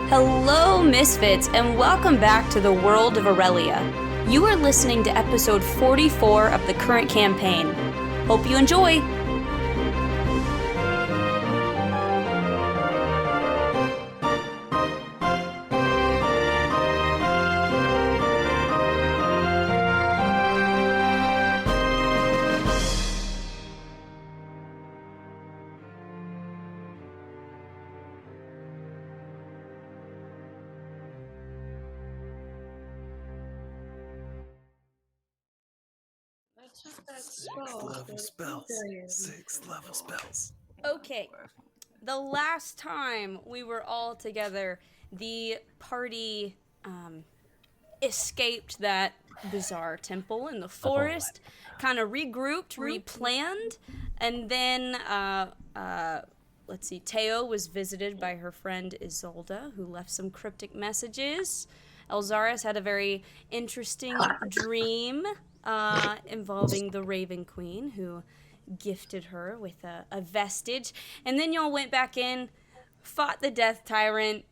Hello, Misfits, and welcome back to the world of Aurelia. You are listening to episode 44 of the current campaign. Hope you enjoy! Six level spells. Okay, the last time we were all together, the party escaped that bizarre temple in the forest, kind of regrouped, replanned, and then, let's see, Teo was visited by her friend Isolda, who left some cryptic messages. Elzaris had a very interesting dream involving the Raven Queen, who gifted her with a vestige. And then y'all went back in, fought the Death Tyrant,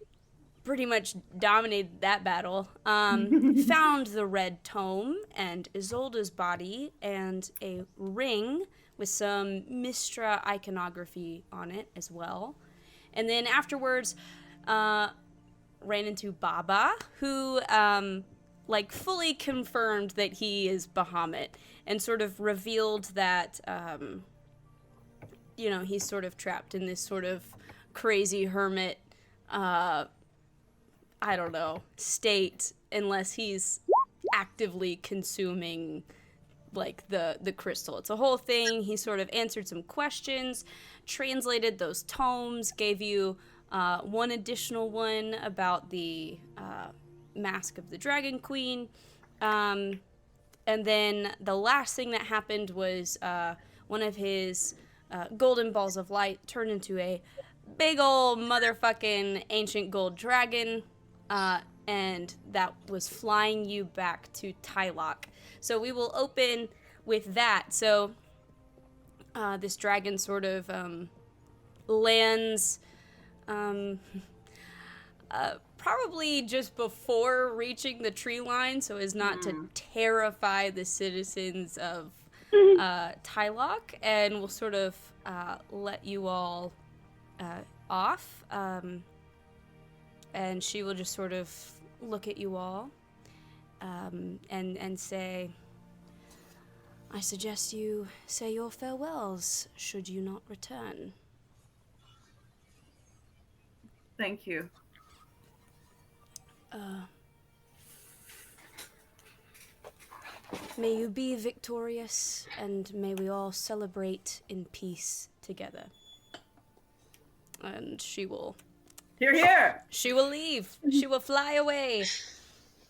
pretty much dominated that battle, found the red tome and Isolda's body and a ring with some Mistra iconography on it as well. And then afterwards, ran into Baba, who fully confirmed that he is Bahamut and sort of revealed that he's sort of trapped in this sort of crazy hermit state unless he's actively consuming the crystal. It's a whole thing. He sort of answered some questions, translated those tomes, gave you one additional one about the Mask of the Dragon Queen. And then the last thing that happened was one of his golden balls of light turned into a big ol' motherfucking ancient gold dragon, and that was flying you back to Tylok. So we will open with that. So this dragon sort of lands probably just before reaching the tree line, so as not to terrify the citizens of Tylok, and we'll sort of let you all off, and she will just sort of look at you all and say, I suggest you say your farewells, should you not return. Thank you. May you be victorious, and may we all celebrate in peace together. And she will... You're here! She will leave. She will fly away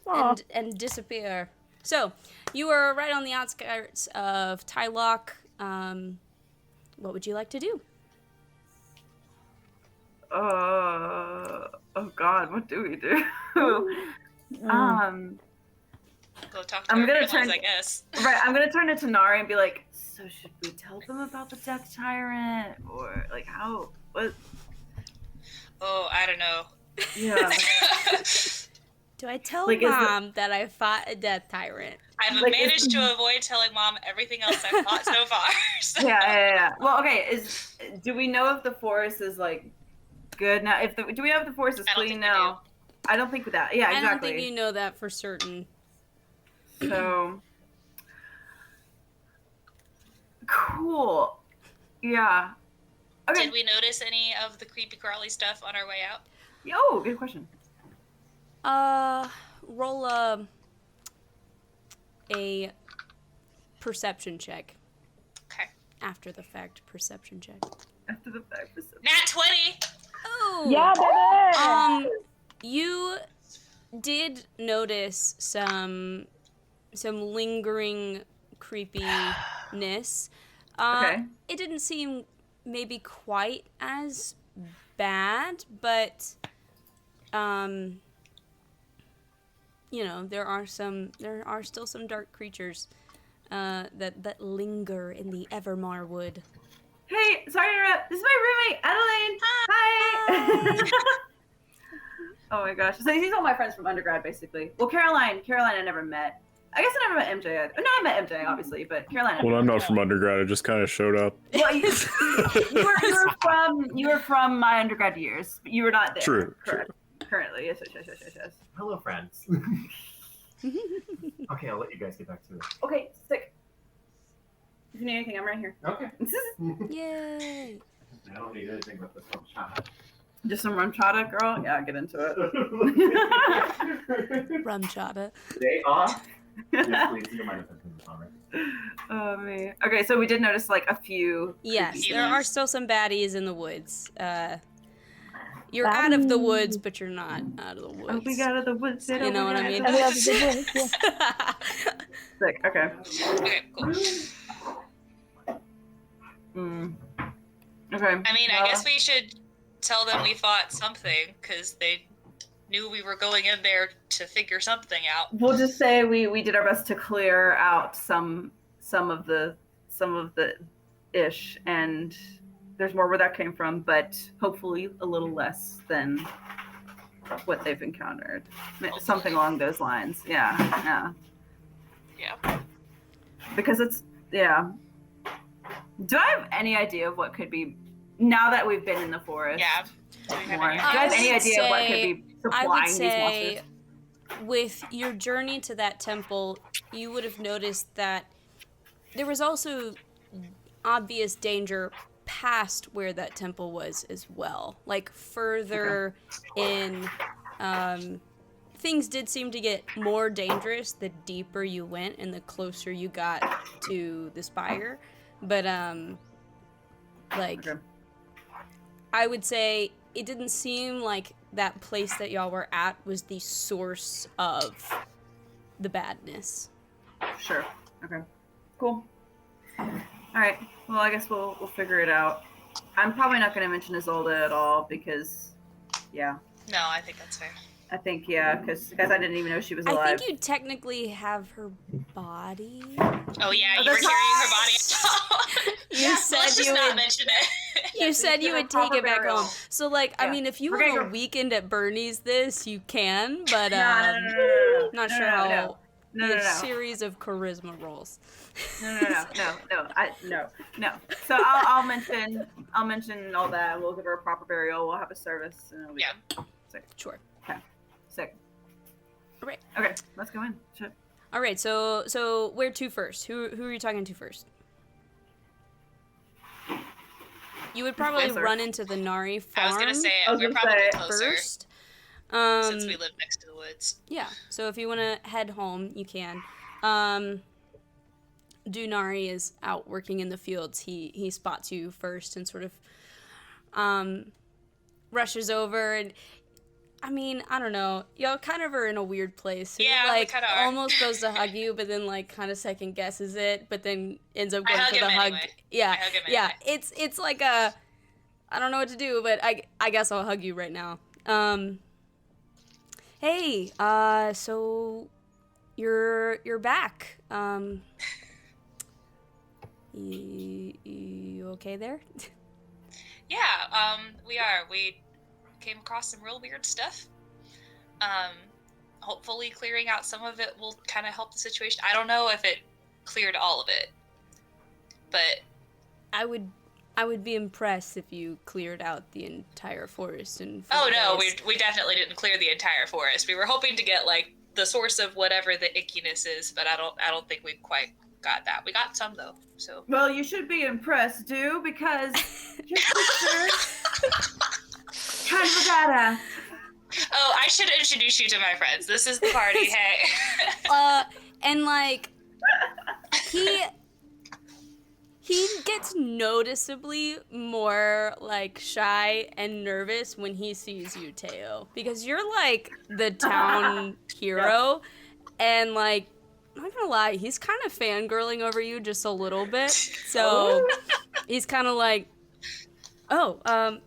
and disappear. So, you are right on the outskirts of Tylok. What would you like to do? Oh God, what do we do? Go talk to our allies, I guess. Right, I'm gonna turn to Tanari and be like, so should we tell them about the Death Tyrant? Or, like, how? What? Oh, I don't know. Yeah. Do I tell Mom that I fought a Death Tyrant? I've managed to avoid telling Mom everything else I've fought so far. So. Yeah. Well, okay, do we know if the forest is, like, good now? Do we know if the forest is clean now? I don't think that. Yeah, exactly. I don't think you know that for certain. So cool. Yeah. Okay. Did we notice any of the creepy crawly stuff on our way out? Yo, good question. Roll a perception check. Okay. After the fact perception check. After the fact perception. Nat 20. Oh. Yeah, baby. You did notice some lingering creepiness. Okay. It didn't seem maybe quite as bad, but there are still some dark creatures that linger in the Evermar wood. Hey, sorry to interrupt. This is my roommate, Adeline. Hi. Oh my gosh. So he's all my friends from undergrad, basically. Well, Caroline, I never met. I guess I never met MJ either. No, I met MJ, obviously, but Caroline. Well, I'm not from undergrad. I just kind of showed up. Well, you were from my undergrad years, but you were not there. True. Correct. Currently, yes. Hello, friends. Okay, I'll let you guys get back to it. Okay, sick. If you need anything, I'm right here. Okay. Yay! I don't need anything but this one shot. Just some rum chata, girl? Yeah, get into it. Rum chata. Day off? Yes, please. You don't mind if I turn this on, right? Oh, man. Okay, so we did notice, like, a few... Yes, there are still some baddies in the woods. You're out of the woods, but you're not out of the woods. Oh, we got out of the woods. You know what I mean? Sick, okay. Okay, cool. Okay. I mean, I guess we should tell them we fought something, because they knew we were going in there to figure something out. We'll just say we did our best to clear out some of the ish, and there's more where that came from, but hopefully a little less than what they've encountered. Something along those lines. Yeah. Because it's Do I have any idea of what could be now that we've been in the forest? Yeah. Do we have More? any Do I have any would idea of what could say- be I supplying would these say monsters? with your journey to that temple, you would have noticed that there was also obvious danger past where that temple was as well. Like further in, things did seem to get more dangerous the deeper you went and the closer you got to the spire. But, Okay. I would say it didn't seem like that place that y'all were at was the source of the badness. Sure. Okay. Cool. All right. Well, I guess we'll figure it out. I'm probably not going to mention Isolde at all because, No, I think that's fair. I think because I didn't even know she was alive. I think you technically have her body. Oh yeah, Oh, you were that's carrying her body. You said Let's just you not would. mention it. You said you would take it back home. So I Yeah. mean, if you We're want gonna a go- weekend at Bernie's, this you can, but No. not sure how. No. You have series of charisma rolls. No. So I'll mention all that. We'll give her a proper burial. We'll have a service. And it'll be good. Sick. Sure. Sick. All right. Okay, let's go in. Shit. All right. So where to first? Who are you talking to first? You would probably Closer. run into the Nari farm I was gonna say I was we're gonna probably say closer first. since we live next to the woods. Yeah. So if you want to head home, you can. Dunari is out working in the fields. He spots you first and sort of rushes over, and I mean, I don't know. Y'all kind of are in a weird place. He, Yeah, we like kinda are. almost goes to hug you, but then like kind of second guesses it, but then ends up I going hug for the him hug. anyway. Yeah. I hug him Yeah. anyway. It's like a I don't know what to do, but I guess I'll hug you right now. Hey, so you're back. You okay there? Yeah, we are. We came across some real weird stuff. Hopefully clearing out some of it will kind of help the situation. I don't know if it cleared all of it, but I would be impressed if you cleared out the entire forest in 4 oh no, days. we definitely didn't clear the entire forest. We were hoping to get like the source of whatever the ickiness is, but I don't think we quite got that. We got some though, so. Well, you should be impressed, dude, because your sister kind of a badass. Oh, I should introduce you to my friends. This is the party. Hey. And like he gets noticeably more like shy and nervous when he sees you, Teo, because you're like the town hero, and like I'm not gonna lie, he's kind of fangirling over you just a little bit. So he's kind of like, oh,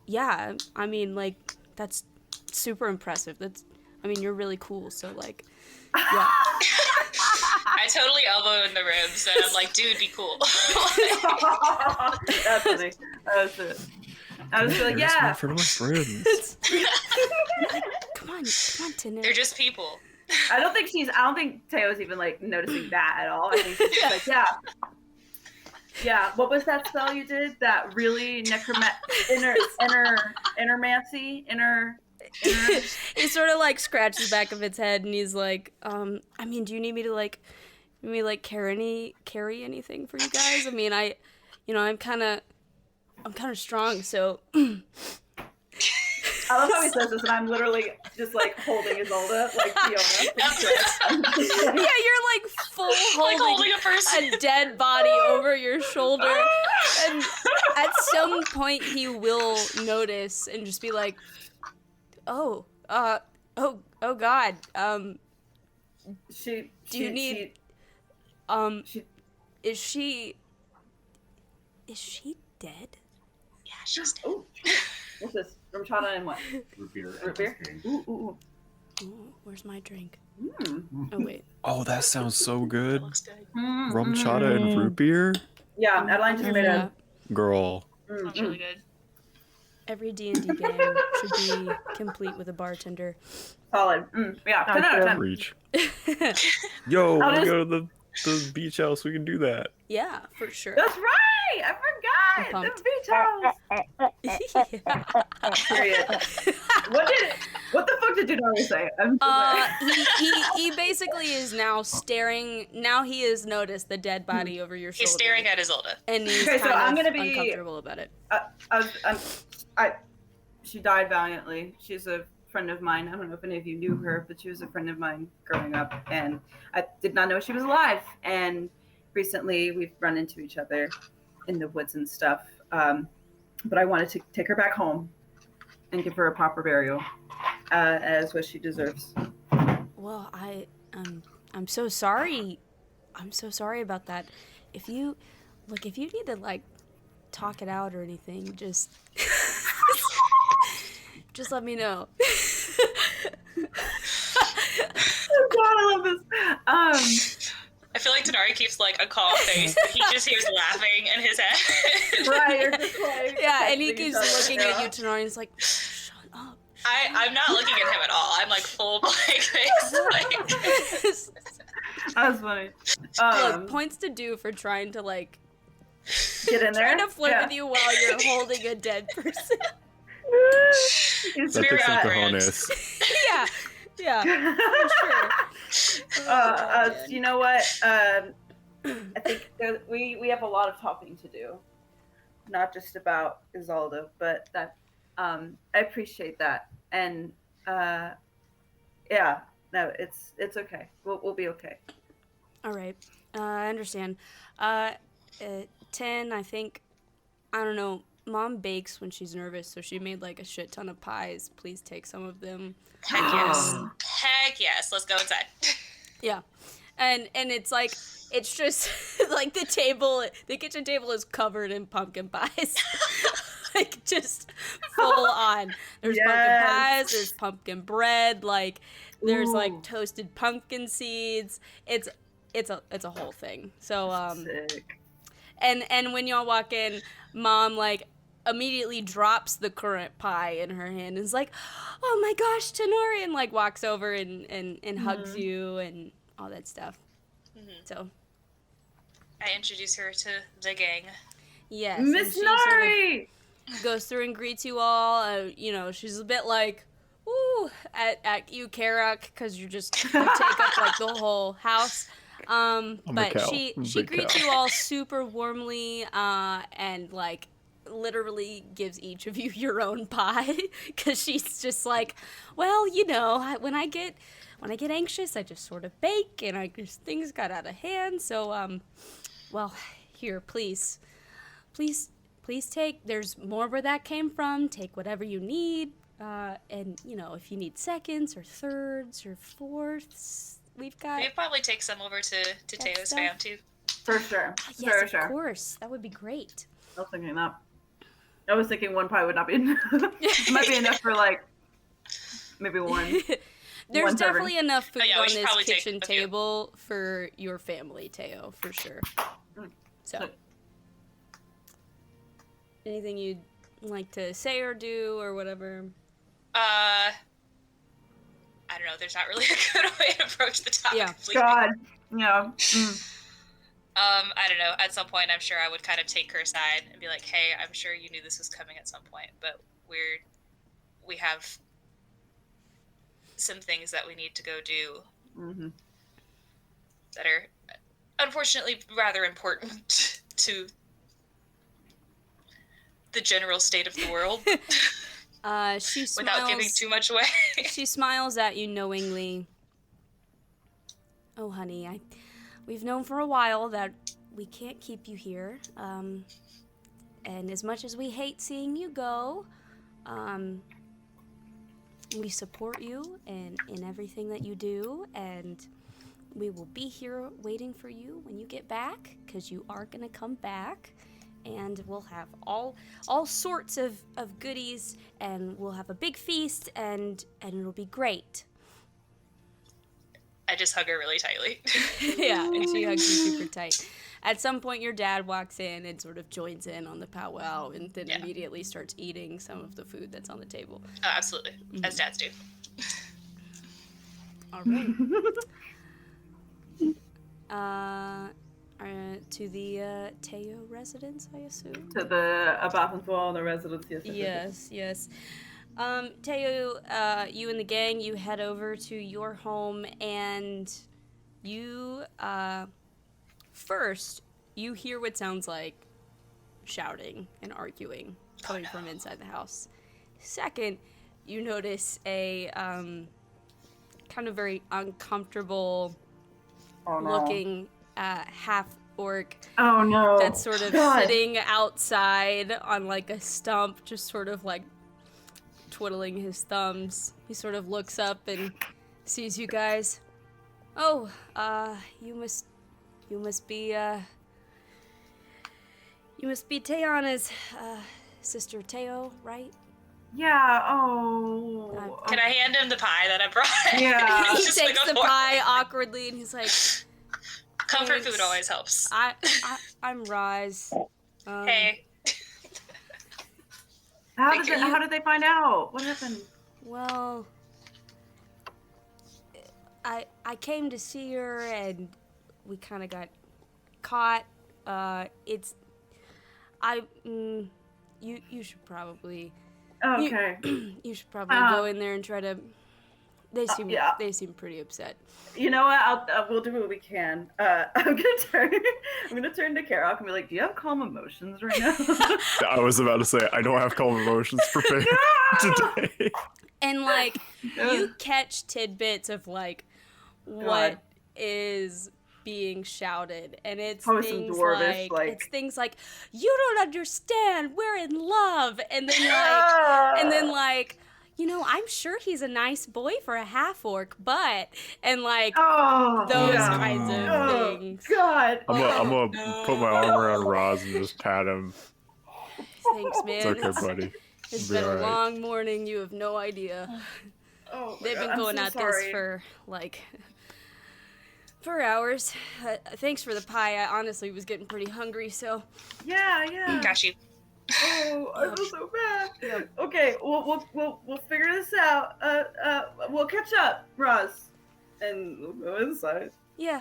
yeah. I mean, like that's super impressive. I mean, you're really cool. So like, yeah. I totally elbow in the ribs and I'm like, dude, be cool. That's funny. That's it. I was like, Here's one yeah. for my friends. Come on, Tanner. They're just people. I don't think Teo's even like noticing that at all. I think she's just like, yeah. Yeah, what was that spell you did? That really innermancy? He sort of like scratches the back of its head and he's like, I mean, do you need me to like carry anything for you guys? I mean, I'm kind of strong, so. I love how he says this, and I'm literally just like holding Isolde, like Fiona. Yeah, you're like full holding a person. a dead body over your shoulder, and at some point he will notice and just be like, oh God, is she dead? Yeah, she's dead. Oh, what's this? Rumchata and what? Root beer. Root beer? Ooh. Ooh, where's my drink? Mm. Oh wait. Oh, that sounds so good. Looks good. Rum chata and root beer? Yeah, Adeline just made a. Girl. Sounds really good. Every D&D game should be complete with a bartender. Solid. Yeah, 10 out of 10. Reach. Yo, I'll we just- go to the beach house. We can do that. Yeah, for sure. That's right! I I'm forgot! pumped. The beach house! Period. What the fuck did you normally say? I'm so he basically is now staring. Now he has noticed the dead body over your shoulder. He's staring at Isolde. and he's Okay, so kind I'm of gonna be- uncomfortable about it. She died valiantly. She's a friend of mine. I don't know if any of you knew her, but she was a friend of mine growing up, and I did not know she was alive. And recently, we've run into each other in the woods and stuff. But I wanted to take her back home and give her a proper burial, as what she deserves. Well, I'm so sorry. I'm so sorry about that. If you need to like talk it out or anything, just let me know. Oh God, I love this. I feel like Tanari keeps like a calm face. He just hears laughing in his head. Right, you're just like Yeah, and he texting keeps each other. looking at you, Tenari, and he's like, shut up. I'm not looking at him at all. I'm like full blank face. Like, That's funny. Look, points to do for trying to like Get in there. trying to flirt Yeah. with you while you're holding a dead person. It's That Very takes some outrageous. cojones. yeah, for sure. You know what? I think that we have a lot of talking to do, not just about Isolde, but that I appreciate that, and yeah, no, it's okay. We'll be okay. All right, I understand. 10, I think. I don't know. Mom bakes when she's nervous, so she made like a shit ton of pies. Please take some of them. heck yes. Heck yes. Let's go inside. Yeah, and it's like it's just like the kitchen table is covered in pumpkin pies, like just full on. There's pumpkin Yes. pies. There's pumpkin bread. Like there's Ooh. like toasted pumpkin seeds. It's a whole thing. So Sick. and when y'all walk in, Mom like immediately drops the currant pie in her hand and is like, oh my gosh, Tenori, and like walks over and hugs you and all that stuff. So I introduce her to the gang. yes, and Miss she sort of Nari. goes through and greets you all. She's a bit like, ooh, at you, Karak, because you take up like the whole house. But cow. she I'm a big greets cow. you all super warmly, and like literally gives each of you your own pie, because she's just like, well, when I get anxious, I just sort of bake, and things got out of hand. So well, here, please take. There's more where that came from. Take whatever you need, and if you need seconds or thirds or fourths. We've probably take some over to Teo's stuff. fam too. For sure. Yes, For of sure. course. That would be great. I was thinking that. I was thinking one pie would not be enough. It might be enough for like maybe one. There's One serving. definitely enough food yeah, we on should this probably take kitchen a few. table for your family, Teo, for sure. So, anything you'd like to say or do or whatever? I don't know. There's not really a good way to approach the topic. Yeah. completely. God. Yeah. I don't know. At some point, I'm sure I would kind of take her aside and be like, "Hey, I'm sure you knew this was coming at some point, but we have some things that we need to go do that are unfortunately rather important to the general state of the world." She smiles. Without giving too much away. She smiles at you knowingly. Oh, honey, we've known for a while that we can't keep you here. And as much as we hate seeing you go, we support you in everything that you do, and we will be here waiting for you when you get back, because you are going to come back. And we'll have all sorts of goodies, and we'll have a big feast, and it'll be great. I just hug her really tightly. Yeah, and she hugs you super tight. At some point, your dad walks in and sort of joins in on the powwow, and then immediately starts eating some of the food that's on the table. Oh, absolutely, as dads do. All right. To the Teo residence, I assume? To the Abathantwal, the residence, Yes. Teo, you and the gang, you head over to your home, and you, first, you hear what sounds like shouting and arguing coming from inside the house. Second, you notice a, kind of very uncomfortable looking half-orc that's sort of sitting outside on like a stump, just sort of like twiddling his thumbs. He sort of looks up and sees you guys. Oh, you must be Teana's sister Teo, right? Yeah. Oh. Can I hand him the pie that I brought? Yeah. He Just takes like the pie awkwardly, and he's like, comfort Thanks. food always helps. I'm Rise. Hey. How did they find out? What happened? Well, I came to see her, and we kind of got caught. You should probably. Okay. You should probably go in there and try to. They seem pretty upset. You know what? We'll do what we can. I'm gonna turn to Karok and be like, "Do you have calm emotions right now?" I was about to say, I don't have calm emotions prepared today. And like, you catch tidbits of like what is being shouted, and it's things dwarvish, it's things like, "You don't understand, we're in love," and then like, you know, I'm sure he's a nice boy for a half-orc, but, and like, those kinds of things. God. I'm gonna put my arm around Roz and just pat him. Thanks, man. It's okay, buddy. It's Be been all a right. long morning. You have no idea. They've been going at this for like for hours. Thanks for the pie. I honestly was getting pretty hungry, so. Yeah. Got you. Oh, I feel so bad. Yeah. Okay, we'll figure this out. We'll catch up, Roz, and we'll go inside. Yeah,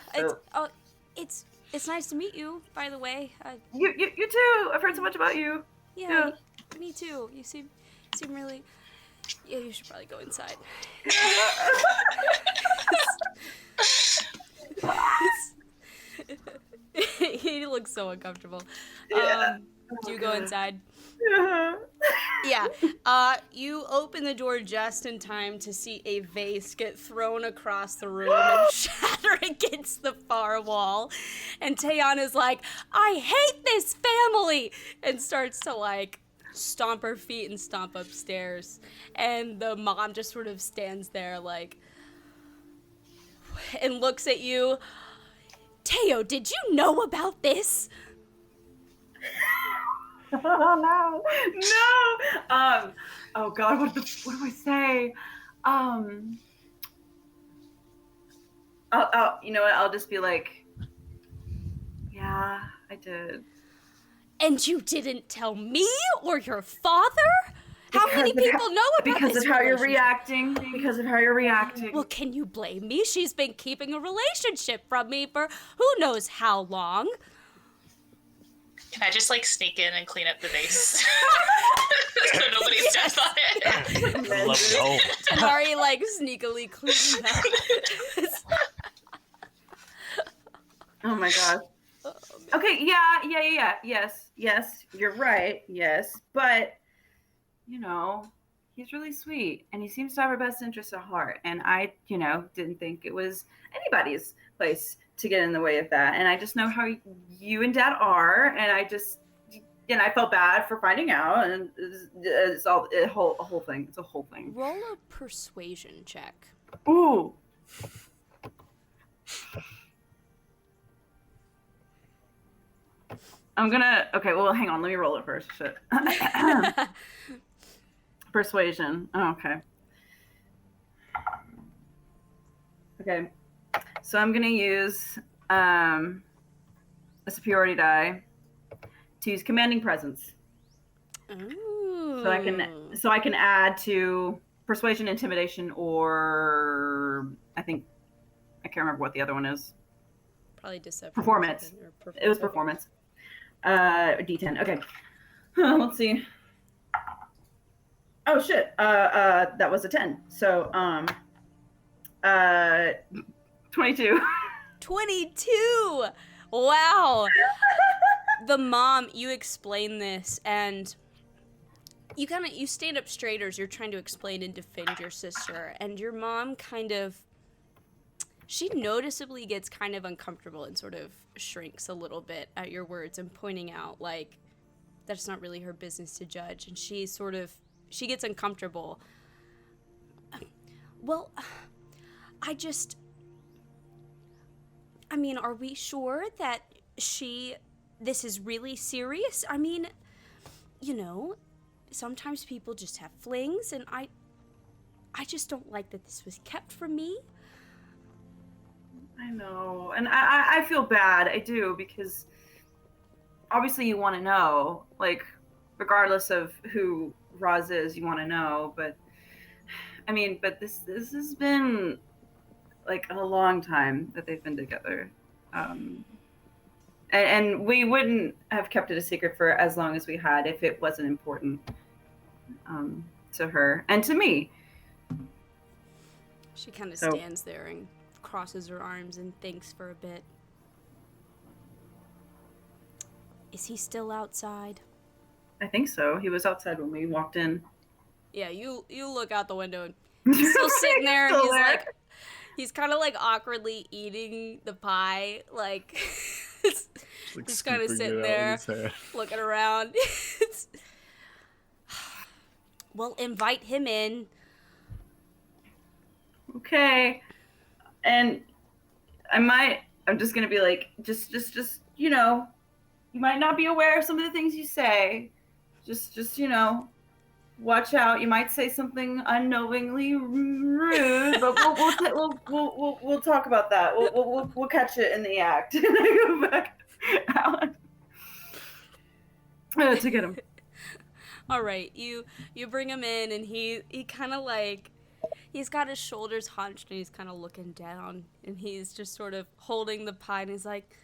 it's nice to meet you. By the way. You too. I've heard so much about you. Yeah. Me too. You seem really. Yeah, you should probably go inside. He looks so uncomfortable. Do you go inside? Yeah. You open the door just in time to see a vase get thrown across the room and shatter against the far wall. And Teana's like, "I hate this family!" and starts to like stomp her feet and stomp upstairs. And the mom just sort of stands there like and looks at you. "Teo, did you know about this?" Oh no! Oh God, what do I say? You know what? I'll just be like, yeah, I did. "And you didn't tell me or your father?" How many people know about because this of how you're relationship? reacting? Because of how you're reacting. Well, can you blame me? She's been keeping a relationship from me for who knows how long. Can I just like sneak in and clean up the vase so nobody steps on it? Love it home. Tanari like sneakily cleaning up. Oh my god. Okay, yeah. Yes, you're right. Yes, but you know, he's really sweet and he seems to have our best interests at heart. And I, didn't think it was anybody's place to get in the way of that. And I just know how you and Dad are, and I felt bad for finding out, and it's all a whole thing. It's a whole thing. Roll a persuasion check. Ooh. Okay, well, hang on. Let me roll it first. Shit. Persuasion. Oh, okay. Okay. So I'm going to use a superiority die to use commanding presence. Ooh. So I can add to persuasion, intimidation, or I can't remember what the other one is. Probably deception. Performance. It was performance. D10. Okay. Let's see. Oh shit. That was a 10. So 22. 22. Wow. The mom, you explain this, and you stand up straight as you're trying to explain and defend your sister, and your mom she noticeably gets kind of uncomfortable and sort of shrinks a little bit at your words and pointing out, like, that it's not really her business to judge. And she gets uncomfortable. Well, are we sure that this is really serious? I mean, sometimes people just have flings, and I just don't like that this was kept from me. I know, and I feel bad. I do, because obviously you want to know, like, regardless of who Roz is, you want to know. But this has been like a long time that they've been together, and we wouldn't have kept it a secret for as long as we had if it wasn't important to her and to me. She kind of stands there and crosses her arms and thinks for a bit. Is he still outside? I think so. He was outside when we walked in. Yeah, you look out the window and he's still sitting there. And he's kind of like awkwardly eating the pie, like just kind of sitting there, looking around. Well, invite him in. Okay. And I'm just gonna be like, just you might not be aware of some of the things you say. Just watch out. You might say something unknowingly rude, but we'll talk about that. We'll catch it in the act. And I go back out to get him. All right, you bring him in, and he kind of like. He's got his shoulders hunched, and he's kind of looking down, and he's just sort of holding the pie, and he's like,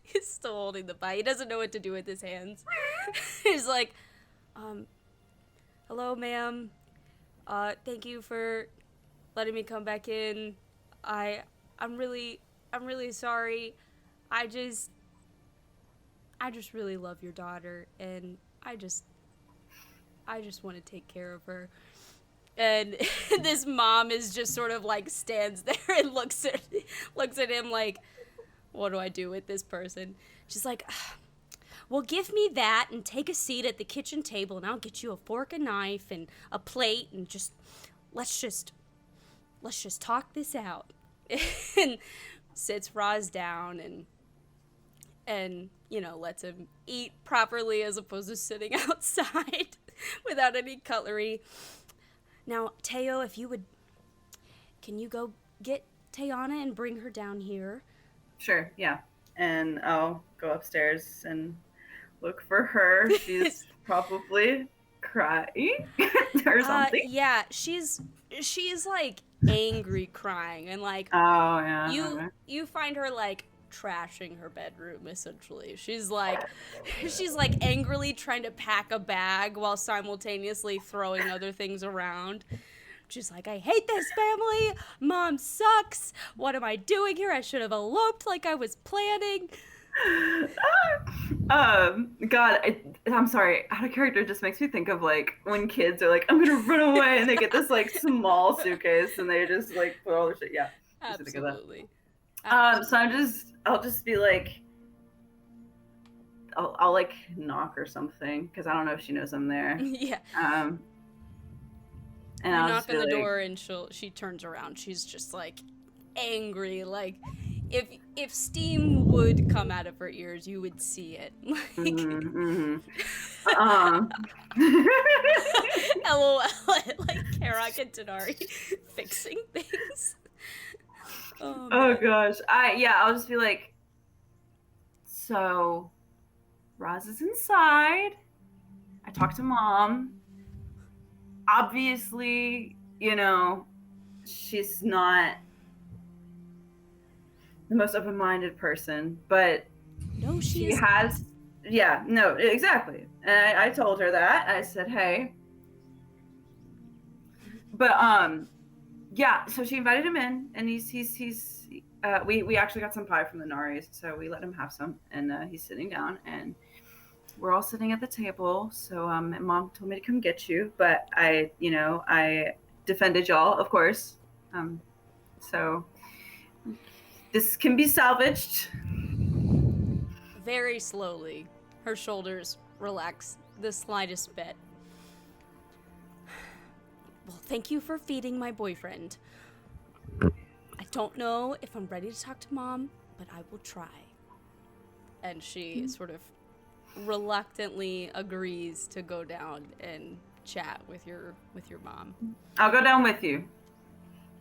he's still holding the pie. He doesn't know what to do with his hands. He's like, hello, ma'am. Thank you for letting me come back in. I'm really sorry. I just really love your daughter, and I just want to take care of her. And this mom is just sort of like stands there and looks at him like, what do I do with this person? She's like, well, give me that and take a seat at the kitchen table, and I'll get you a fork and knife and a plate, and let's just talk this out. And sits Roz down and lets him eat properly as opposed to sitting outside without any cutlery. Now, Teo, if you would, can you go get Tayana and bring her down here? Sure, yeah. And I'll go upstairs and look for her. She's probably crying or something? Yeah, she's like angry crying, and like Oh yeah. you find her like trashing her bedroom essentially. She's like angrily trying to pack a bag while simultaneously throwing other things around. She's like, I hate this family. Mom sucks. What am I doing here? I should have eloped like I was planning. God, I'm sorry. Out of character just makes me think of like when kids are like, I'm gonna run away, and they get this like small suitcase and they just like put all their shit. Yeah, just think of that. Absolutely. So I'll just be like, I'll like knock or something because I don't know if she knows I'm there. Yeah. And You I'll knock just be on the like, door and she turns around. She's just like angry. Like if steam would come out of her ears, you would see it. Like LOL at like Karak and Denari fixing things. Oh gosh. I'll just be like, so Roz is inside. I talked to Mom. Obviously, she's not the most open-minded person, but No, she is has no, exactly. And I told her that. I said, hey. But so she invited him in, and we actually got some pie from the Naris, so we let him have some, and he's sitting down, and we're all sitting at the table. So Mom told me to come get you, but I defended y'all, of course. So this can be salvaged. very slowly. Her shoulders relax the slightest bit. Well, thank you for feeding my boyfriend. I don't know if I'm ready to talk to Mom, but I will try. And she sort of reluctantly agrees to go down and chat with your mom. I'll go down with you.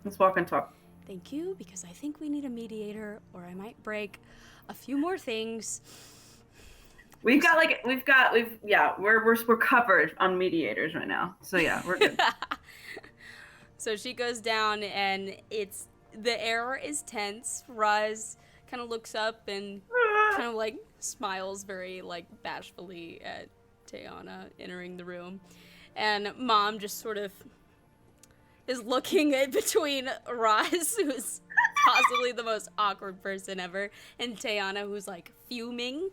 Let's walk and talk. Thank you, because I think we need a mediator, or I might break a few more things. We're covered on mediators right now. So yeah, we're good. So she goes down, and the air is tense. Raz kind of looks up and kind of like smiles very like bashfully at Tayana entering the room, and Mom just sort of is looking in between Raz, who's possibly the most awkward person ever, and Tayana, who's like fuming.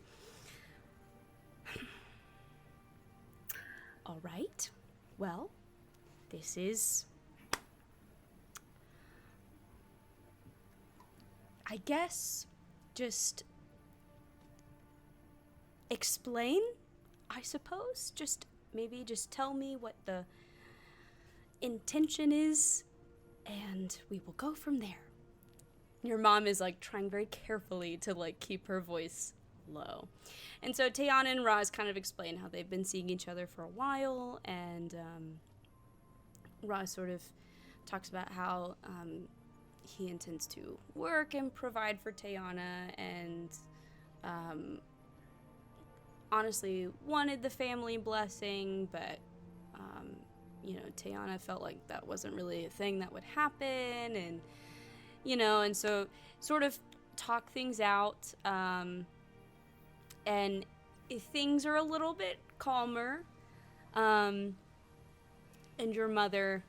All right, well, this is, I guess, just explain, I suppose. Maybe just tell me what the intention is, and we will go from there. Your mom is like trying very carefully to like keep her voice low. And so Tayana and Raz kind of explain how they've been seeing each other for a while, and Raz sort of talks about how he intends to work and provide for Tayana, and honestly wanted the family blessing, but Tayana felt like that wasn't really a thing that would happen, and and so sort of talk things out, and if things are a little bit calmer, and your mother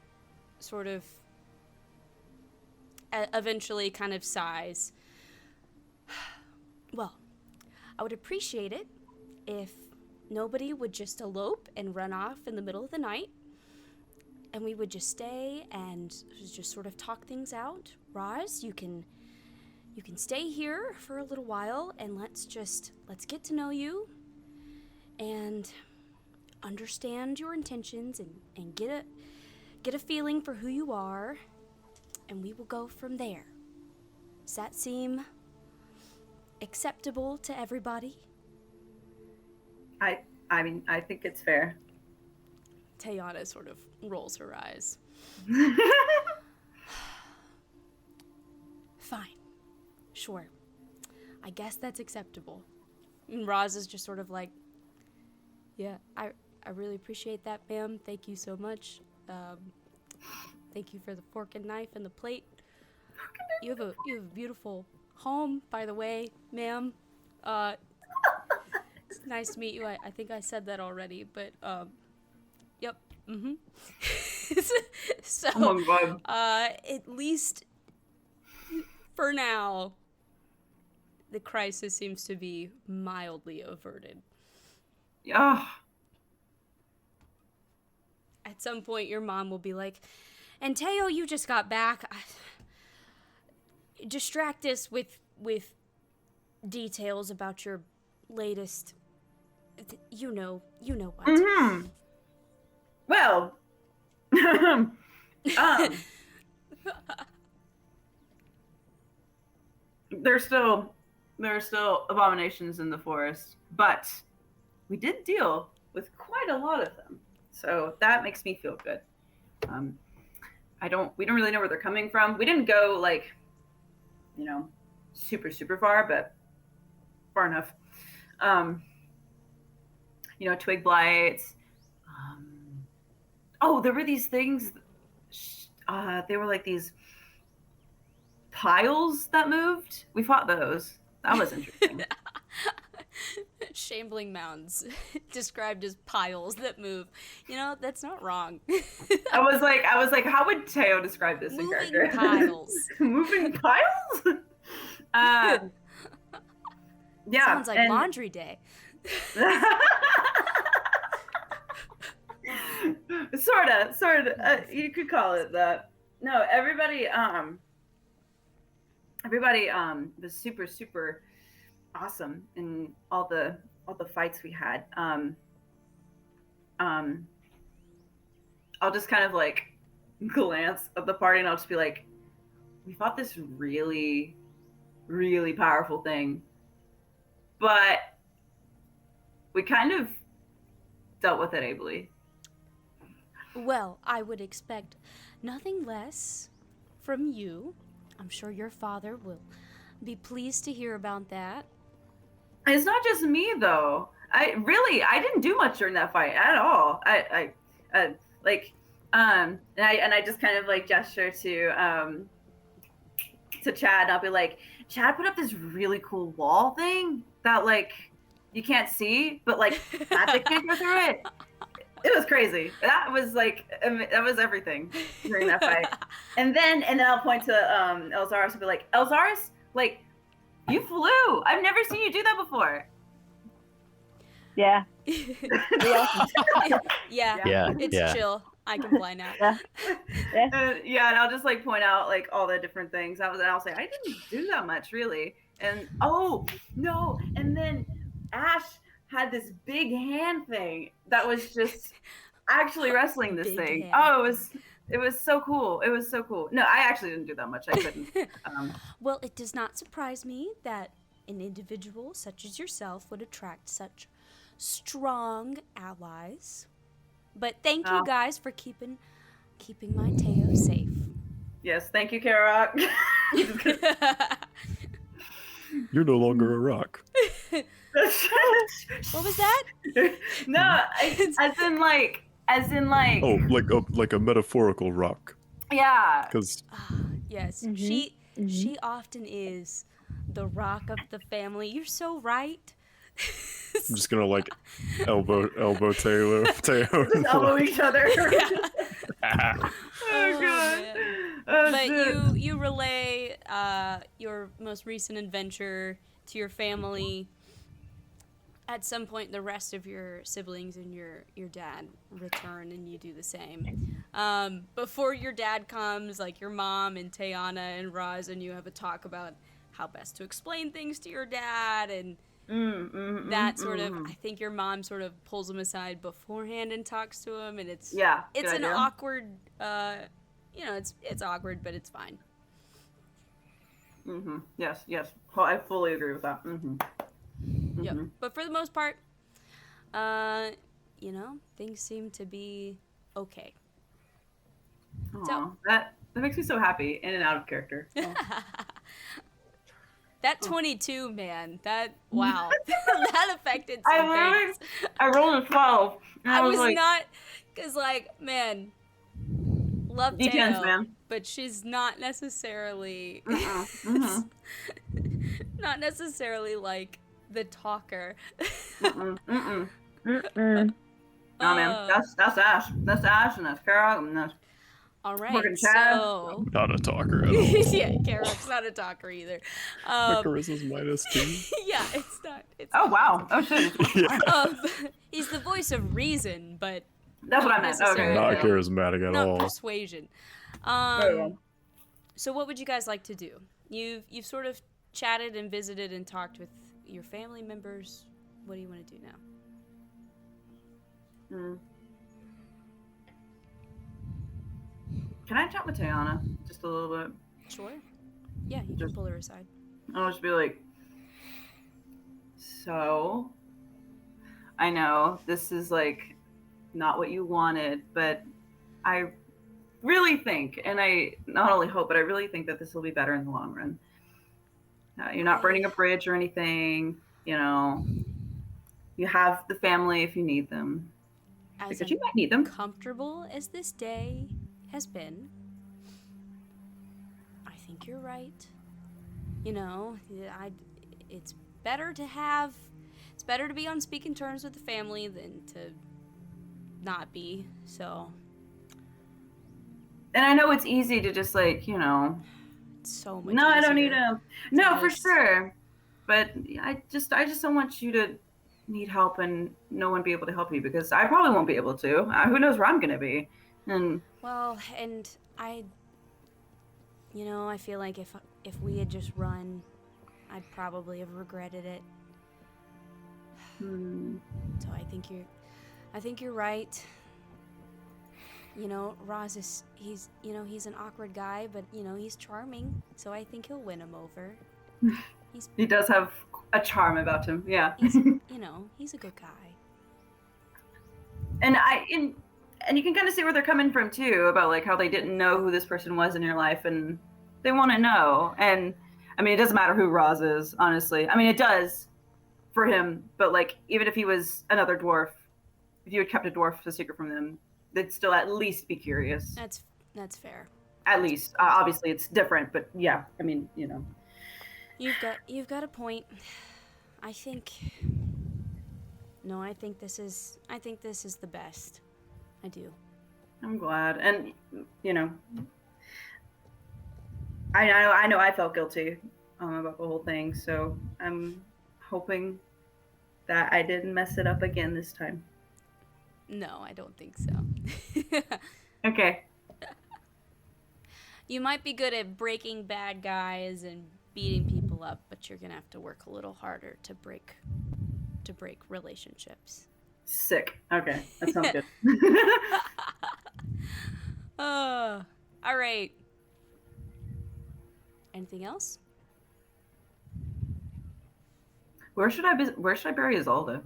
sort of eventually kind of sighs. Well, I would appreciate it if nobody would just elope and run off in the middle of the night, and we would just stay and just sort of talk things out. Roz, you can stay here for a little while, and let's get to know you and understand your intentions, and get a feeling for who you are, and we will go from there. Does that seem acceptable to everybody? I mean, I think it's fair. Tayana sort of rolls her eyes. Fine. Sure. I guess that's acceptable. And Roz is just sort of like, yeah, I really appreciate that, ma'am. Thank you so much. Thank you for the fork and knife and the plate. You have a beautiful home, by the way, ma'am. It's nice to meet you. I think I said that already, but yep. Mm-hmm. So, Oh my God. at least for now, the crisis seems to be mildly averted. Yeah. At some point, your mom will be like, "And Teo, you just got back. Distract us with details about your latest. You know what." Mm-hmm. Well, there's still abominations in the forest, but we did deal with quite a lot of them, so that makes me feel good. We don't really know where they're coming from. We didn't go like, super far, but far enough. Twig blights. There were these things. They were like these piles that moved. We fought those. That was interesting. Shambling mounds, described as piles that move. That's not wrong. I was like, how would Teo describe this in Moving character? piles. Moving piles? Yeah. Sounds like laundry day. Sorta. You could call it that. No, everybody was super awesome in all the fights we had. I'll just kind of like glance at the party and I'll just be like, we fought this really, really powerful thing, but we kind of dealt with it ably. Well, I would expect nothing less from you. I'm sure your father will be pleased to hear about that. It's not just me though. I didn't do much during that fight at all. And I just kind of like gesture to Chad, and I'll be like, Chad put up this really cool wall thing that like you can't see, but like magic can't go through it. It was crazy. That was everything during that fight. And then I'll point to Elzaris and be like, Elzaris, like, you flew. I've never seen you do that before. Yeah. Yeah. It's chill. I can fly now. And I'll just like point out like all the different things. I'll say I didn't do that much really. And and then Ash had this big hand thing that was just actually wrestling this thing. Hand. Oh, it was so cool. It was so cool. No, I actually didn't do that much. I couldn't. Well, it does not surprise me that an individual such as yourself would attract such strong allies. But thank you guys for keeping my Teo safe. Yes, thank you, Karok. You're no longer a rock. What was that? No, as in like. Oh, like a metaphorical rock. Yeah. Because Yes, Mm-hmm. she often is the rock of the family. You're so right. I'm just gonna like elbow Teo. Just elbow each other. Oh, God. But you relay your most recent adventure to your family. At some point, the rest of your siblings and your dad return, and you do the same. Before your dad comes, like your mom and Tayana and Roz and you have a talk about how best to explain things to your dad, and that sort of. I think your mom sort of pulls him aside beforehand and talks to him, and it's an idea. awkward. It's awkward, but it's fine. Yes. I fully agree with that. Yep. But for the most part, things seem to be okay. Aww, that makes me so happy, in and out of character. Oh. That 22, man. That wow. That affected some things. I rolled a 12. And I was like, not, cause like, man, love D10s, Teo, man. but she's not necessarily, Mm-mm. not necessarily like the talker. Mm-mm. Mm-mm. Mm-mm. No, man. That's Ash. That's Ash, and that's Kara, and that's All right, fucking Chad. so Not a talker at all. yeah, Karak's not a talker either. My charisma's -2. Yeah, it's not. It's Oh, not wow. Oh, shit. It's Yeah. he's the voice of reason, but That's what not I meant. Okay. necessarily- Not Yeah. charismatic at not all. persuasion. Very well. So what would you guys like to do? You've sort of chatted and visited and talked with your family members. What do you want to do now? Can I chat with Tayana just a little bit? Sure. Yeah, you can Just- pull her aside. I'll just be like, so, I know this is like not what you wanted, but I really think, and I not only hope, but I really think that this will be better in the long run. You're not burning a bridge or anything, you know. You have the family if you need them, As because you might need them. comfortable as this day has been, I think you're right. You know, it's better to be on speaking terms with the family than to not be. So And I know it's easy to just like, you know, it's so much. no, I don't need easier. him. No, for just- sure. But I just don't want you to need help and no one be able to help you, because I probably won't be able to. Who knows where I'm gonna be? And Well, and I feel like if we had just run, I'd probably have regretted it. So I think you're right. You know, Roz he's an awkward guy, but he's charming, so I think he'll win him over. he does have a charm about him. Yeah. He's a good guy. And you can kind of see where they're coming from too, about like how they didn't know who this person was in your life, and they want to know. And I mean, it doesn't matter who Roz is, honestly. I mean, it does for him, but like even if he was another dwarf, if you had kept a dwarf a secret from them, they'd still at least be curious. That's fair. At least, obviously, it's different, but yeah, I mean, You've got a point. I think this is the best. I do. I'm glad, and I know I felt guilty about the whole thing, so I'm hoping that I didn't mess it up again this time. No, I don't think so. Okay. You might be good at breaking bad guys and beating people up, but you're gonna have to work a little harder to break relationships. Sick. Okay, that sounds good. All right. Anything else? Where should I bury Isolde?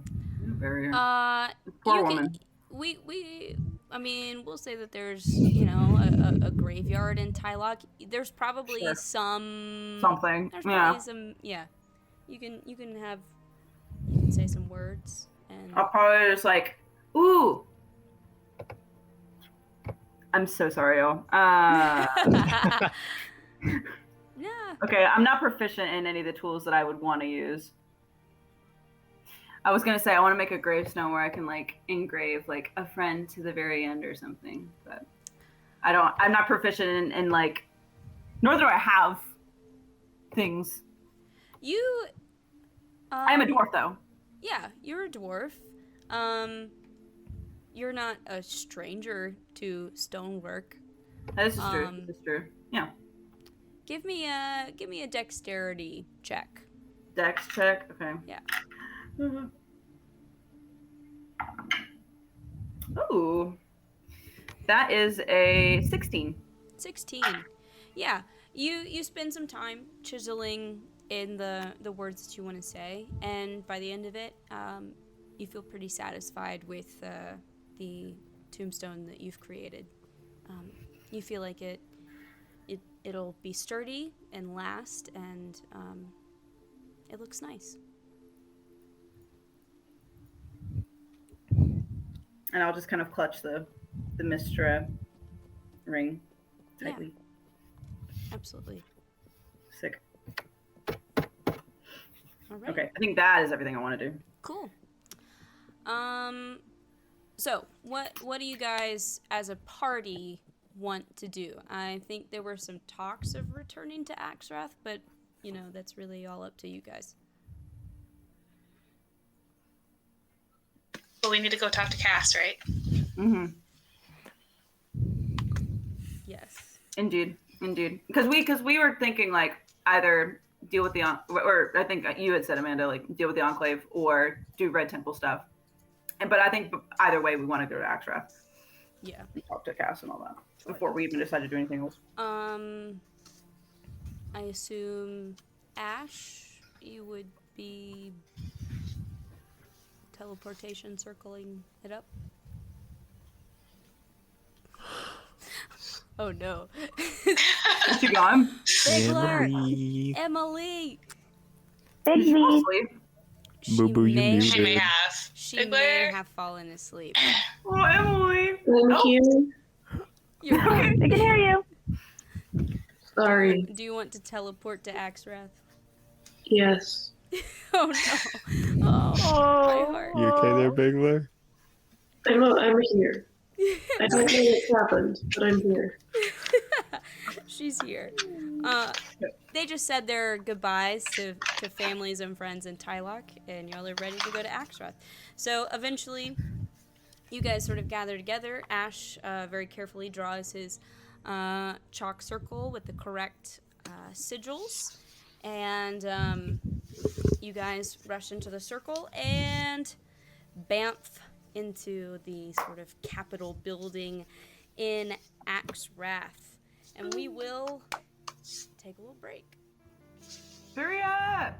Bury her. Poor woman. We'll say that there's a graveyard in Tylock. There's probably Sure. something. There's Yeah. probably some. Yeah. You can say some words and. I'll probably just like, ooh. I'm so sorry, y'all. Yeah. Okay, I'm not proficient in any of the tools that I would want to use. I was gonna say I want to make a gravestone where I can like engrave like a friend to the very end or something, but I'm not proficient in like, nor do I have things. You. I am a dwarf though. Yeah, you're a dwarf. You're not a stranger to stonework. This is true. This is true. Yeah. Give me a dexterity check. Dex check. Okay. Yeah. Ooh. That is a 16. 16. Yeah. You spend some time chiseling in the words that you want to say, and by the end of it, you feel pretty satisfied with the tombstone that you've created. You feel like it'll be sturdy and last, and it looks nice. And I'll just kind of clutch the Mistra ring tightly. Yeah, absolutely. Sick. All right. Okay, I think that is everything I want to do. Cool. So what do you guys as a party want to do? I think there were some talks of returning to Axrath, but you know, that's really all up to you guys. But we need to go talk to Cass, right? Mm-hmm. Yes. Indeed. Because we were thinking like either deal with the or I think you had said, Amanda, like deal with the Enclave or do Red Temple stuff. But I think either way, we want to go to Axrath. Yeah. And talk to Cass and all that before we even decide to do anything else. I assume Ash, you would be teleportation circling it up. Oh no. Is she gone? Bigler! Emily. Emily! Is she fall asleep? Boo boo, you may, muted. She may have. she Big may Bear. have fallen asleep. Oh, Emily. Thank you. You're fine. We can hear you. Sorry. Do you want to teleport to Axrath? Yes. Oh no. Oh, my heart. You okay there, Bigler? I'm here. I don't know what's happened, but I'm here. She's here. They just said their goodbyes to families and friends in Tylock, and y'all are ready to go to Axrath. So eventually, you guys sort of gather together. Ash very carefully draws his chalk circle with the correct sigils, and you guys rush into the circle and bamf into the sort of Capitol building in Axrath. And we will take a little break. Hurry up!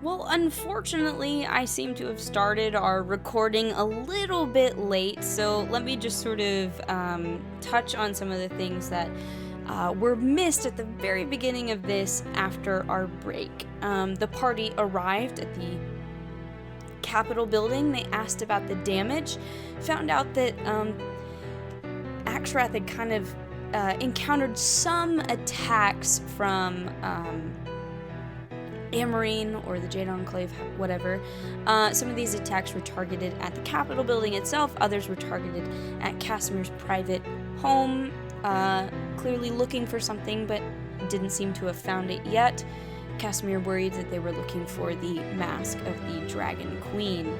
Well, unfortunately, I seem to have started our recording a little bit late, so let me just sort of touch on some of the things that were missed at the very beginning of this after our break. The party arrived at the Capitol building. They asked about the damage, found out that Axrath had kind of encountered some attacks from Amarine or the Jade Enclave, whatever. Some of these attacks were targeted at the Capitol building itself, others were targeted at Casimir's private home, clearly looking for something, but didn't seem to have found it yet. Casimir worried that they were looking for the mask of the Dragon Queen.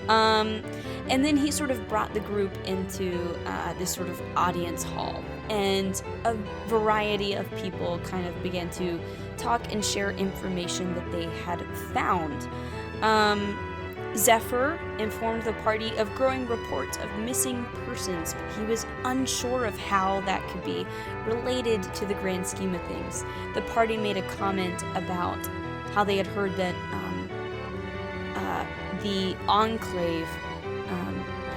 And then he sort of brought the group into this sort of audience hall, and a variety of people kind of began to talk and share information that they had found. Zephyr informed the party of growing reports of missing persons, but he was unsure of how that could be related to the grand scheme of things. The party made a comment about how they had heard that the Enclave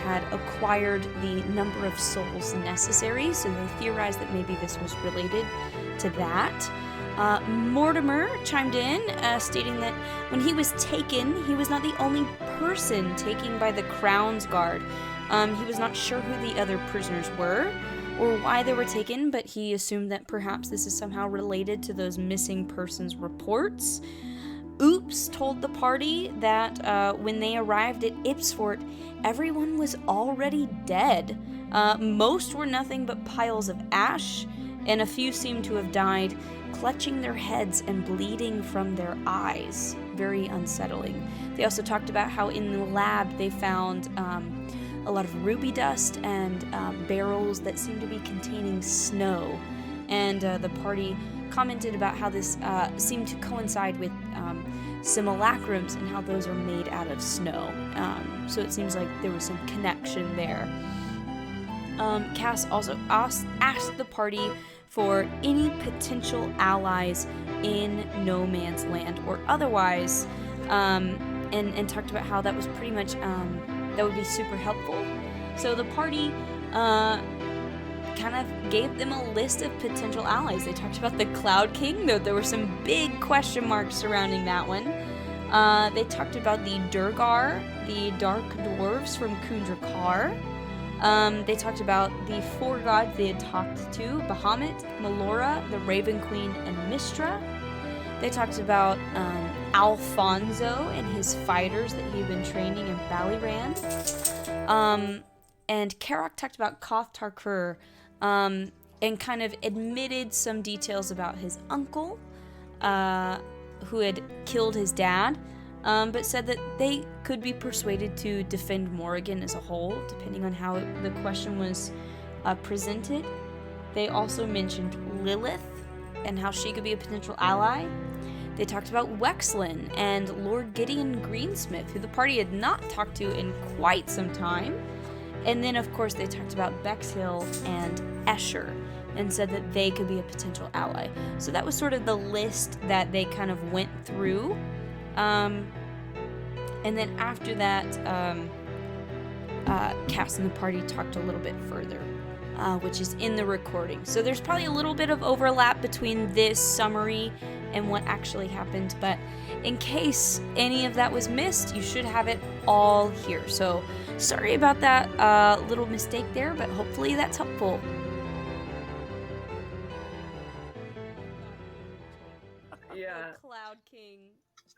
had acquired the number of souls necessary, so they theorized that maybe this was related to that. Mortimer chimed in, stating that when he was taken, he was not the only person taken by the Crown's Guard. He was not sure who the other prisoners were or why they were taken, but he assumed that perhaps this is somehow related to those missing persons reports. Oops told the party that when they arrived at Ipsfort, everyone was already dead. Most were nothing but piles of ash, and a few seemed to have died clutching their heads and bleeding from their eyes. Very unsettling. They also talked about how in the lab they found a lot of ruby dust and barrels that seemed to be containing snow. And the party commented about how this seemed to coincide with simulacrums and how those are made out of snow. So it seems like there was some connection there. Cass also asked the party for any potential allies in No Man's Land or otherwise, and talked about how that was pretty much, that would be super helpful. So the party kind of gave them a list of potential allies. They talked about the Cloud King, though there were some big question marks surrounding that one. They talked about the Durgar, the Dark Dwarves from Kundrakar. They talked about the 4 gods they had talked to, Bahamut, Melora, the Raven Queen, and Mistra. They talked about Alfonso and his fighters that he had been training in Ballyran. And Karok talked about Koth Tarkur, and kind of admitted some details about his uncle, who had killed his dad, but said that they could be persuaded to defend Morrigan as a whole, depending on how the question was presented. They also mentioned Lilith and how she could be a potential ally. They talked about Wexlin and Lord Gideon Greensmith, who the party had not talked to in quite some time. And then, of course, they talked about Bexhill and Escher and said that they could be a potential ally. So that was sort of the list that they kind of went through. And then after that, Cass and the party talked a little bit further, which is in the recording. So there's probably a little bit of overlap between this summary and what actually happened, but in case any of that was missed, you should have it all here. So sorry about that little mistake there, but hopefully that's helpful. Yeah. The Cloud King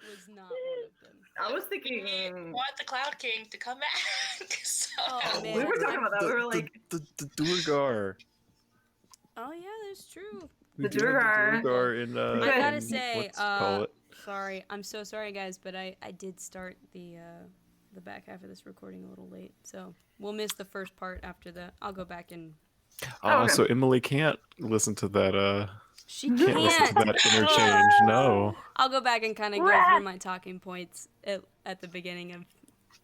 was not one of them. I was We thinking. want the Cloud King to come back. So. Oh, man. We were talking about that. We were like, the Durgar. Oh yeah, that's true. The Durgar. The Durgar in, I gotta in- say, what's it call it? sorry, I'm so sorry, guys, but I did start the back half of this recording a little late, so we'll miss the first part after the. I'll go back and. Oh, okay. so Emily can't listen to that. She Can't listen to can't. that interchange. No. I'll go back and kind of go through my talking points at the beginning of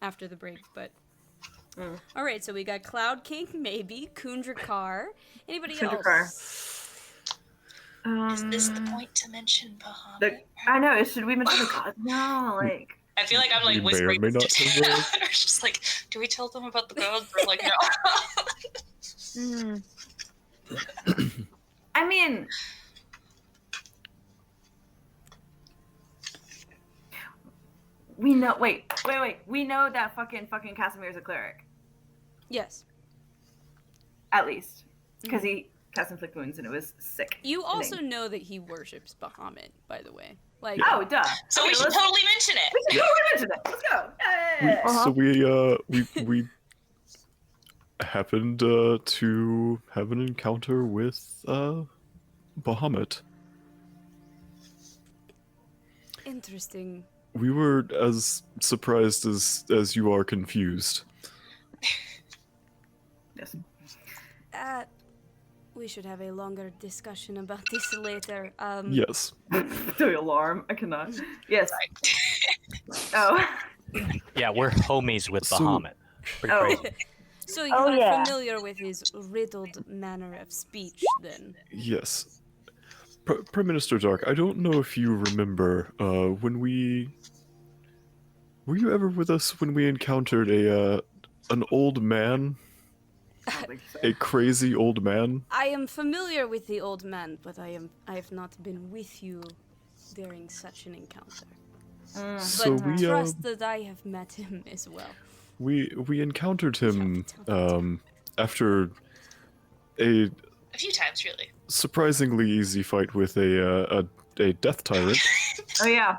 after the break, but. All right, so we got Cloud King, maybe Kundrakar. Anybody Kundrakar. else? Is this the point to mention Bahamut? I know. Should we mention the gods now? Like. I feel like I'm like We may or whispering may not this say to those. We're just like, do we tell them about the gods? Or like, no. I mean, we know. Wait. We know that fucking Casimir is a cleric, Yes. at least, because he cast inflict wounds and it was sick. You also know that he worships Bahamut, by the way. Like. Oh, duh. So Okay, we should let's- totally mention it. We should totally mention it. Let's go. Yeah. So we happened to have an encounter with Bahamut. Interesting. We were as surprised as you are confused. Yes. We should have a longer discussion about this later. Yes. The alarm. I cannot. Yes. Oh. Yeah, we're homies with So- Bahamut. Pretty Oh. crazy. So you Oh, are yeah. familiar with his riddled manner of speech, then? Yes. Prime Minister Dark, I don't know if you remember when we. Were you ever with us when we encountered an old man? I don't think so. A crazy old man? I am familiar with the old man, but I have not been with you during such an encounter. So But we trust that I have met him as well. we encountered him Tell me. after a A few times, really. surprisingly easy fight with a death tyrant. Oh yeah.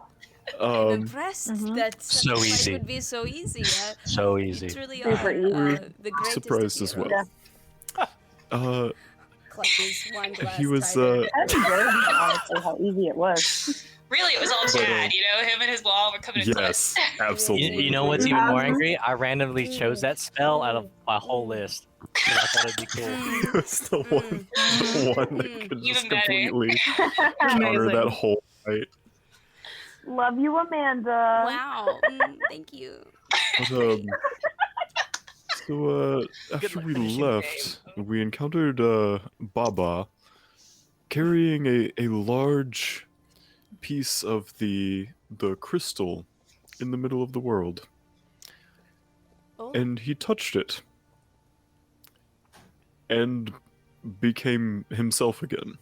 I'm impressed that such So a fight easy. would be so easy. So easy. It's really Super easy. the greatest Surprised of as well. heroes. Clutches wine glass. He was tighter. I was embarrassed, honestly, how easy it was. Really, it was all But, Chad, you know? Him and his wall were coming in yes, close. absolutely. You know what's even more angry? I randomly chose that spell out of my whole list. 'Cause I thought it'd be cool. He was the one that could just Even better. completely counter Amazing. that whole fight. Love you, Amanda. Wow. Thank you. But, so after luck we finishing the left, we encountered Baba carrying a large piece of the crystal in the middle of the world, Oh. and he touched it. And became himself again.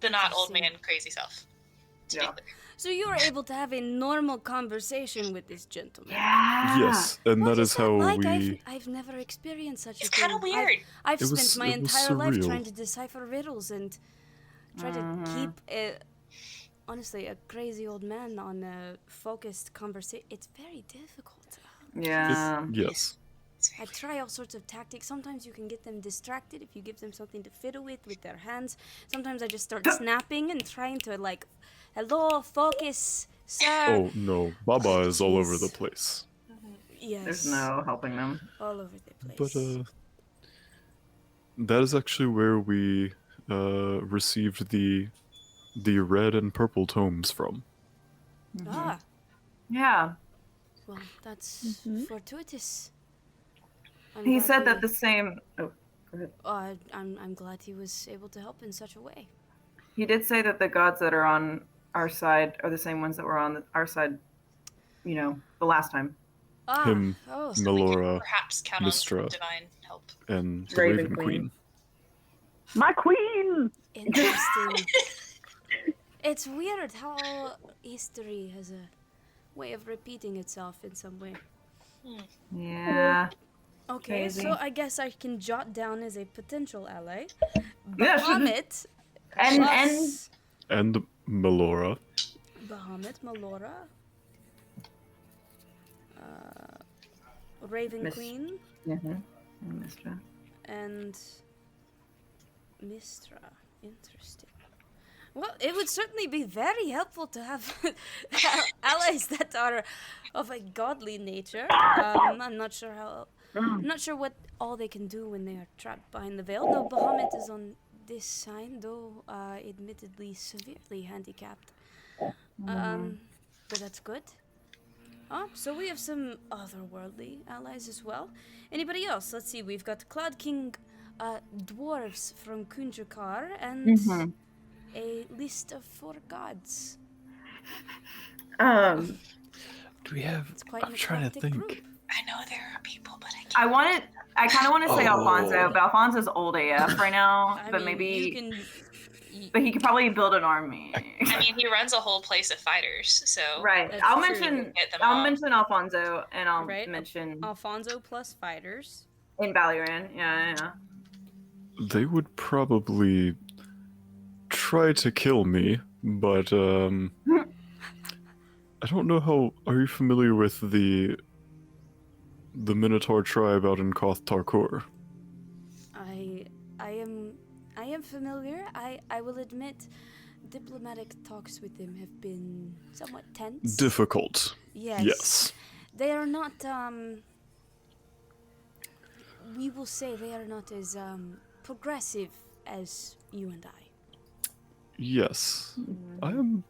The not old Interesting. man crazy self. To be Yeah. clear. So you were able to have a normal conversation with this gentleman. Yeah. Yes, and What that is is how like? we. I've never experienced such It's a thing. kind of weird. I've It spent was- my it was entire life surreal. trying to decipher riddles and try to keep honestly a crazy old man on a focused conversation. It's very difficult. Yeah. Yes. I try all sorts of tactics. Sometimes you can get them distracted if you give them something to fiddle with their hands. Sometimes I just start snapping and trying to like, hello, focus, sir. Oh no, Baba is all over the Jeez. place. Yes. There's no helping them. all over the place. But that is actually where we received the red and purple tomes from. Ah, Yeah. well, that's fortuitous. I'm He glad said that we- the same. Oh, go ahead. I'm glad he was able to help in such a way. He did say that the gods that are on our side are the same ones that were on our side. You know, the last time. Ah, Him, oh, So we can Melora, perhaps count Mistra. on divine help. and the Raven Raven Queen. Queen. My queen! interesting. It's weird how history has a way of repeating itself in some way. Yeah. Okay, Crazy. so I guess I can jot down as a potential ally. Yeah, sure. Bahamut And plus And Melora. Bahamut, Melora, Raven Miss- Queen, and Mistra. and Mistra. Interesting. Well, it would certainly be very helpful to have allies that are of a godly nature. I'm not sure how. I'm not sure what all they can do when they are trapped behind the veil. No, Bahamut is on this side, though admittedly severely handicapped. But that's good. Oh, so we have some otherworldly allies as well. Anybody else? Let's see. We've got Cloud King dwarves from Kunjakar and a list of 4 gods. Do we have? It's quite an I'm trying to eclectic think. group. I know there are people, but I can't. I kind of want to say Oh. Alfonso, but Alfonso's old AF right now. I but mean, maybe. you can. But he could probably build an army. I mean, he runs a whole place of fighters, so Right. That's I'll true. mention. Get them I'll all. mention Alfonso, and I'll Right. mention Alfonso plus fighters. in Valiran. Yeah. They would probably try to kill me, but I don't know how. Are you familiar with the Minotaur tribe out in Koth Tarkor? I am familiar. I will admit, diplomatic talks with them have been somewhat tense. Difficult. Yes. Yes. They are not. We will say they are not as progressive as you and I. Yes. I am.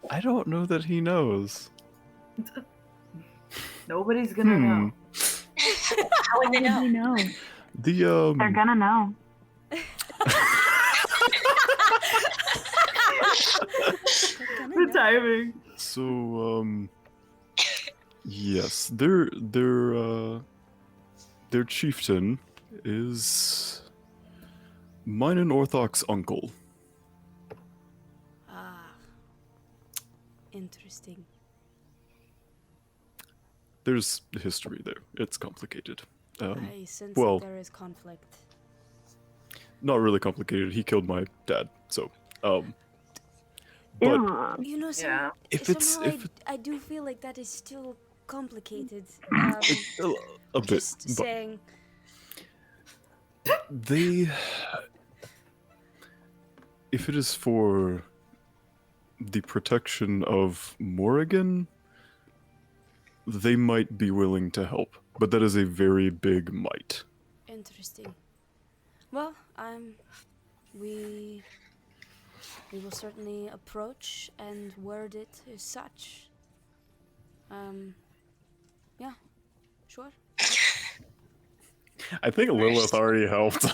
I don't know that he knows. Nobody's gonna know. how would they know? We know. The They're gonna know. The timing. So yes, their chieftain is mine and Orthox uncle. Ah. Interesting. There's history there. It's complicated. I sense well- that there is conflict. Not really complicated. He killed my dad, so but Ew. You know, Yeah. if it's somehow if I do feel like that is still complicated. a bit, Just but saying. they if it is for the protection of Morrigan, they might be willing to help, but that is a very big might. Interesting. Well, we will certainly approach and word it as such. Yeah, sure. I think Lilith already helped.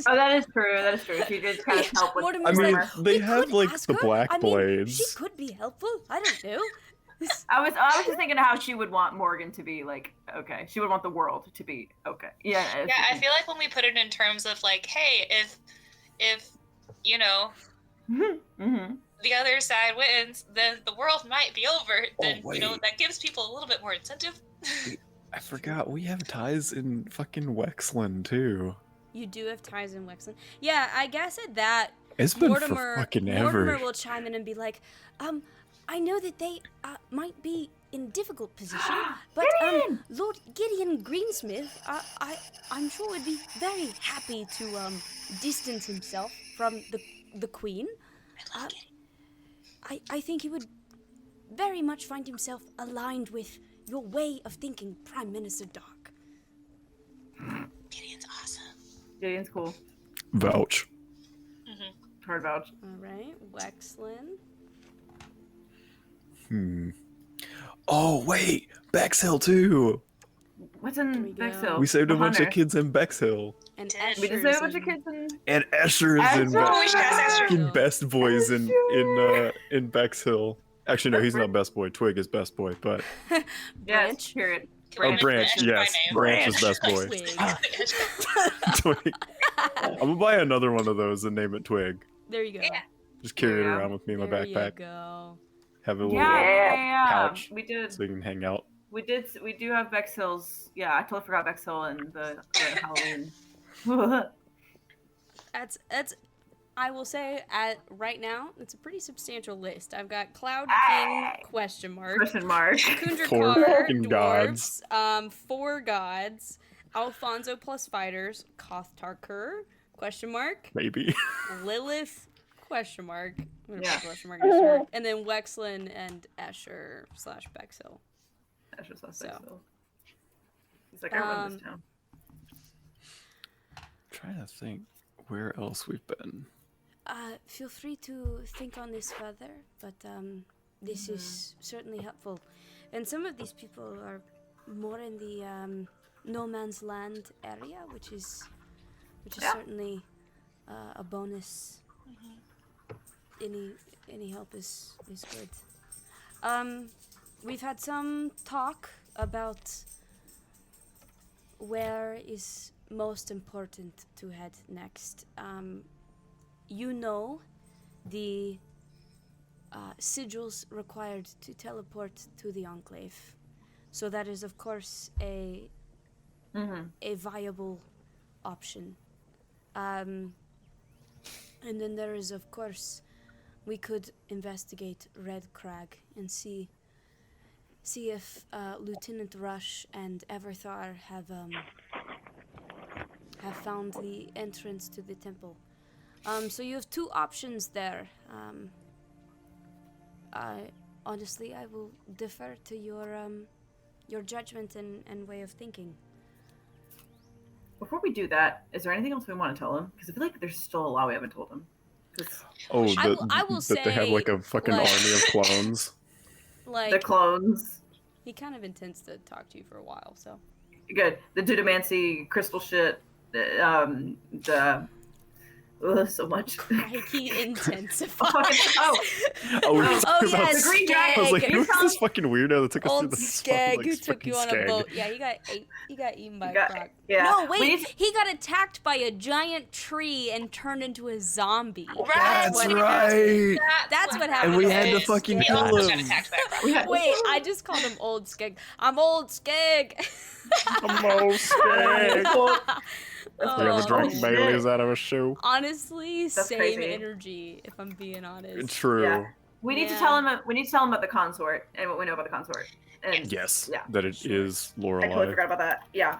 Oh, that is true. That is true. She did kind of help with. Mortimer's I mean, like, they "We have could like ask the her. black I mean, blades. she could be helpful. I don't know. I was just thinking how she would want Morgan to be like, okay. She would want the world to be okay. Yeah. Yeah, I feel like when we put it in terms of like, hey, if you know, Mm-hmm. the other side wins, then the world might be over. Then wait. that gives people a little bit more incentive. I forgot we have ties in fucking Wexland too. You do have ties in Wexland. Yeah, I guess at that, It's been Mortimer, for fucking Mortimer ever. will chime in and be like, I know that they might be in difficult position, but Lord Gideon Greensmith, I'm sure would be very happy to distance himself from the Queen. I think he would very much find himself aligned with your way of thinking, Prime Minister Dark. Gideon's awesome. Gideon's cool. Vouch. Hard vouch. All right, Wexland. Oh wait, Bexhill too. What's There we in go. Bexhill? We saved a bunch Hunter. of kids in Bexhill. And Did. We just Escher's saved a bunch of in- kids in. And Escher is in Escher! We should ask Escher. fucking Best Boys in Bexhill. Actually, no, he's not Best Boy. Twig is Best Boy, but Yes, Branch. period. oh, Branch, by yes, name. Branch is Best Boy. Twig. Twig. I'm gonna buy another one of those and name it Twig. There you go. Yeah. Just carry it Yeah. around with me in my There you backpack. go. Have a little Yeah. pouch We did. so we can hang out. We do have Bexhill's. Yeah, I totally forgot Bexhill and the Halloween. That's I will say right now it's a pretty substantial list. I've got Cloud Ah. King question mark. Question mark. Kundra Four Car, fucking dwarves, 4 gods, Alfonso plus fighters, Kothtarkur, question mark, Maybe. Lilith, question mark, I'm gonna Yeah. put question mark, question mark, and then Wexland and Escher / Bexhill. That's just what So. Bexhill. He's like, I run this town. Trying to think where else we've been. Feel free to think on this further, but this is certainly helpful. And some of these people are more in the no man's land area, which is certainly a bonus. Any help is good. We've had some talk about where is most important to head next. You know the sigils required to teleport to the Enclave. So that is, of course, a viable option. And then there is, of course, we could investigate Red Crag and see if Lieutenant Rush and Everthar have found the entrance to the temple. So you have 2 options there. Honestly, I will defer to your judgment and way of thinking. Before we do that, is there anything else we want to tell him? Because I feel like there's still a lot we haven't told him. 'Cause Oh, I will that they have say, like a fucking like- army of clones. the Like, clones. he kind of intends to talk to you for a while, so. Good. The Dudamancy crystal shit. So much. Crikey intensify. Oh, Oh, we were Oh, talking about yes, the green I was like, Skeg. who's this fucking weirdo that took us through Old the Skeg who took fucking you on a Skeg. boat. Yeah, he got eaten by You got- a croc. yeah. No, We wait, need to- he got attacked by a giant tree and turned into a zombie. That's what right. That's what And happened. we to had to Old fucking Skeg. He kill also him. got attacked by a croc. we had, Wait, I just called him Old Skeg. I'm Old Skeg. I'm all scared. I Oh, drank shit. Bailey's out of a shoe. honestly, That's same crazy. energy, if I'm being honest. True. Yeah. We need to Yeah. tell him. We need to tell him about the consort and what we know about the consort. And Yes, Yeah. that it is I totally Lorelei. forgot about that. Yeah.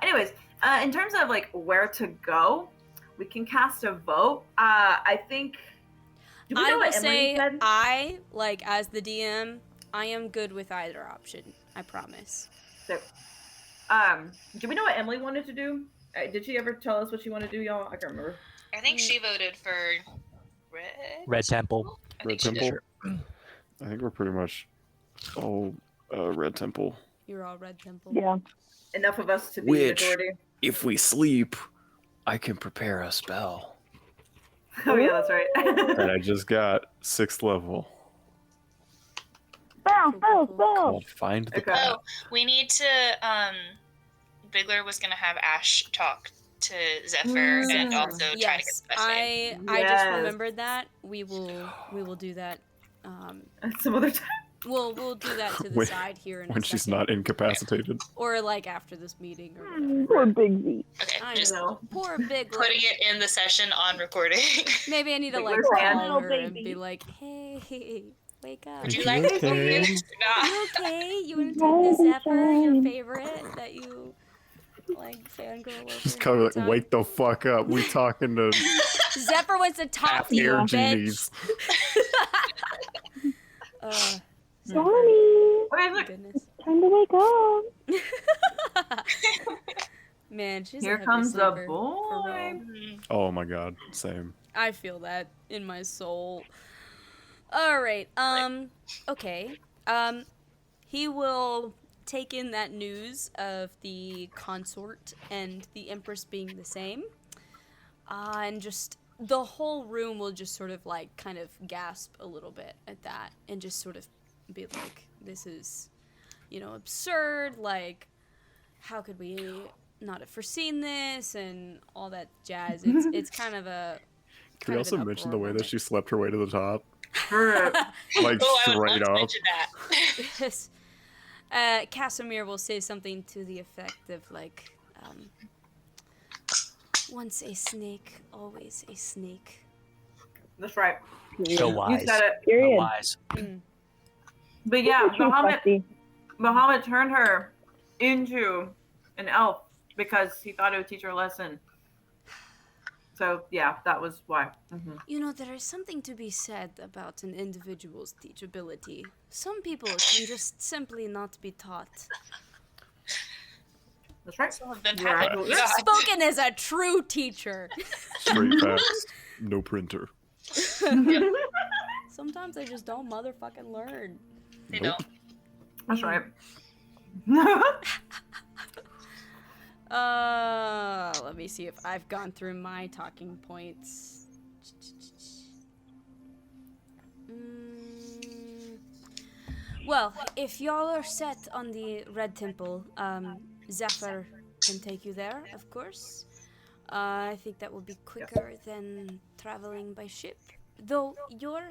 Anyways, in terms of like where to go, we can cast a vote. I think. Do we I know will what Emily say, said? as the DM, I am good with either option. I promise. So, do we know what Emily wanted to do? Did she ever tell us what she wanted to do, y'all? I can't remember. I think she voted for Red. Red Temple. I Red think she did. Temple. I think we're pretty much all Red Temple. You're all Red Temple. Yeah. Enough of us to be Which- majority. If we sleep, I can prepare a spell Oh yeah, that's right. that I just got 6th level. Spell. Called Find the Okay. Path. Oh, we need to. Bigler was gonna have Ash talk to Zephyr and also try to get Yes, the best name. I just Yes. remembered that. We will do that. At some other time. We'll do that to the When- side here in a When she's second. not incapacitated. Or like after this meeting or whatever. Poor Big Z. Okay, I just know. Poor big putting it in the session on recording. Maybe I need to like Bigler's hand. call her Little and baby. be like, hey, wake up. Would you You like to okay? be Nah. You okay? You wanna take this Zephyr, your favorite that you like fangirl over? Just kind of like, all the wake the fuck up. We talking to time? Zephyr wants to talk half to you, air bitch. genies. Johnny, Okay, look. Goodness. time to wake up. Man, she's a Here heavy comes the sleeper, for boy. real. Oh my god, same. I feel that in my soul. All right. Okay. He will take in that news of the consort and the empress being the same. And just the whole room will just sort of like kind of gasp a little bit at that and just sort of be like, this is, absurd. Like, how could we not have foreseen this and all that jazz? It's kind of a. Can we also mention the way that she slept her way to the top? Alright. Like Oh, I would love straight to up. mention that. Yes. Casimir will say something to the effect of like, once a snake, always a snake. That's right. So You wise. said it. So Period. wise. But yeah, True, Muhammad turned her into an elf because he thought it would teach her a lesson. So yeah, that was why. There is something to be said about an individual's teachability. Some people can just simply not be taught. That's right. Some of them You're happen. absolutely Yeah. right. Spoken as a true teacher. Straight facts. No printer. Sometimes I just don't motherfucking learn. They Nope. don't. That's right. Let me see if I've gone through my talking points. Well, if y'all are set on the Red Temple, Zephyr can take you there, of course. I think that will be quicker than traveling by ship. Though your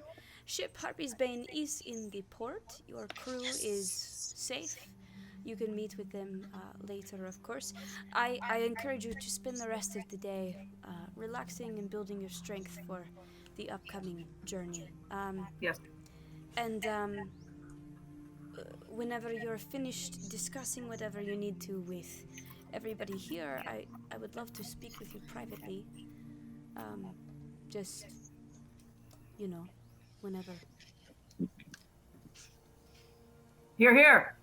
ship, Harpy's Bane, is in the port, your crew is safe. You can meet with them later, of course. I encourage you to spend the rest of the day relaxing and building your strength for the upcoming journey. Yes. And whenever you're finished discussing whatever you need to with everybody here, I would love to speak with you privately. Just, whenever. Here, here.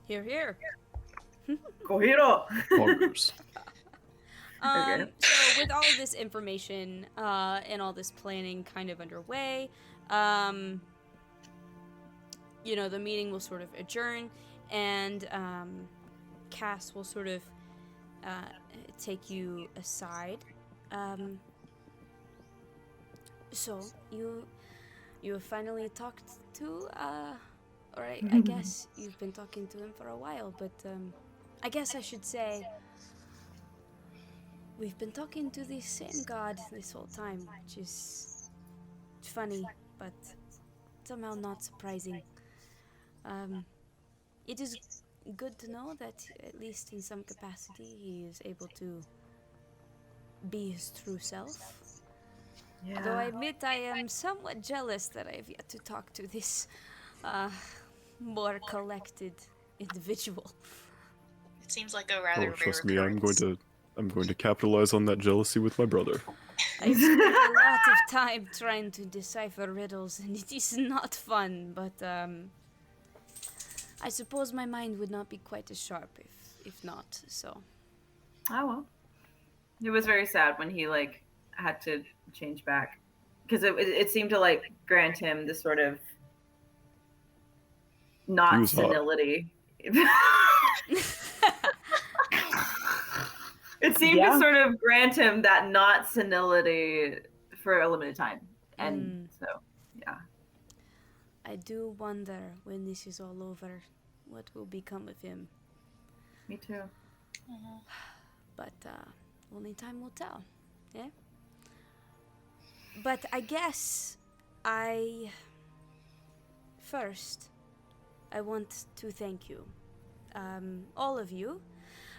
Here, here. Cojito. Bonkers. Okay. So with all of this information and all this planning kind of underway, the meeting will sort of adjourn, and Cass will sort of take you aside. So you have finally talked to, or I guess you've been talking to him for a while, but I guess I should say we've been talking to the same god this whole time, which is funny, but somehow not surprising. It is good to know that, at least in some capacity, he is able to be his true self. Though I admit I am somewhat jealous that I have yet to talk to this more collected individual. It seems like a rather Oh, rare trust me, occurrence. I'm going to capitalize on that jealousy with my brother. I spend a lot of time trying to decipher riddles, and it is not fun, but I suppose my mind would not be quite as sharp if not, so. Oh well. It was very sad when he had to change back, because it seemed to grant him this sort of He not was hot. senility. It seemed to sort of grant him that not senility for a limited time, and so yeah. I do wonder when this is all over, what will become of him. Me too. But only time will tell. Yeah. But I guess first I want to thank you, all of you,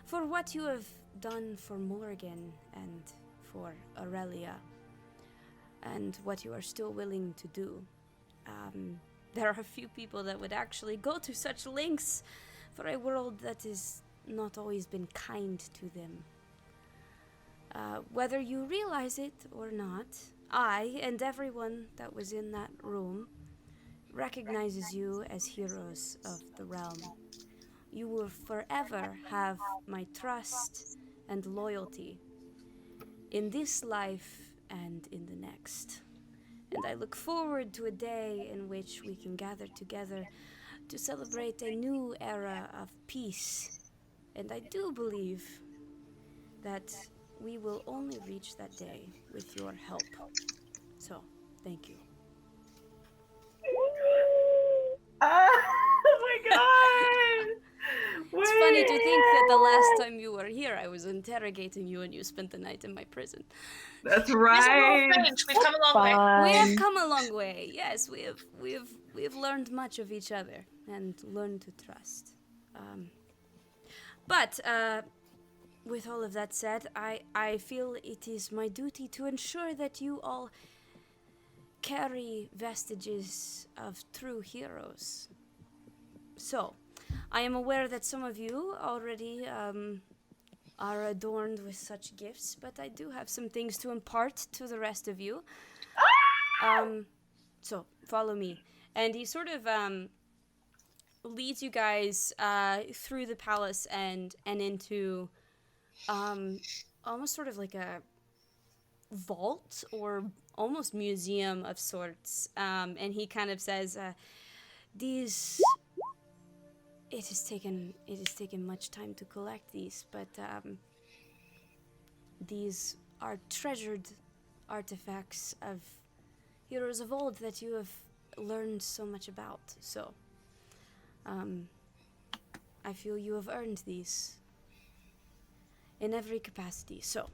for what you have done for Morgan and for Aurelia, and what you are still willing to do. There are a few people that would actually go to such lengths for a world that has not always been kind to them. Whether you realize it or not, I and everyone that was in that room recognizes you as heroes of the realm. You will forever have my trust and loyalty in this life and in the next. And I look forward to a day in which we can gather together to celebrate a new era of peace. And I do believe that we will only reach that day with your help. So, thank you. Oh my god! It's funny to think that the last time you were here, I was interrogating you and you spent the night in my prison. That's These are all right. strange. We've come a long way. We have Fine. come a long way. Yes, we have learned much of each other and learned to trust. But with all of that said, I feel it is my duty to ensure that you all carry vestiges of true heroes. So, I am aware that some of you already are adorned with such gifts, but I do have some things to impart to the rest of you. So, follow me. And he sort of leads you guys through the palace and into almost sort of like a vault or almost museum of sorts. And he kind of says, these... It has taken much time to collect these, but these are treasured artifacts of heroes of old that you have learned so much about. So, I feel you have earned these in every capacity. So,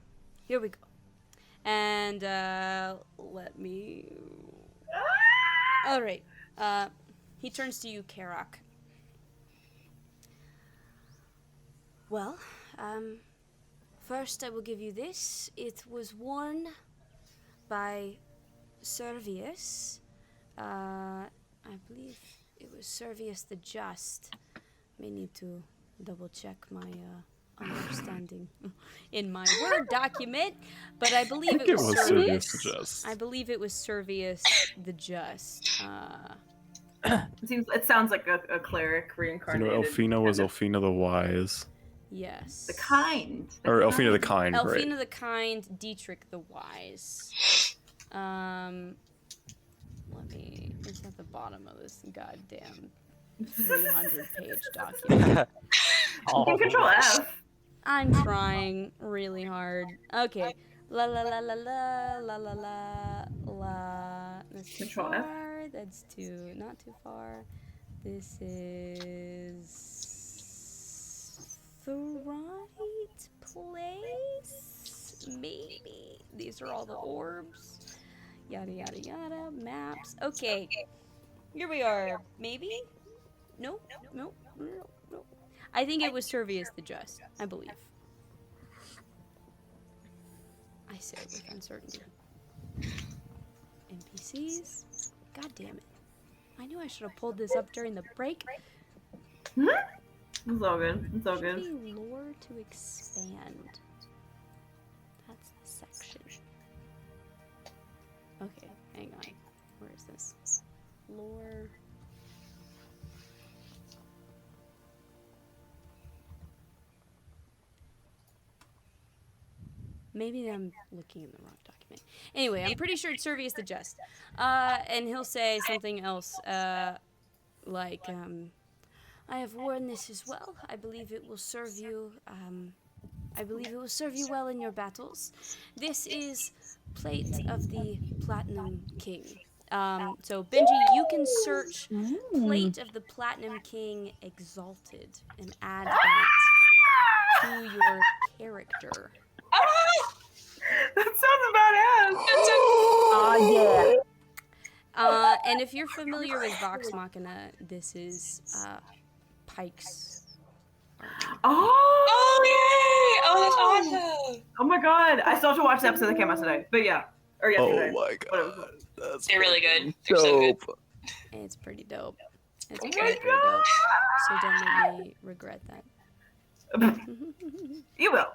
here we go. And let me. All right. He turns to you, Karak. Well, first I will give you this. It was worn by Servius. I believe it was Servius the Just. May need to double check my understanding in my Word document, but I believe it was Servius Servius. the Just. I believe it was Servius the Just. It sounds like a cleric You reincarnated. know, Elfina was Elfina the Wise. Yes. The kind. Or Elfina the Kind, Elfina right? the Kind, Dietrich the Wise. Let me. It's at the bottom of this goddamn 300-page document. You can control F. I'm trying really hard. Okay. La la la la la la la la la. That's too Control F. far. That's too not too far. This is the right place. Maybe these are all the orbs. Yada yada yada. Maps. Okay. Here we are. Maybe. Nope. Nope. Nope. Nope. I think it was Servius the Just. I believe. I say it with uncertainty. NPCs. God damn it. I knew I should have pulled this up during the break. It's all good. It's all good. Should be lore to expand. That's the section. Okay, hang on. Where is this? Lore. Maybe I'm looking in the wrong document. Anyway, I'm pretty sure it's Servius the Just. And he'll say something else, like, I have worn this as well. I believe it will serve you, well in your battles. This is plate of the Platinum King. So Benji, you can search Plate of the Platinum King Exalted and add that to your character. That sounds badass. Yeah. And if you're familiar with Vox Machina, this is Pike's army. Oh, yay! Oh, that's awesome. Oh my god. I still have to watch the episode that came out today. But yeah. Or yesterday. Oh my Whatever. god. That's They're really fucking good. They're so good. dope. It's pretty dope. It's Oh pretty, my pretty dope. So don't make me regret that. You will.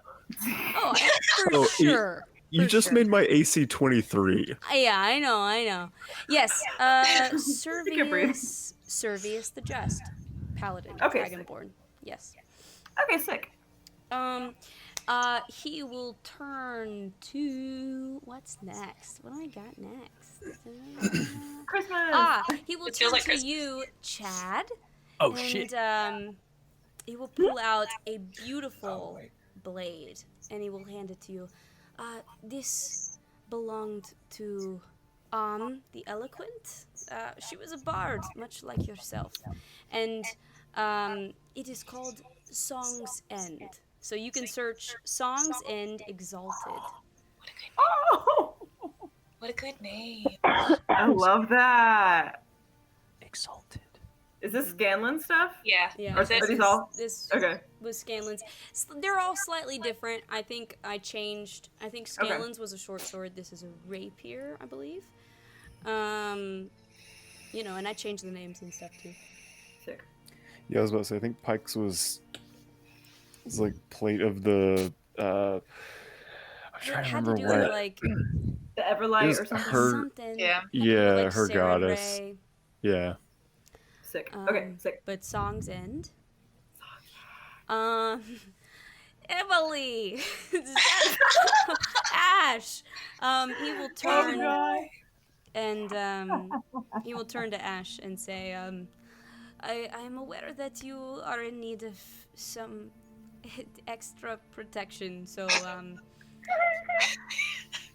Oh, for Oh, sure. You For just sure. made my AC 23. Yeah, I know. Yes, can breathe. Servius the Just, Paladin, Okay, Dragonborn. Yes. Okay, sick. He will turn to what's next? What do I got next? Christmas. He will It feels turn like to Christmas. you, Chad. Oh and, shit. He will pull out a beautiful blade, and he will hand it to you. This belonged to the Eloquent. She was a bard, much like yourself. And it is called Song's End. So you can search Song's End Exalted. Oh, What a good name. I love that. Exalted. Is this Scanlan stuff? Yeah. Yeah, Are this these all? this Okay. was Scanlan's. They're all slightly different. I think Scanlan's was a short sword. This is a rapier, I believe. And I changed the names and stuff too. Sick. Yeah, I was about to say, I think Pike's was like plate of the. I'm trying It to had to remember do what. with like The Everlight Is or something. her- something. Yeah. Had to do with, Yeah, like, her Sarah goddess. Ray. Yeah. Sick. Okay, sick. But Song's End. Emily, Ash. He will turn and he will turn to Ash and say, I'm aware that you are in need of some extra protection, so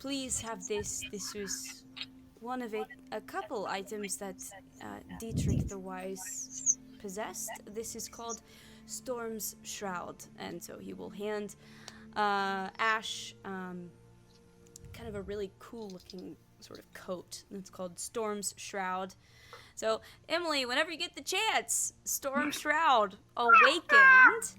please have this. This was one of a couple items that Dietrich the Wise possessed. This is called Storm's Shroud, and so he will hand Ash kind of a really cool-looking sort of coat that's called Storm's Shroud. So, Emily, whenever you get the chance, Storm's Shroud Awakened.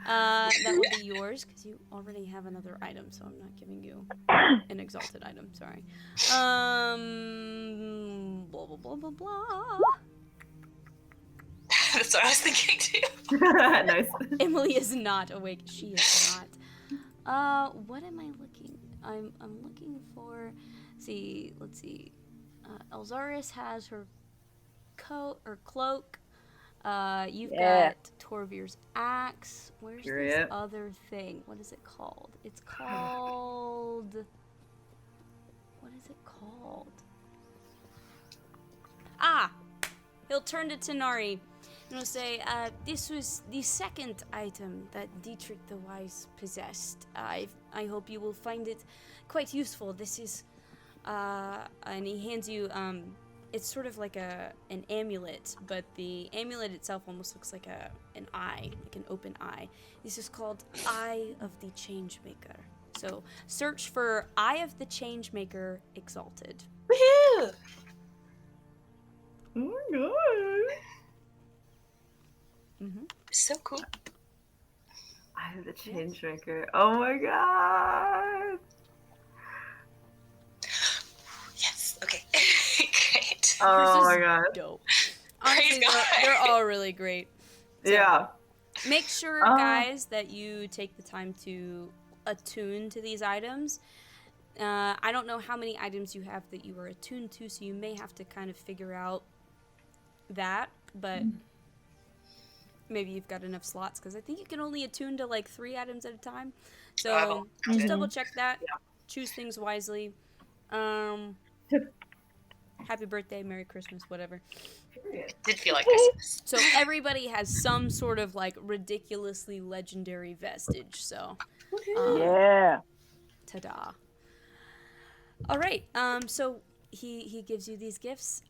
That will be yours because you already have another item, so I'm not giving you an exalted item. Sorry. Blah blah blah blah blah. That's what I was thinking too. Nice. Emily is not awake. She is not. What am I looking? I'm looking for. Let's see. Elzarius has her coat or cloak. You've got Torvir's axe. Where's this other thing? What is it called? It's called. What is it called? He'll turn to Tanari and he'll say, this was the second item that Dietrich the Wise possessed. I hope you will find it quite useful. This is, and he hands you, it's sort of like an amulet, but the amulet itself almost looks like an eye, like an open eye. This is called Eye of the Changemaker. So search for Eye of the Changemaker Exalted. Woohoo! Oh my god. Mm-hmm. So cool. I have the Changemaker. Oh my god. Yes. Okay. Great. Oh my god. Dope. Honestly, Praise God. they're all really great. So, Yeah. Make sure, guys, that you take the time to attune to these items. I don't know how many items you have that you are attuned to, so you may have to kind of figure out that, but maybe you've got enough slots, because I think you can only attune to like 3 items at a time. So just double check that. Choose things wisely. Happy birthday, Merry Christmas, whatever. It did feel like Christmas. So everybody has some sort of like ridiculously legendary vestige. So Yeah. ta-da. All right. So he gives you these gifts.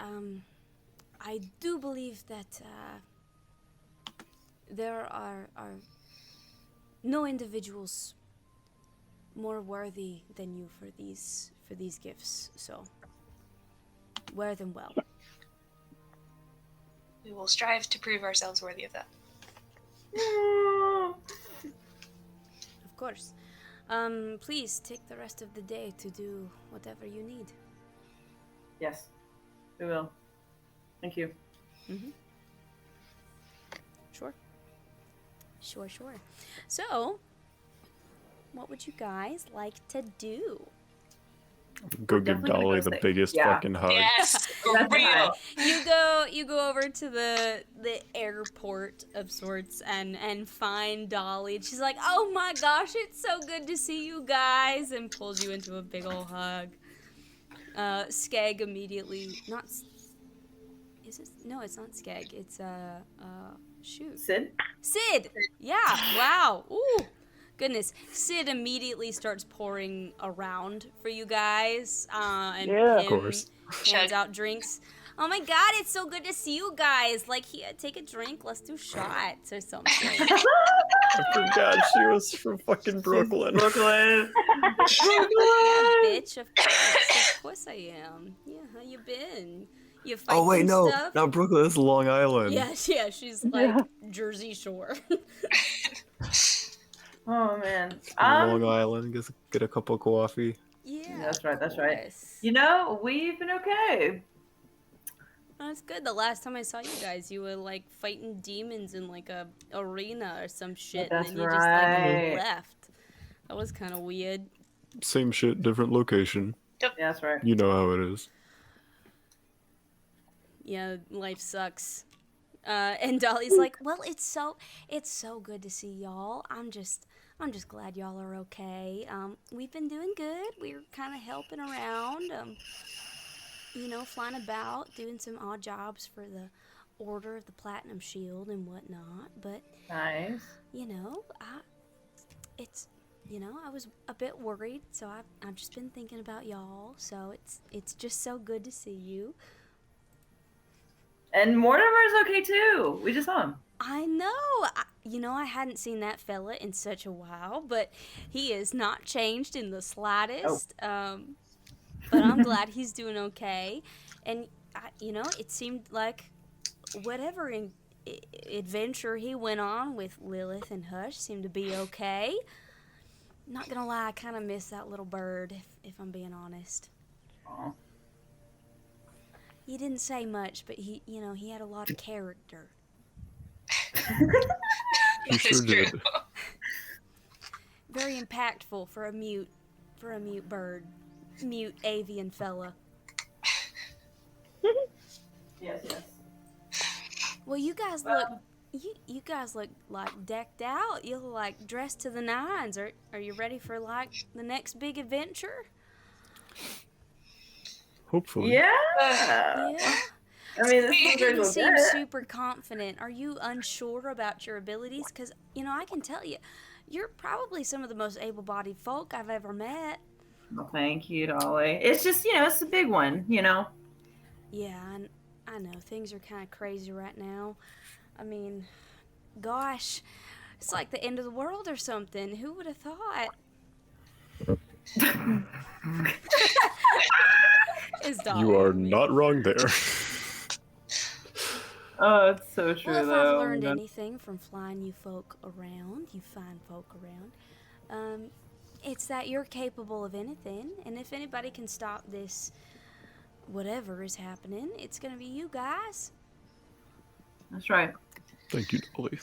I do believe that there are no individuals more worthy than you for these gifts. So wear them well. We will strive to prove ourselves worthy of that. Of course. Please take the rest of the day to do whatever you need. Yes, we will. Thank you. Mm-hmm. Sure. Sure. So, what would you guys like to do? Go give Definitely gonna Dolly go the say- biggest yeah. fucking hug. Yes, That's real. You go over to the airport of sorts and find Dolly, and she's like, "Oh my gosh, it's so good to see you guys," and pulls you into a big old hug. Skeg immediately is it? No, it's not Skeg. It's shoot. Sid? Yeah. Wow. Ooh. Goodness. Sid immediately starts pouring around for you guys. And Yeah. Of course. hands out drinks. Oh my god, it's so good to see you guys. Like, here, take a drink. Let's do shots or something. I forgot she was from fucking Brooklyn. Brooklyn. Yeah, bitch. Of course I am. Yeah, how you been? You fighting Oh wait, no, stuff? not Brooklyn. It's Long Island. Yeah, she's like Jersey Shore. Oh man. Long Island. Get a cup of coffee. Yeah, That's right. That's right. course. You know, we've been okay. That's good. The last time I saw you guys, you were like fighting demons in like a arena or some shit, That's and then you right. just like left. That was kind of weird. Same shit, different location. Yeah, that's right. You know how it is. Yeah, life sucks. And Dolly's like, well, it's so good to see y'all. I'm just glad y'all are okay. We've been doing good. We're kind of helping around. Flying about, doing some odd jobs for the Order of the Platinum Shield and whatnot. But Nice. I was a bit worried, so I've just been thinking about y'all. So it's just so good to see you. And Mortimer's okay too. We just saw him. I know. I hadn't seen that fella in such a while, but he is not changed in the slightest. But I'm glad he's doing okay. And, it seemed like whatever adventure he went on with Lilith and Hush seemed to be okay. Not gonna lie, I kind of miss that little bird, if I'm being honest. Aw. He didn't say much, but he had a lot of character. You sure did. Very impactful for a mute bird, mute avian fella. Yes. Well, you guys look like decked out. You look like dressed to the nines. Are you ready for like the next big adventure? Hopefully. Yeah. Yeah. I mean, this You is didn't good. seem super confident. Are you unsure about your abilities? Because, I can tell you, you're probably some of the most able-bodied folk I've ever met. Well, thank you, Dolly. It's just, it's a big one, Yeah, I know. Things are kind of crazy right now. I mean, gosh, it's like the end of the world or something. Who would have thought? It's Dolly. You are not wrong there. Oh, it's so true, Well, if though. I've learned anything from flying you fine folk around, it's that you're capable of anything, and if anybody can stop this, whatever is happening, it's gonna be you guys. That's right. Thank you, Dolly.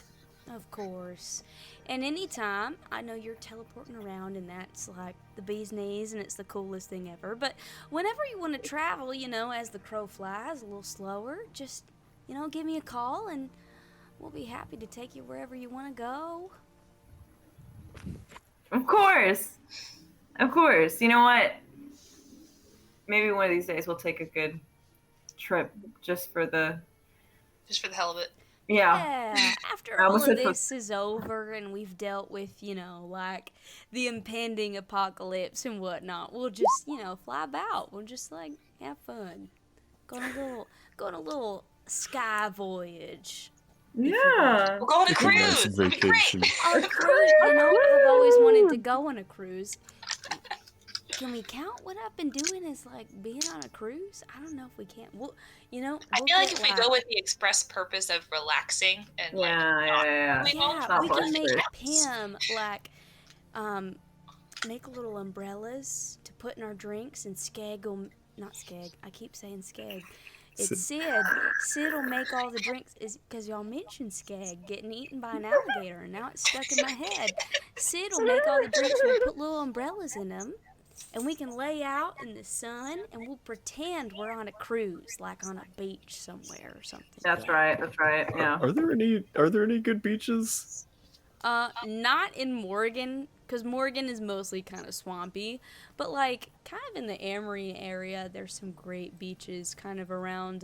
Of course. And anytime, I know you're teleporting around, and that's like the bee's knees, and it's the coolest thing ever, but whenever you want to travel, as the crow flies, a little slower, just, give me a call, and we'll be happy to take you wherever you want to go. Of course. Of course. You know what? Maybe one of these days we'll take a good trip just for the hell of it. Yeah, after I all almost of said fuck. this is over and we've dealt with, like the impending apocalypse and whatnot, we'll just, fly about. We'll just like have fun. Go on a little sky voyage. Yeah. We'll go on a It's a nice cruise. That'd be vacation. great. A cruise, I've always wanted to go on a cruise. Can we count what I've been doing as like being on a cruise? I don't know if we can. Well, I feel like if we go with the express purpose of relaxing and like Yeah. going home, Not we can forced make to. Pam like make little umbrellas to put in our drinks and Skeg will not Skeg. I keep saying Skeg. It's Sid. Sid will make all the drinks because y'all mentioned Skeg getting eaten by an alligator and now it's stuck in my head. Sid will make all the drinks. We'll put little umbrellas in them. And we can lay out in the sun and we'll pretend we're on a cruise, like on a beach somewhere or something. That's right. Yeah. Are there any good beaches? Not in Morgan, because Morgan is mostly kind of swampy, but like kind of in the Amory area, there's some great beaches kind of around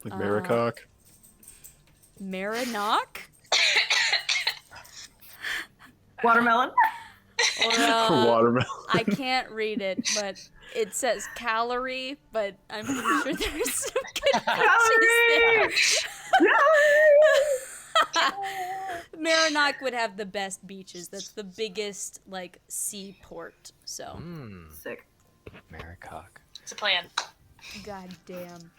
Like Maricock? Marinock? Watermelon. Or Watermelon. I can't read it, but it says calorie, but I'm pretty sure there's some good beaches there. Marinock would have the best beaches. That's the biggest like seaport. So Sick. Maricock. It's a plan. God damn.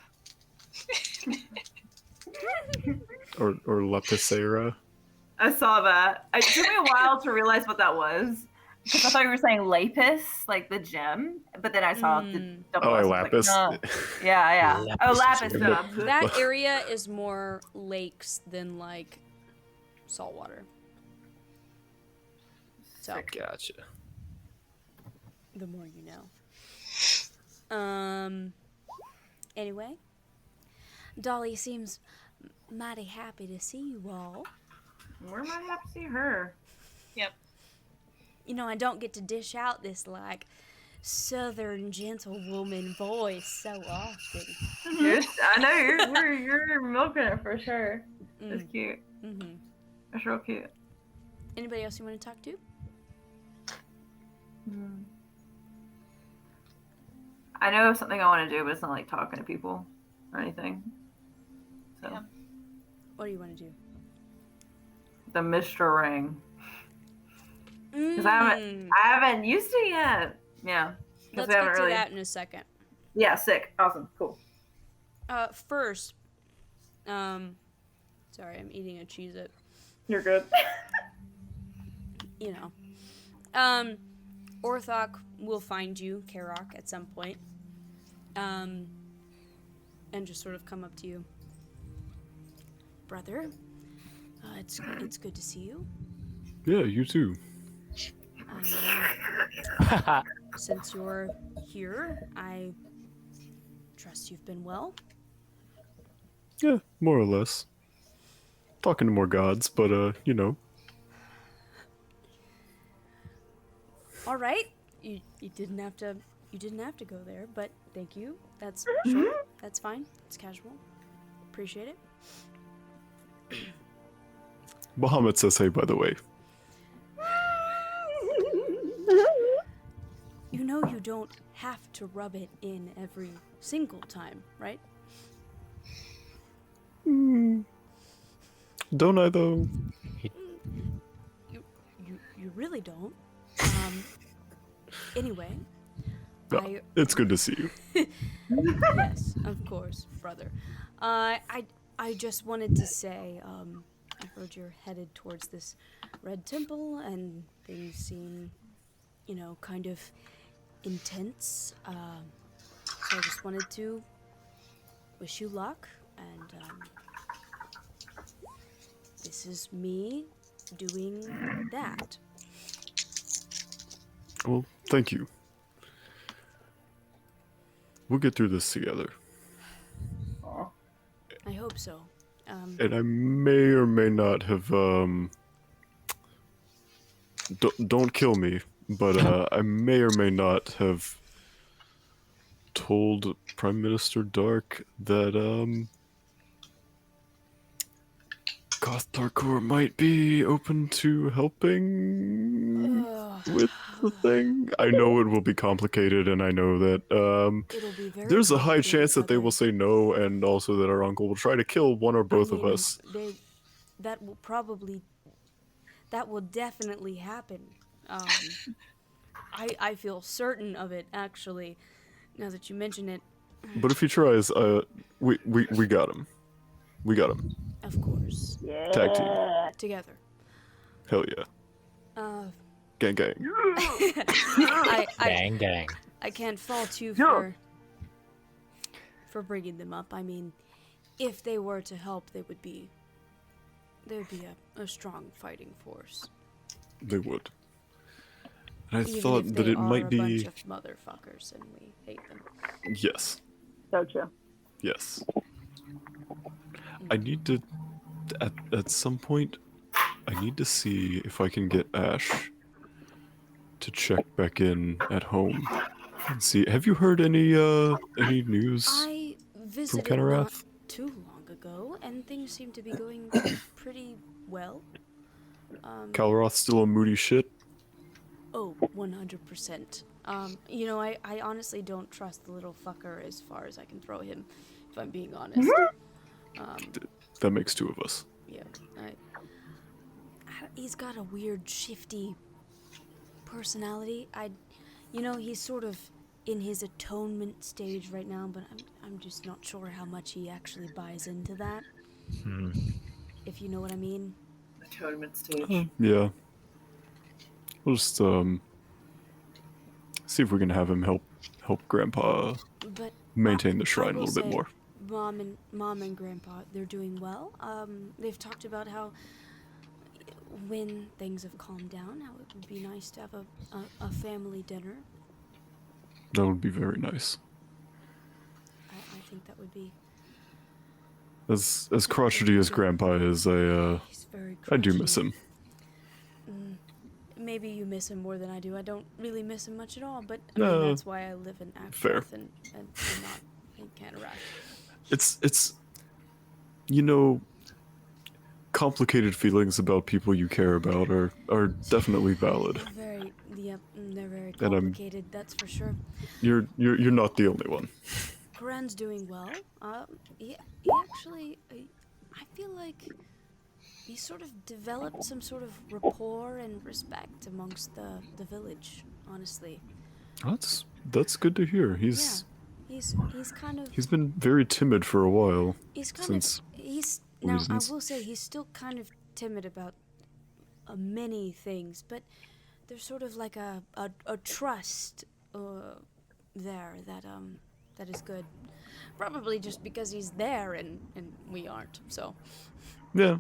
or La Picera. I saw that. It took me a while to realize what that was. Because I thought you were saying lapis, like the gem, but then I saw the double Oh, S. lapis. Like, no. Yeah. Oh, lapis. That area is more lakes than like saltwater. So Gotcha. the more you know. Anyway, Dolly seems mighty happy to see you all. Where am I happy to see her? Yep. I don't get to dish out this like southern gentlewoman voice so often. I know you're milking it for sure. It's cute. Mm-hmm. It's real cute. Anybody else you want to talk to? I know something I want to do, but it's not like talking to people or anything. So Yeah. What do you want to do? the Mr. Ring. Because I haven't used it yet. Yeah. Let's get to that in a second. Yeah, sick. Awesome. Cool. First, sorry, I'm eating a Cheez-It. You're good. Orthok will find you, Karok, at some point. And just sort of come up to you. Brother, it's good to see you. Yeah, you too. Since you're here, I trust you've been well. Yeah, more or less. Talking to more gods, but All right, you didn't have to go there, but thank you. That's sure. That's fine. It's casual. Appreciate it. Bahamut says hey, by the way. You know you don't have to rub it in every single time, right? Don't I though? You really don't. Anyway, No, it's good to see you. yes, of course, brother. I just wanted to say, I heard you're headed towards this red temple, and things seem, kind of intense. So I just wanted to wish you luck, and this is me doing that. Well, thank you. We'll get through this together. I hope so. And I may or may not have, don't kill me, but I may or may not have told Prime Minister Dark that, Goth Parkour might be open to helping with the thing. I know it will be complicated, and I know that It'll be very there's a high complicated, chance that they will brother. say no, and also that our uncle will try to kill one or both of us. That will definitely happen. I feel certain of it, actually, now that you mention it. But if he tries, we got him. We got him. Of course. Tag team. Together. Hell yeah. Gang gang. Gang, gang. I can't fault you for bringing them up. I mean, if they were to help, they would be a strong fighting force. They would. And I Even thought if that they it are might a be. bunch of motherfuckers and we hate them. Yes. So true. Yes. I need to, at some point, I need to see if I can get Ash to check back in at home and see. Have you heard any news I from visited Kenarath? not too long ago, and things seem to be going pretty well. Kalroth's still a moody shit. Oh, 100%. You know, I honestly don't trust the little fucker as far as I can throw him, if I'm being honest. That makes two of us. Yeah, he's got a weird, shifty personality. You know, he's sort of in his atonement stage right now, but I'm just not sure how much he actually buys into that. If you know what I mean. Atonement stage. Yeah. We'll just see if we can have him help Grandpa But maintain the I shrine a will little bit say, more. Mom and Grandpa, they're doing well. They've talked about how when things have calmed down, how it would be nice to have a family dinner. That would be very nice. I think that would be. As crotchety as Grandpa is, He's very I do miss crotchety. him. Maybe you miss him more than I do. I don't really miss him much at all, but I No. mean, that's why I live in Fair. Axrath and not in Kenarath. It's you know, complicated feelings about people you care about are definitely valid. They're very And complicated, that's for sure. You're not the only one. Karan's doing well. He actually, I feel like he sort of developed some sort of rapport and respect amongst the village, honestly. That's good to hear. He's kind of. He's been very timid for a while. Now, reasons. I will say he's still kind of timid about many things, but there's sort of like a trust there that is good. Probably just because he's there and we aren't, so. Yeah.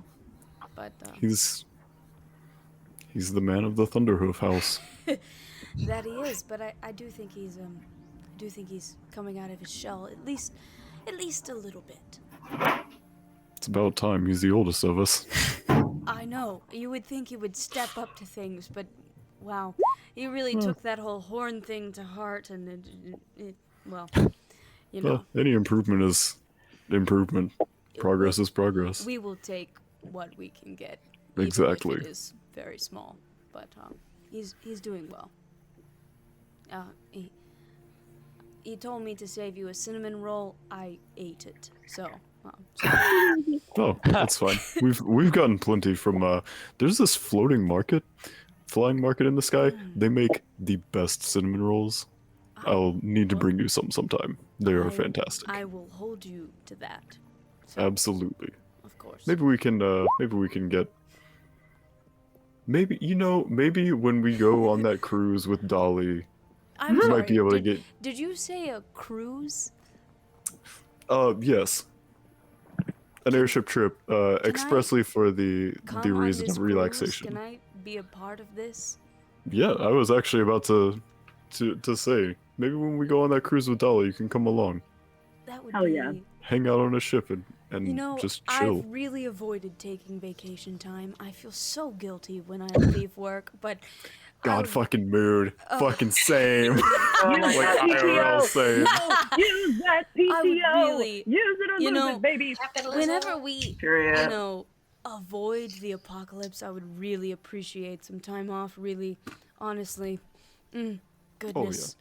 But He's the man of the Thunderhoof house. that he is, but I do think he's coming out of his shell at least a little bit. It's about time. He's the oldest of us. I know. You would think he would step up to things, but wow, he really took that whole horn thing to heart, and it well, you know. Well, any improvement is improvement. Progress is progress. We will take what we can get. Exactly. Even if it is very small, but he's doing well. He told me to save you a cinnamon roll. I ate it, so. Oh, that's fine. We've gotten plenty from. There's this flying market in the sky. They make the best cinnamon rolls. I'll need to bring you some sometime. They are fantastic. I will hold you to that. So, Absolutely. of course. Maybe we can get. Maybe when we go on that cruise with Dolly, I'm we sorry, might be able to get. Did you say a cruise? Yes. An airship trip, expressly for the Come reason on this of relaxation. Cruise? Can I be a part of this? Yeah, I was actually about to say maybe when we go on that cruise with Dolly, you can come along, That would Hell be. yeah. hang out on a ship, and You know, just chill. I've really avoided taking vacation time. I feel so guilty when I leave work, but. God, fucking mood, fucking same. Use Like that IRL PTO. same. Use that I would PTO. really- Use it or you lose know, it, baby. Whenever we, Period. you know, avoid the apocalypse, I would really appreciate some time off. Really, honestly. Goodness.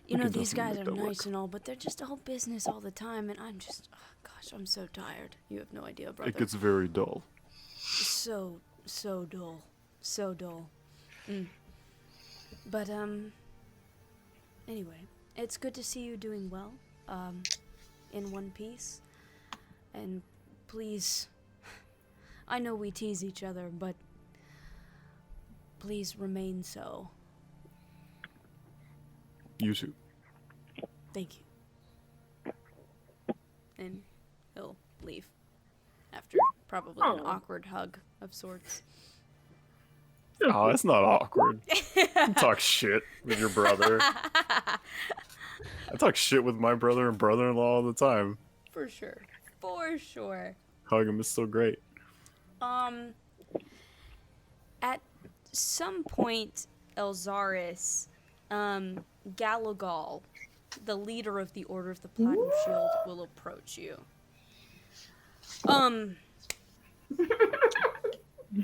You know, can these guys definitely are make that nice work. and all, but they're just all business all the time, and I'm just, oh, gosh, I'm so tired. You have no idea, brother. It gets very dull. So dull. So dull. But, anyway, it's good to see you doing well, in one piece. And please, I know we tease each other, but please remain so. You too. Thank you. And he'll leave after probably an awkward hug of sorts. Oh, it's not awkward. You talk shit with your brother. I talk shit with my brother and brother-in-law all the time. For sure. For sure. Hug him is so great. At some point, Elzaris, Galagal, the leader of the Order of the Platinum Shield, will approach you.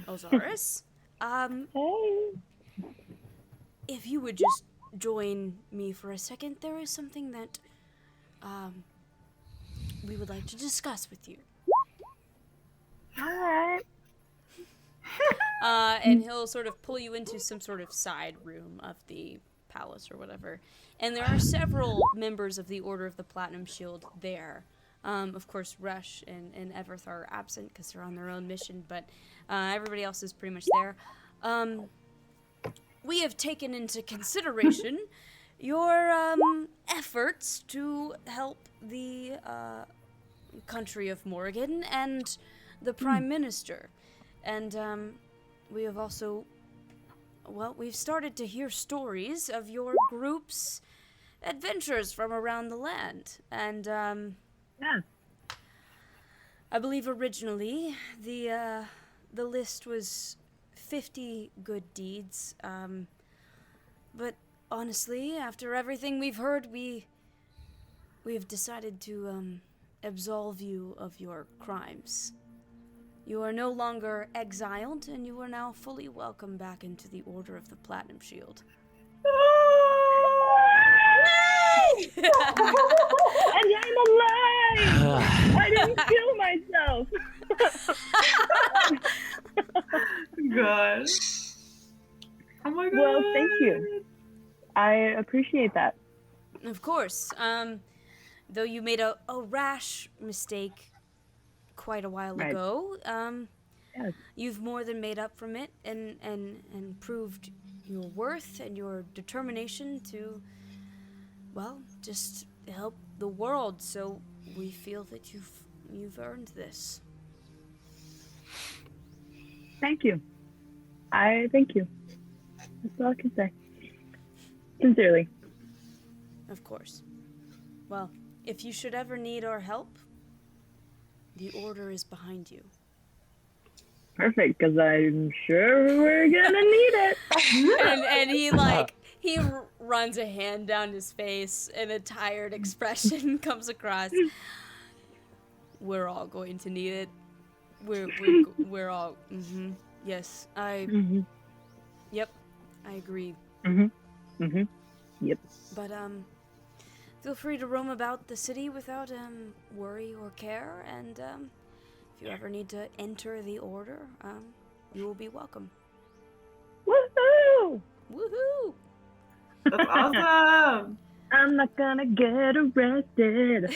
Elzaris? Hey. If you would just join me for a second, there is something that, we would like to discuss with you. Alright. And he'll sort of pull you into some sort of side room of the palace or whatever. And there are several members of the Order of the Platinum Shield there. Of course, Rush and Everth are absent because they're on their own mission, but everybody else is pretty much there. We have taken into consideration your efforts to help the country of Morrigan and the Prime Minister. And we have also, well, we've started to hear stories of your group's adventures from around the land. And Yeah. I believe originally the list was 50 good deeds. But honestly, after everything we've heard, we have decided to absolve you of your crimes. You are no longer exiled, and you are now fully welcome back into the Order of the Platinum Shield. And I'm alive! I didn't kill myself! God. Oh my god. Well, thank you. I appreciate that. Of course. Though you made a rash mistake quite a while Right. ago, Yes. you've more than made up from it and proved your worth and your determination to, well, just help the world. So we feel that you've earned this. Thank you. I thank you. That's all I can say. Sincerely. Of course. Well, if you should ever need our help, the Order is behind you. Perfect, because I'm sure we're gonna need it. and he runs a hand down his face and a tired expression comes across. We're all going to need it. We're all. Yes, Yep, I agree. Yep. But feel free to roam about the city without worry or care, and if you ever need to enter the Order, you will be welcome. Woohoo! Woohoo! That's awesome. I'm not gonna get arrested.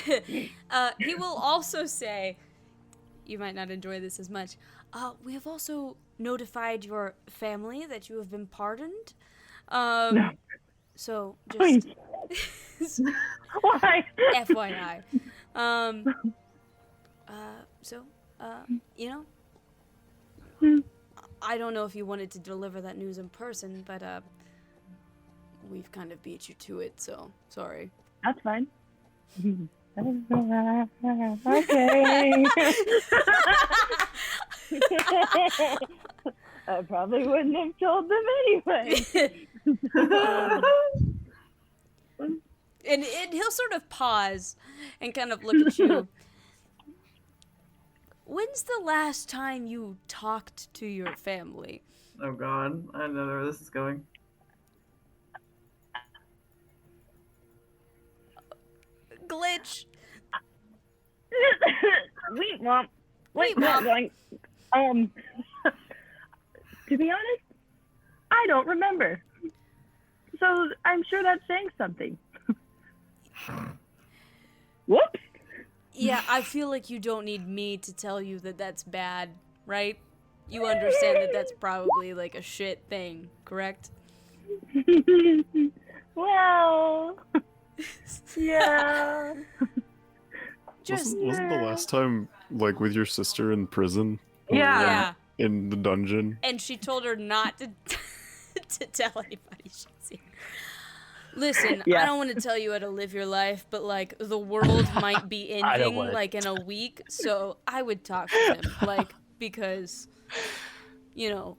He will also say, you might not enjoy this as much, we have also notified your family that you have been pardoned. No. So, Please. just Why? FYI. You know, I don't know if you wanted to deliver that news in person, but we've kind of beat you to it, so sorry. That's fine. Okay. I probably wouldn't have told them anyway. And he'll sort of pause and kind of look at you. When's the last time you talked to your family? Oh God, I know where this is going. Glitch. Wait, Mom. Wait, Mom. To be honest, I don't remember. So I'm sure that's saying something. Whoops. Yeah, I feel like you don't need me to tell you that that's bad, right? You understand that that's probably like a shit thing, correct? Well, yeah. Just wasn't the last time like with your sister in prison? yeah. In the dungeon. And she told her not to to tell anybody she's seen. Listen, Yeah. I don't want to tell you how to live your life, but like the world might be ending like in a week, so I would talk to him, like, because, you know,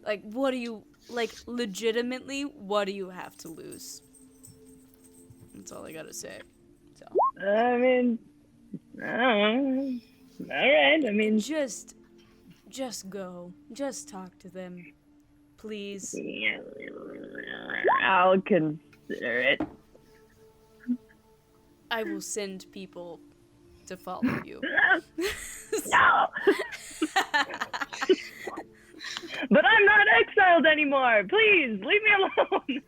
like, what do you, like, legitimately, what do you have to lose? That's all I gotta say. So I mean, all right. I mean, just go, just talk to them, please. I'll consider it. I will send people to follow you. No. But I'm not exiled anymore. Please leave me alone.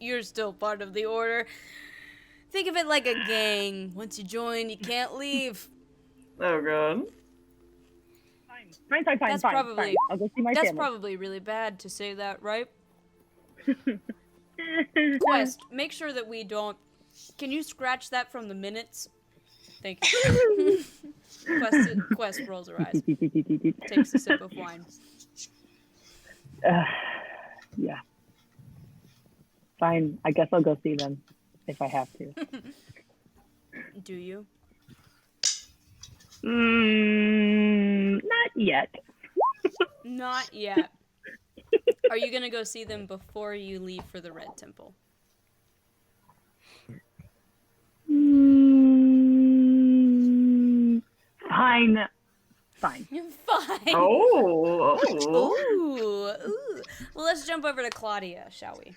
You're still part of the order. Think of it like a gang. Once you join, you can't leave. Oh God. Fine. That's probably I'll go see my that's family. probably really bad to say that, right? Quest, make sure that we don't. Can you scratch that from the minutes? Thank you. Quest rolls her eyes. Takes a sip of wine. Yeah. Fine. I guess I'll go see them if I have to. Do you? Not yet. Not yet. Are you gonna go see them before you leave for the Red Temple? Fine. Fine. Oh. Ooh. Well, let's jump over to Claudia, shall we?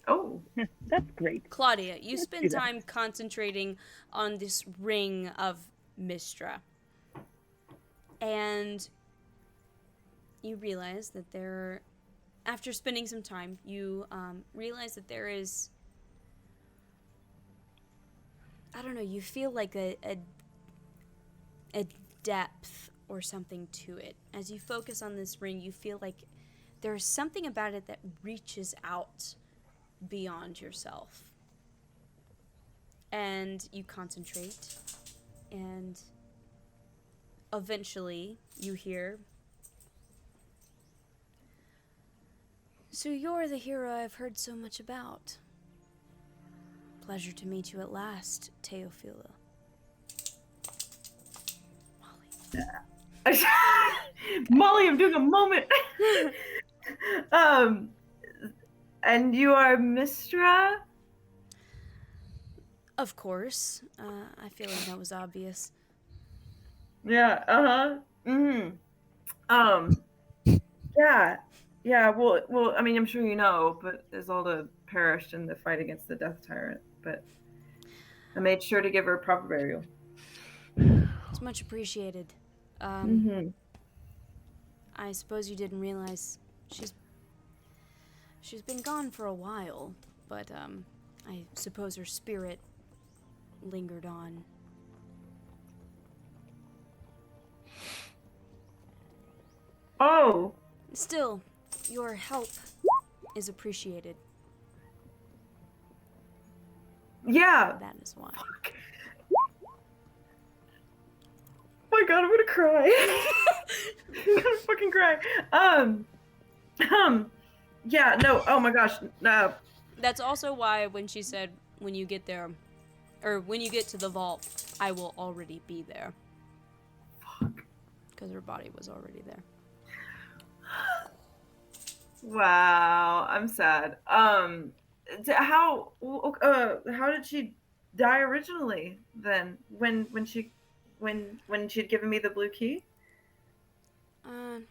Oh. That's great. Claudia, you do spend that. time concentrating on this ring of Mistra. And you realize that after spending some time, you realize that there is, I don't know, you feel like a depth or something to it. As you focus on this ring, you feel like there's something about it that reaches out beyond yourself. And you concentrate, and eventually you hear, "So you're the hero I've heard so much about. Pleasure to meet you at last, Teofila." Molly, I'm doing a moment. And you are Mistra? Of course. I feel like that was obvious. Yeah, yeah, well, I mean, I'm sure you know, but Isolde perished in the fight against the Death Tyrant, but I made sure to give her a proper burial. It's much appreciated. I suppose you didn't realize she's been gone for a while, but I suppose her spirit lingered on. Oh! Still, your help is appreciated. Yeah! That is why. Fuck. Oh my God, I'm gonna cry. I'm gonna fucking cry. Yeah, no, oh my gosh, no. That's also why when she said, when you get there, or when you get to the vault, I will already be there. Fuck. Because her body was already there. Wow, I'm sad. How did she die originally then? When when she'd given me the blue key Or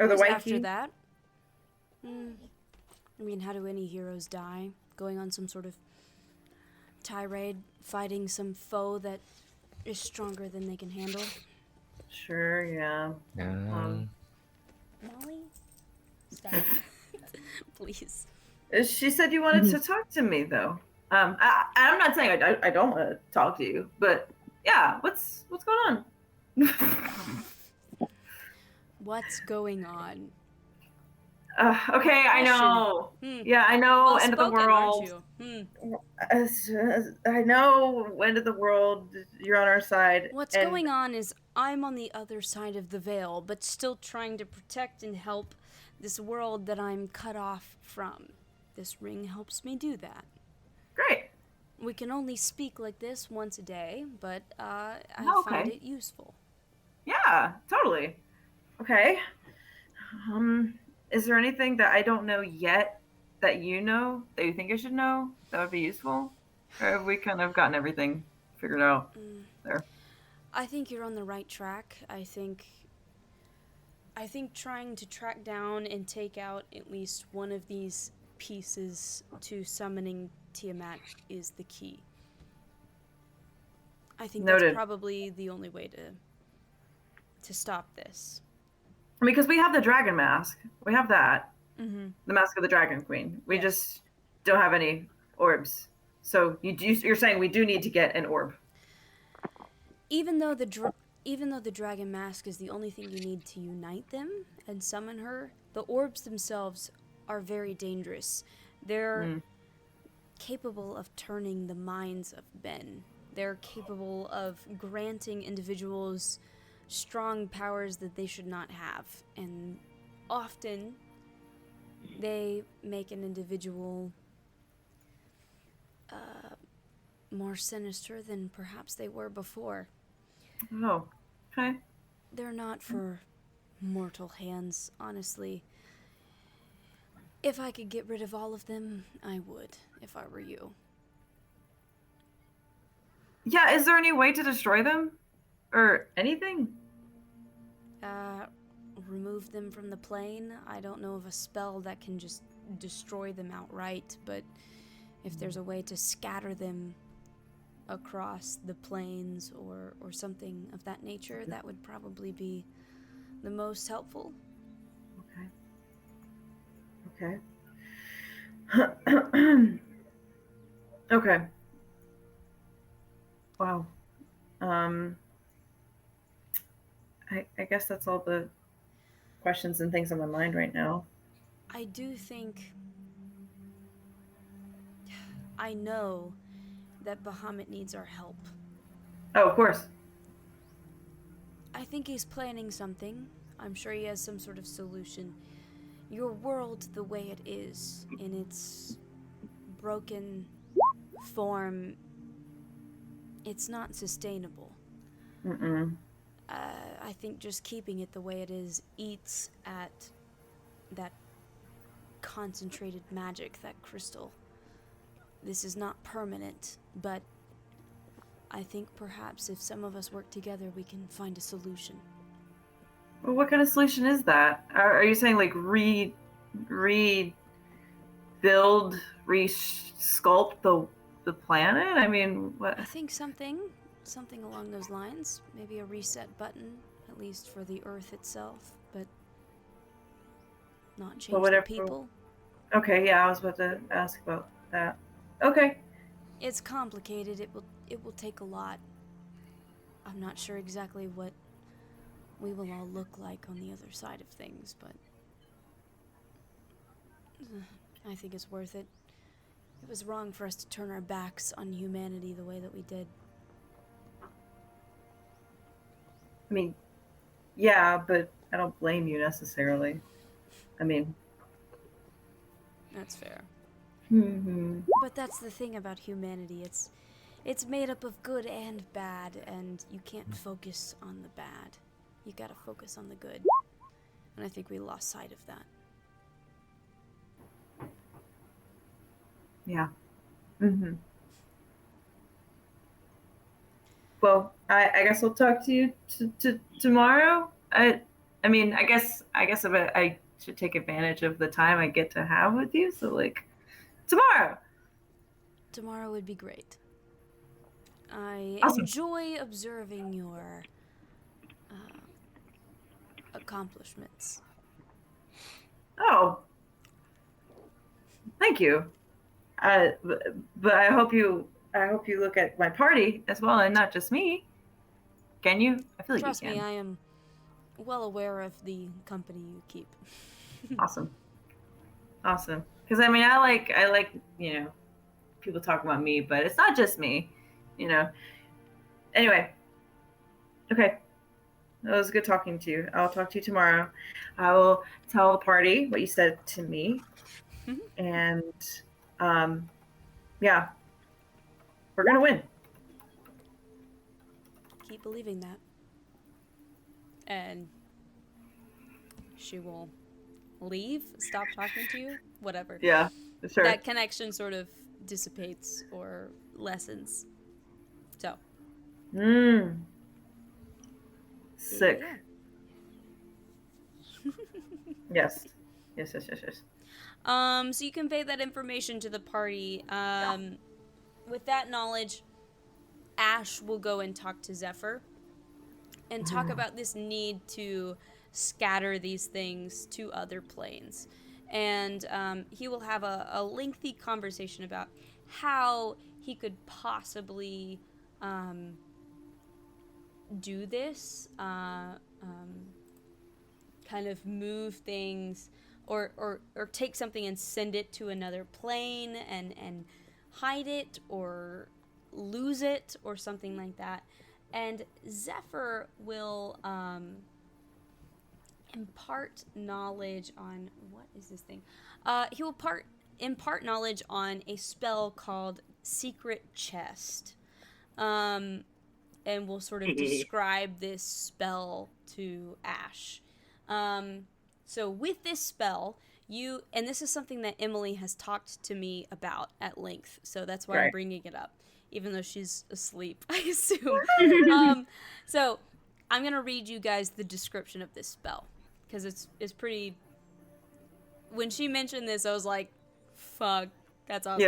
or the white after key? that. I mean, how do any heroes die? Going on some sort of tirade, fighting some foe that is stronger than they can handle. Sure, yeah. Molly? Stop. Please. She said you wanted to talk to me, though. I'm not saying I don't want to talk to you, but yeah, what's going on? What's going on? Okay, I know. Yeah, I know. Well End of the spoken, aren't world. you? I know. End of the world. You're on our side. What's going on is I'm on the other side of the veil, but still trying to protect and help this world that I'm cut off from. This ring helps me do that. Great. We can only speak like this once a day, but I find it useful. Yeah, totally. Okay. Is there anything that I don't know yet that you know that you think I should know that would be useful? Or have we kind of gotten everything figured out there? I think you're on the right track. I think trying to track down and take out at least one of these pieces to summoning Tiamat is the key. I think Noted. that's probably the only way to stop this. Because we have the dragon mask. We have that. Mm-hmm. The mask of the dragon queen. We just don't have any orbs. So you're saying we do need to get an orb. Even though the dragon mask is the only thing you need to unite them and summon her, the orbs themselves are very dangerous. They're capable of turning the minds of men. They're capable of granting individuals strong powers that they should not have. And often, they make an individual more sinister than perhaps they were before. Oh, okay. They're not for mortal hands, honestly. If I could get rid of all of them, I would, if I were you. Yeah, is there any way to destroy them? Or anything? Remove them from the plane. I don't know of a spell that can just destroy them outright, but if there's a way to scatter them across the plains or something of that nature, that would probably be the most helpful. Okay. Okay. Wow. I guess that's all the questions and things on my mind right now. I do think... I know that Bahamut needs our help. Oh, of course. I think he's planning something. I'm sure he has some sort of solution. Your world, the way it is, in its broken form, it's not sustainable. I think just keeping it the way it is eats at that concentrated magic, that crystal. This is not permanent, but I think perhaps if some of us work together, we can find a solution. Well, what kind of solution is that? Are you saying like rebuild, resculpt the planet? I mean, what? I think something along those lines. Maybe a reset button, at least for the Earth itself, but not change the people. Okay, yeah, I was about to ask about that. Okay. It's complicated. It will take a lot. I'm not sure exactly what we will all look like on the other side of things, but I think it's worth it. It was wrong for us to turn our backs on humanity the way that we did. I mean, yeah, but I don't blame you necessarily. I mean... That's fair. Mm-hmm. But that's the thing about humanity. It's made up of good and bad, and you can't focus on the bad. You gotta focus on the good. And I think we lost sight of that. Yeah. Mm-hmm. Well, I guess I'll talk to you tomorrow. I mean, I guess I should take advantage of the time I get to have with you. So like, tomorrow. Tomorrow would be great. I Awesome. enjoy observing your accomplishments. Oh, thank you. But I hope you look at my party as well, and not just me. Can you? I feel like Trust you me, can. I am well aware of the company you keep. Awesome. Because I mean, I like people talk about me, but it's not just me. Anyway, okay. It was good talking to you. I'll talk to you tomorrow. I will tell the party what you said to me, and yeah, we're gonna win. Keep believing that. And she will leave, stop talking to you, whatever. Yeah, sure. That connection sort of dissipates or lessens. So. Sick. Yeah. Yes. So you convey that information to the party. With that knowledge, Ash will go and talk to Zephyr and talk about this need to scatter these things to other planes. And he will have a lengthy conversation about how he could possibly do this, kind of move things or take something and send it to another plane and hide it or lose it or something like that. And Zephyr will impart knowledge on, what is this thing? He will impart knowledge on a spell called Secret Chest. And will sort of describe this spell to Ash. So with this spell, and this is something that Emily has talked to me about at length, so that's why I'm bringing it up, even though she's asleep, I assume. So I'm going to read you guys the description of this spell, because it's pretty... When she mentioned this, I was like, fuck, that's awesome.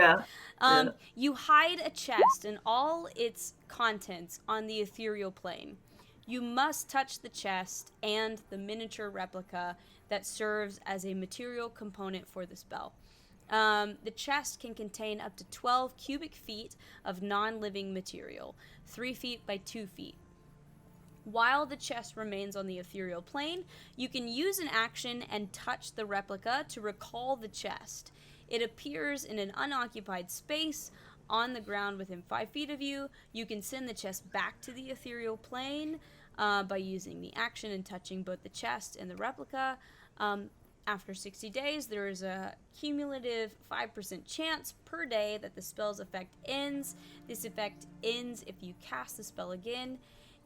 Yeah. You hide a chest and all its contents on the ethereal plane. You must touch the chest and the miniature replica that serves as a material component for the spell. The chest can contain up to 12 cubic feet of non-living material, 3 feet by 2 feet. While the chest remains on the ethereal plane, you can use an action and touch the replica to recall the chest. It appears in an unoccupied space on the ground within 5 feet of you. You can send the chest back to the ethereal plane by using the action and touching both the chest and the replica. After 60 days, there is a cumulative 5% chance per day that the spell's effect ends. This effect ends if you cast the spell again.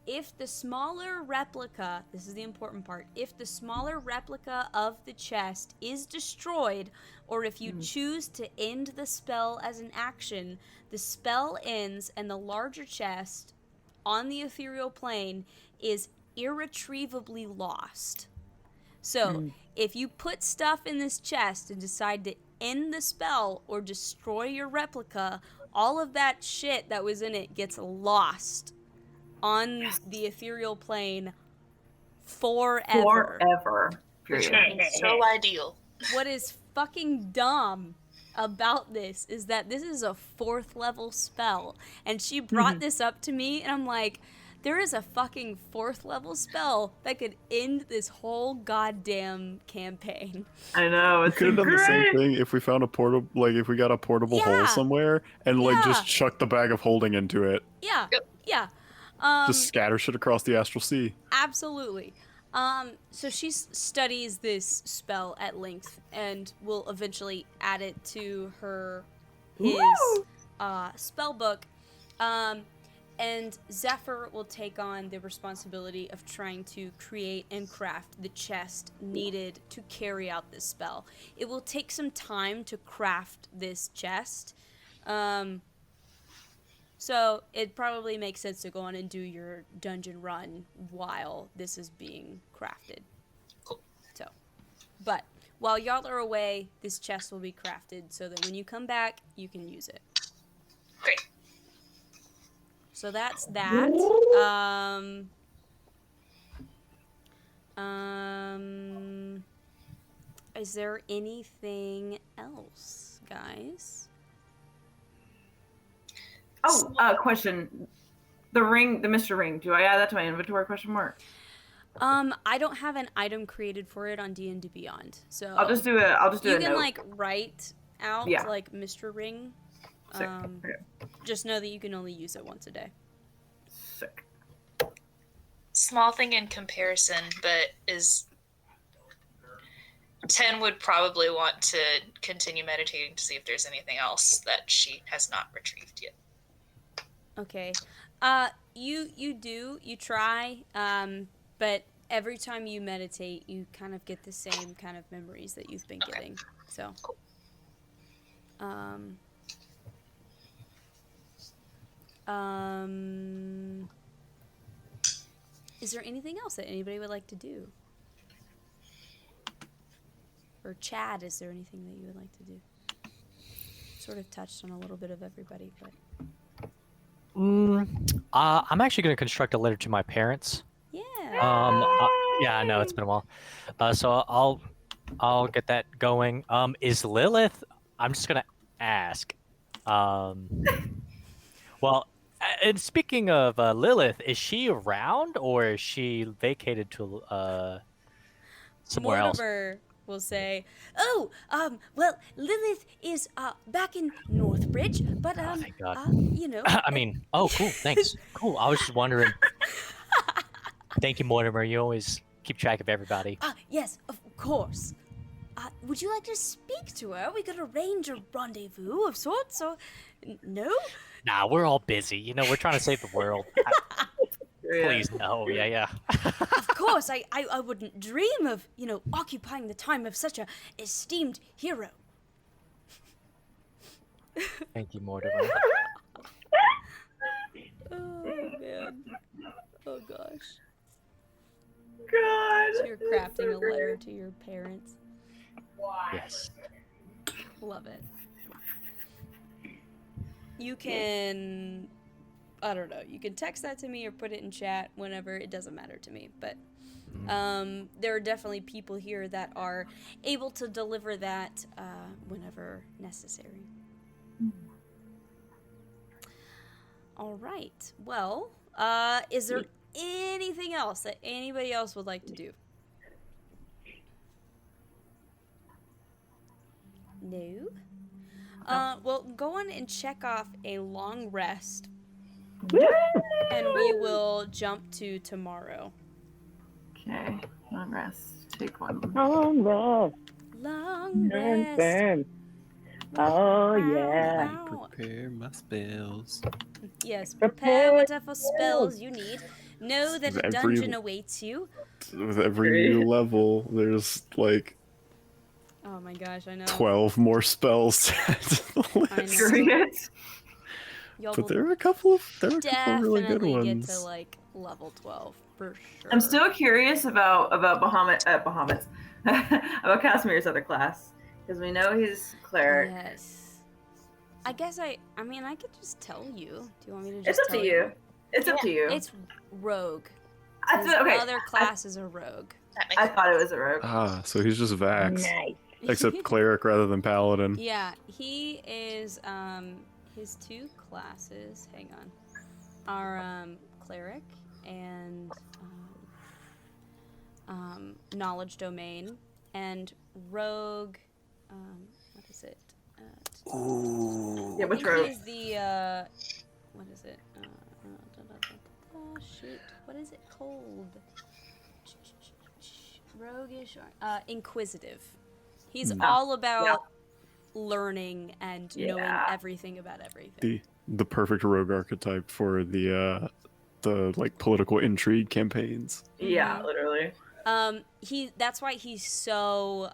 If the smaller replica, this is the important part, if the smaller replica of the chest is destroyed, or if you choose to end the spell as an action, the spell ends and the larger chest on the ethereal plane is irretrievably lost. So, if you put stuff in this chest and decide to end the spell or destroy your replica, all of that shit that was in it gets lost on the ethereal plane forever. Which is so ideal. What is fucking dumb about this is that this is a 4th level spell. And she brought this up to me, and I'm like, there is a fucking 4th level spell that could end this whole goddamn campaign. I know. We could have done the same thing if we found a portable, like if we got a portable hole somewhere and like just chuck the bag of holding into it. Yeah. Just scatter shit across the astral sea. Absolutely. So she studies this spell at length and will eventually add it to his spell book. And Zephyr will take on the responsibility of trying to create and craft the chest needed to carry out this spell. It will take some time to craft this chest. So it probably makes sense to go on and do your dungeon run while this is being crafted. Cool. So, but while y'all are away, this chest will be crafted so that when you come back, you can use it. Great. So that's that. Is there anything else, guys? Oh, question. The ring, the Mr. Ring. Do I add that to my inventory? Question mark. I don't have an item created for it on D&D Beyond, so I'll just do a. you can note. like write out like Mr. Ring. Sick. Okay. Just know that you can only use it once a day. Sick. Small thing in comparison, but is 10 would probably want to continue meditating to see if there's anything else that she has not retrieved yet. Okay. You try, but every time you meditate, you kind of get the same kind of memories that you've been getting. So, is there anything else that anybody would like to do? Or Chad, is there anything that you would like to do? Sort of touched on a little bit of everybody, but... I'm actually going to construct a letter to my parents. Yeah. Yeah, I know it's been a while. So I'll get that going. Is Lilith? I'm just going to ask. Well, and speaking of Lilith, is she around or is she vacated to somewhere else? Mortimer will say, "Oh, well, Lilith is back in Northbridge, but Thank God. you know." I mean, oh, cool, thanks. Cool. I was just wondering. Thank you, Mortimer. You always keep track of everybody. Yes, of course. Would you like to speak to her? We could arrange a rendezvous of sorts, or no? Nah, we're all busy. You know, we're trying to save the world. Please, no. Yeah. Of course, I wouldn't dream of, occupying the time of such a esteemed hero. Thank you, Mortimer. Oh, man. Oh, gosh. God. So you're crafting a letter to your parents. Yes. Love it. You can... I don't know. You can text that to me or put it in chat whenever. It doesn't matter to me. But there are definitely people here that are able to deliver that whenever necessary. All right. Well, is there anything else that anybody else would like to do? No? Well, go on and check off a long rest. And we will jump to tomorrow. Okay, long rest. Take one. Long rest. Long rest. Oh, yeah. Prepare my spells. Yes, prepare whatever spells you need. Know that a dungeon awaits you. With every new level, there's like Oh my gosh, I know. 12 more spells to add to the list. Y'all But there are a couple of really good definitely ones. get to like level 12 for sure. I'm still curious about Bahamut's about Casimir's other class, because we know he's cleric. Yes. I guess I could just tell you. Do you want me to just It's up tell to you. It's up to you. It's rogue. His Okay. other class is a rogue. I thought it was a rogue. Ah, so he's just Vax. Nice. Except cleric rather than paladin. Yeah, he is his two classes, hang on, are cleric and knowledge domain, and rogue, what is it? Ooh. Yeah, which I think rogue? he's the what is it? Shoot, what is it called? Roguish, inquisitive. He's all about learning and knowing everything about everything. The perfect rogue archetype for the like political intrigue campaigns. Yeah, literally. That's why he's so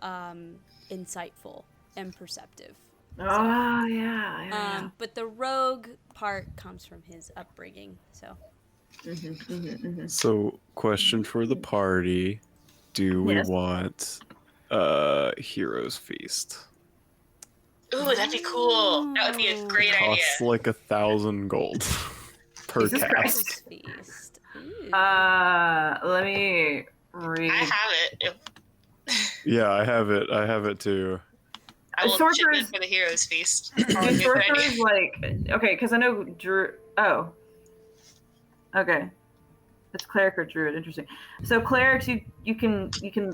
insightful and perceptive. Oh yeah. But the rogue part comes from his upbringing. So So, question for the party: do we Yes. want Heroes Feast? Ooh, that'd be cool. That would be a great idea. Costs like 1,000 gold per Jesus cast. Christ. feast. Ooh. Let me read. I have it. Yeah, I have it. I have it too. I will chip in Sorcerer's- for the heroes feast. The Probably a good sorcerer idea. is like okay, because I know Drew. Oh, okay. It's cleric or druid. Interesting. So clerics, you can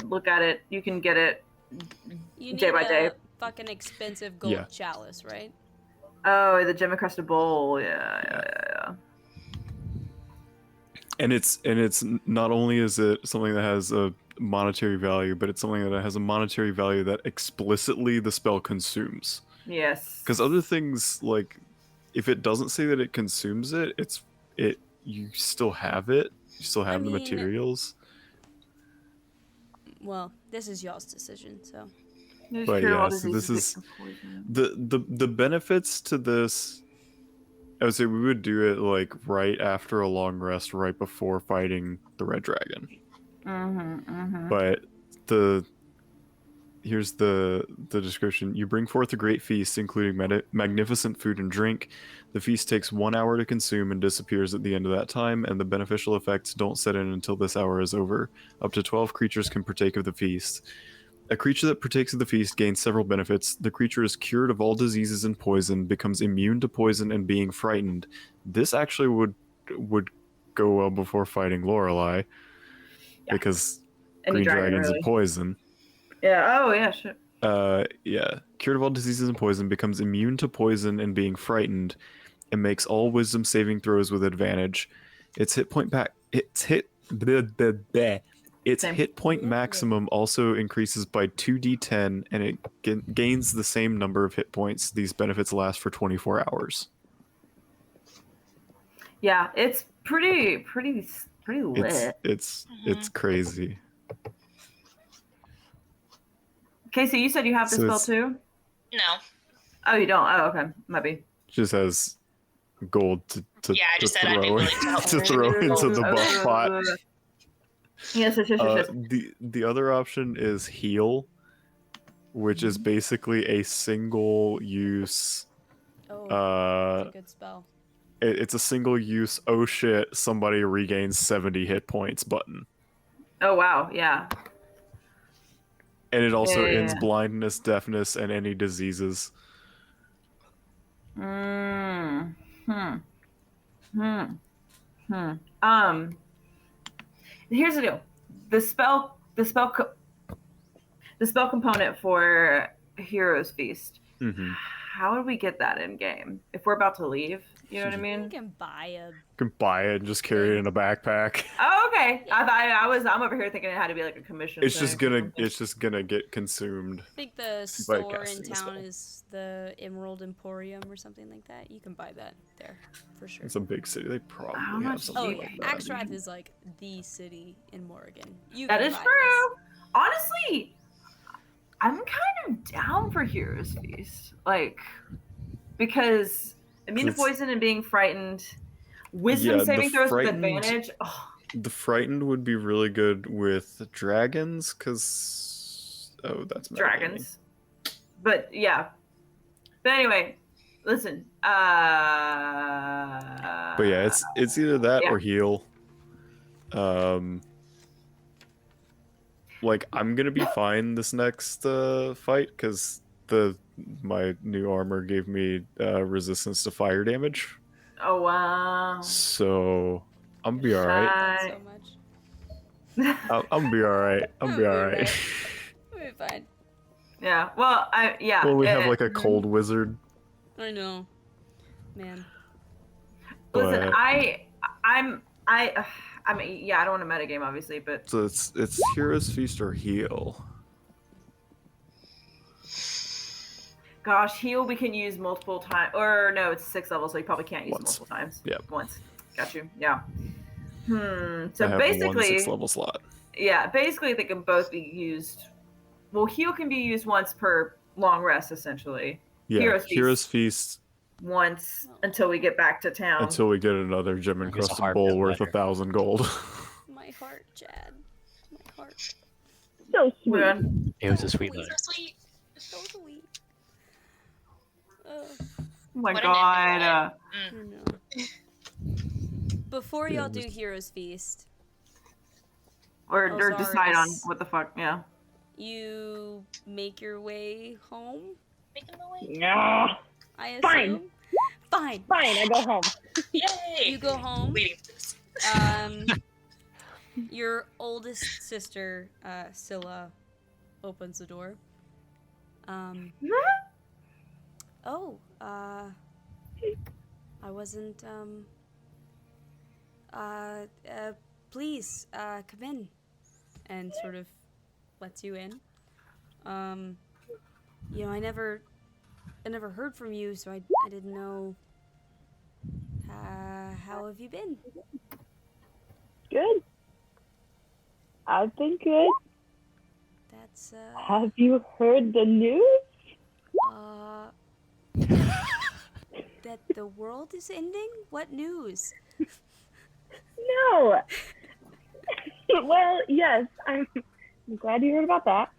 look at it. You can get it You need day by day. a fucking expensive gold Yeah. chalice, right? Oh, the gem encrusted bowl. Yeah. And it's not only is it something that has a monetary value, but it's something that has a monetary value that explicitly the spell consumes. Yes. Because other things, like if it doesn't say that it consumes it, you still have it. You still have the mean- materials. Well, this is y'all's decision, so. There's But cure all yeah, so this diseases is with poison. the benefits to this. I would say we would do it like right after a long rest, right before fighting the red dragon. But here's the description. You bring forth a great feast, including magnificent food and drink. The feast takes 1 hour to consume and disappears at the end of that time, and the beneficial effects don't set in until this hour is over. Up to 12 creatures can partake of the feast. A creature that partakes of the feast gains several benefits. The creature is cured of all diseases and poison, becomes immune to poison and being frightened. This actually would go well before fighting Lorelei, because Any green dragon, dragons really. and poison. Yeah. Oh yeah. Sure. Yeah. Cured of all diseases and poison, becomes immune to poison and being frightened, and makes all wisdom saving throws with advantage. Its hit point Same. hit point maximum also increases by 2d10, and it gains the same number of hit points. These benefits last for 24 hours. Yeah. It's pretty lit. It's crazy. Casey, you said you have the So spell it's- too. No. Oh, you don't. Oh, okay. Might be. Just has gold to Yeah, I just to said I'd be throw, willing to help to throw into the buff pot. Yes. The other option is heal, which is basically a single use. Oh, that's a good spell. It's a single use. Oh shit! Somebody regains 70 hit points button, Oh wow. Yeah. and it also Yeah. ends blindness, deafness, and any diseases. Here's the deal. The spell component for Heroes Feast. Mm-hmm. How would we get that in game if we're about to leave? You know what I You mean? can buy a. You can buy it and just carry it in a backpack. Oh, okay. I'm over here thinking it had to be like a commission. It's just thing. gonna get consumed. I think the By store in casting a town spell. is the Emerald Emporium or something like that. You can buy that there for sure. It's a big city. They How probably have much something Oh do yeah, like that. Axrath is like the city in Morgan. You That can is buy true. Honestly, I'm kind of down for Heroes Feast, like because immune to It's- poison and being frightened, wisdom Yeah, the saving throws with frightened- advantage. Oh, The frightened would be really good with dragons, because that's metagaming. dragons, but yeah. But anyway, listen. But yeah, it's either that yeah. or heal. Like I'm gonna be fine this next fight because my new armor gave me resistance to fire damage, Oh wow. so I'm gonna be all right. that so much. I'm gonna be all right. I'm gonna be all right. We'll be fine. Yeah. Well, Well, we have like a cold wizard. I know, man. Listen, but- I mean, yeah, I don't want to metagame, obviously, but So it's Heroes Feast or heal. gosh, heal we can use multiple times. Or no, it's 6 levels, so you probably can't use Once. multiple times. Yep. Once. Got you. Yeah. I So have one basically, 6-level slot. yeah, basically they can both be used. Well, heal can be used once per long rest, essentially. Yeah, Heroes Heroes Feast. Feast once until we get back to town. until we get another gem I guess a encrusted heart bowl feels worth better. 1,000 gold. My heart, Chad. My heart. So sweet. Man. It was a sweet Sweet. letter. So sweet. So sweet. Oh my What an god. I don't know. Before y'all do Heroes Feast, Or decide on Osiris. what the fuck, yeah. you make your way home, Making my way. Yeah. I assume? Fine. Fine. Fine, I go home. Yay! You go home. Waiting for this. Your oldest sister, Scylla, opens the door. I wasn't, please, come in. And sort of lets you in. You know, I never heard from you, so I didn't know, how have you been? Good. I've been good. That's, Have you heard the news? that the world is ending? What news? No. Well, yes, I'm glad you heard about that.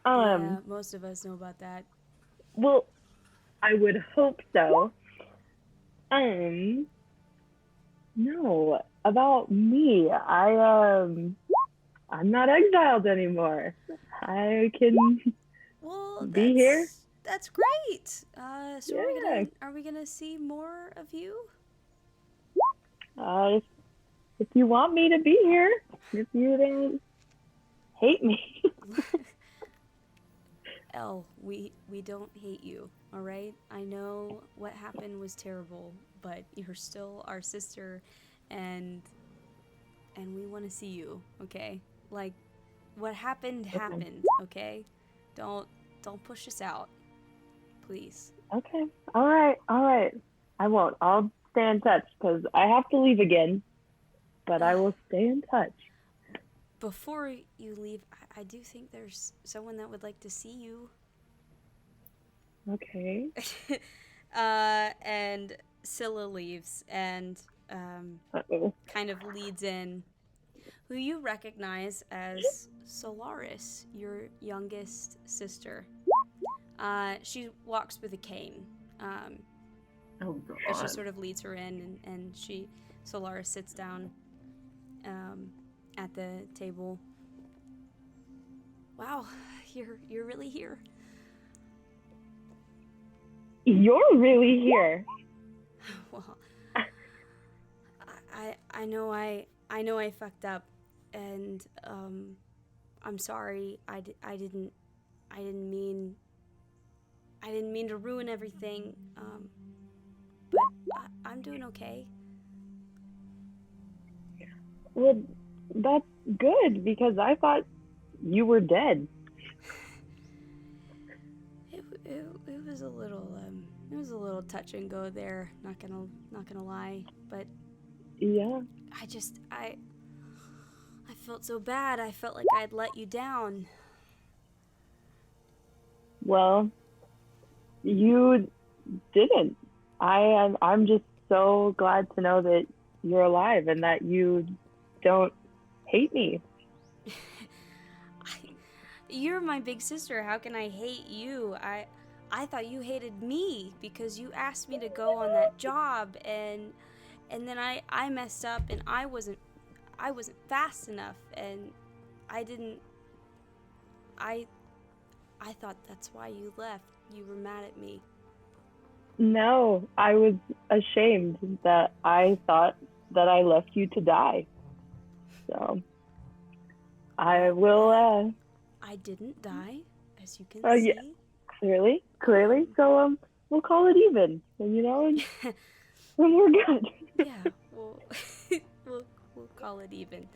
Yeah, most of us know about that. Well, I would hope so. No, about me. I'm not exiled anymore. I can Well, be here. That's great. So Yeah. are we gonna see more of you? If you want me to be here, if you don't hate me. Elle, we don't hate you, all right? I know what happened was terrible, but you're still our sister, and we want to see you, okay? Like, what happened happened, okay? Don't push us out, please. Okay. All right. I won't. I'll stay in touch because I have to leave again, but I will stay in touch. Before you leave, I do think there's someone that would like to see you. Okay. And Scylla leaves and kind of leads in who you recognize as Solaris, your youngest sister. She walks with a cane. Oh But she god. sort of leads her in, and Solaris sits down at the table. Wow, you're really here. You're really here. Well, I know I fucked up, and I'm sorry. I didn't mean to ruin everything. But I'm doing okay. Well, that's good because I thought you were dead. It was a little touch and go there. Not gonna lie, but Yeah. I felt so bad. I felt like I'd let you down. Well, you didn't. I'm just so glad to know that you're alive and that you don't hate me. You're my big sister. How can I hate you? I thought you hated me because you asked me to go on that job, and then I messed up, and I wasn't fast enough, and I thought that's why you left. You were mad at me. No, I was ashamed that I thought that I left you to die. So I will I didn't die, as you can yeah, see. clearly. So we'll call it even, and we're good. Yeah, we'll call it even.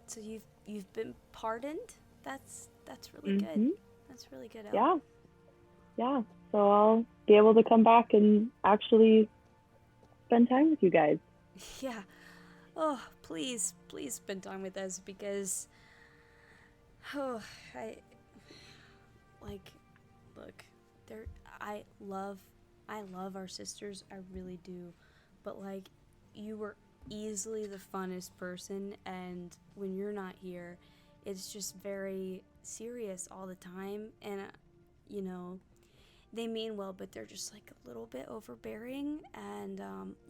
So you've been pardoned? That's really good. That's really good, Elle. Yeah. So I'll be able to come back and actually spend time with you guys. Yeah. Oh, please spend time with us because I look, I love our sisters, I really do, but like, you were easily the funnest person, and when you're not here, it's just very serious all the time, and you know, they mean well, but they're just like a little bit overbearing, and